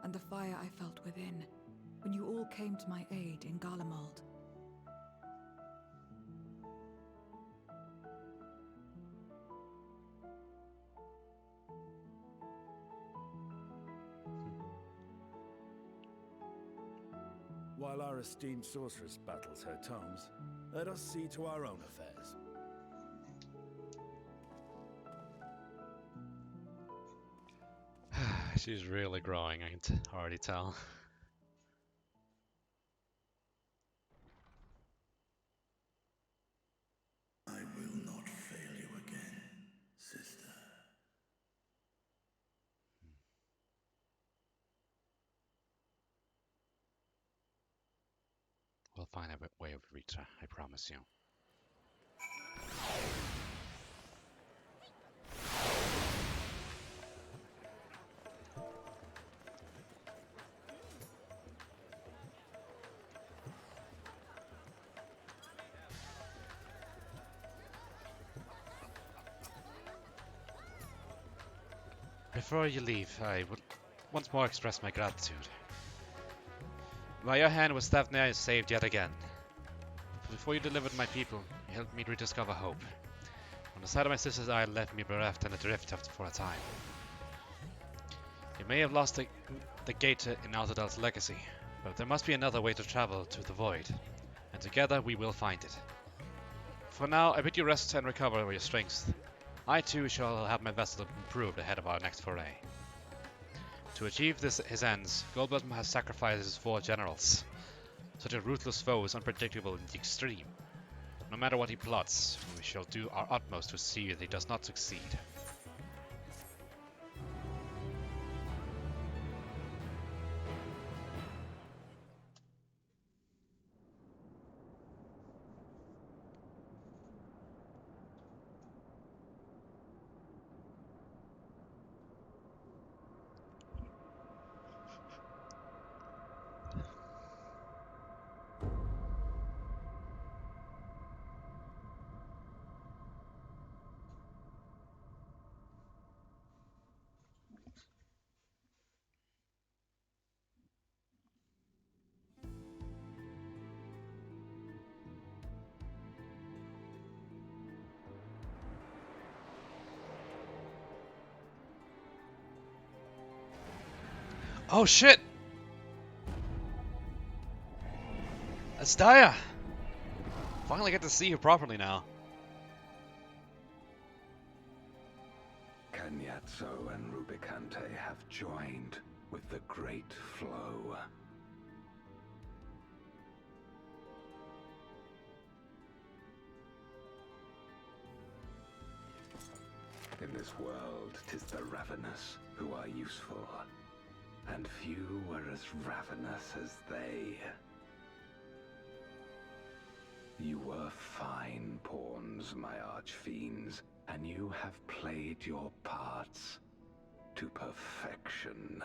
And the fire I felt within, when you all came to my aid in Garlemald. While our esteemed sorceress battles her tomes, let us see to our own affairs. She's really growing, I can already tell. I will not fail you again, sister. We'll find a way of reach her, I promise you. Before you leave, I would once more express my gratitude. By your hand was Thavnia saved yet again. Before you delivered my people, you helped me rediscover hope. On the side of my sister's eye left me bereft and adrift for a time. You may have lost the gate in Altadal's legacy, but there must be another way to travel to the void, and together we will find it. For now, I bid you rest and recover your strength. I too shall have my vessel improved ahead of our next foray. To achieve his ends, Goldblood has sacrificed his 4 generals. Such a ruthless foe is unpredictable in the extreme. No matter what he plots, we shall do our utmost to see that he does not succeed. Oh shit! Astaya! Finally get to see you properly now. Cagnazzo and Rubicante have joined with the Great Flow. In this world, 'tis the ravenous who are useful, and few are as ravenous as they. You were fine pawns, my archfiends, and you have played your parts to perfection.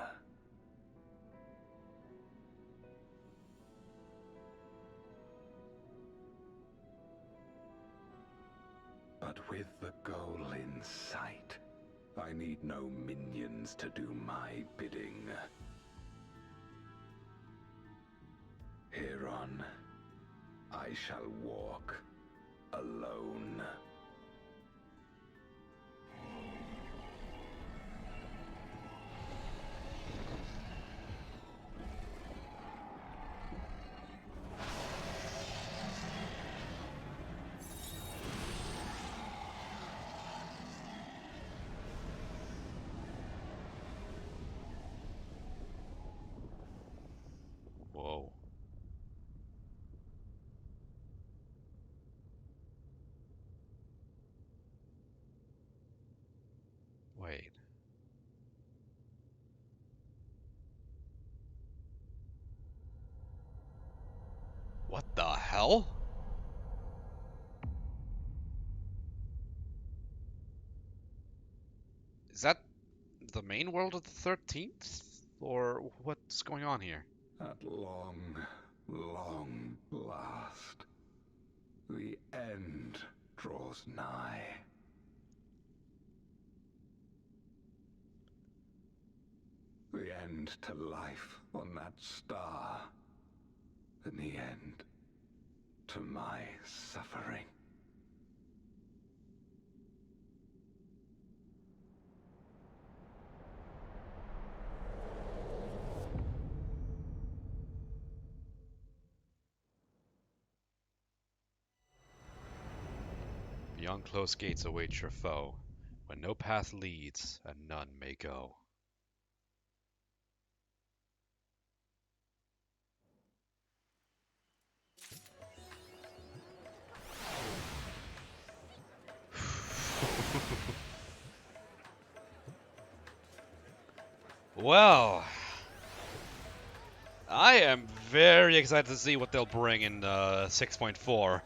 But with the goal in sight, I need no minions to do my bidding. Hereon, I shall walk alone. Whoa. Wait. What the hell? Is that the main world of the 13th? Or what's going on here? At long, long last, the end draws nigh. The end to life on that star, and the end to my suffering. Beyond closed gates awaits your foe, where no path leads and none may go. Well, I am very excited to see what they'll bring in 6.4.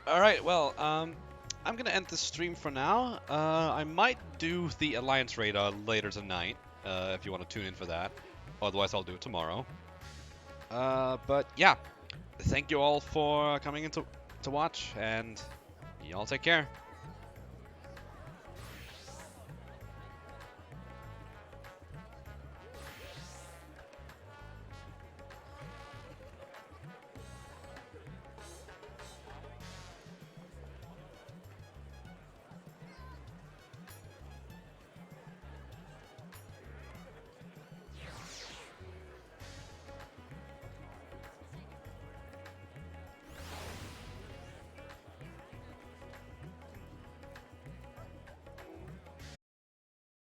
Alright, well, I'm gonna end the stream for now. I might do the Alliance raid later tonight, if you want to tune in for that. Otherwise, I'll do it tomorrow. But yeah, thank you all for coming in to watch, and y'all take care.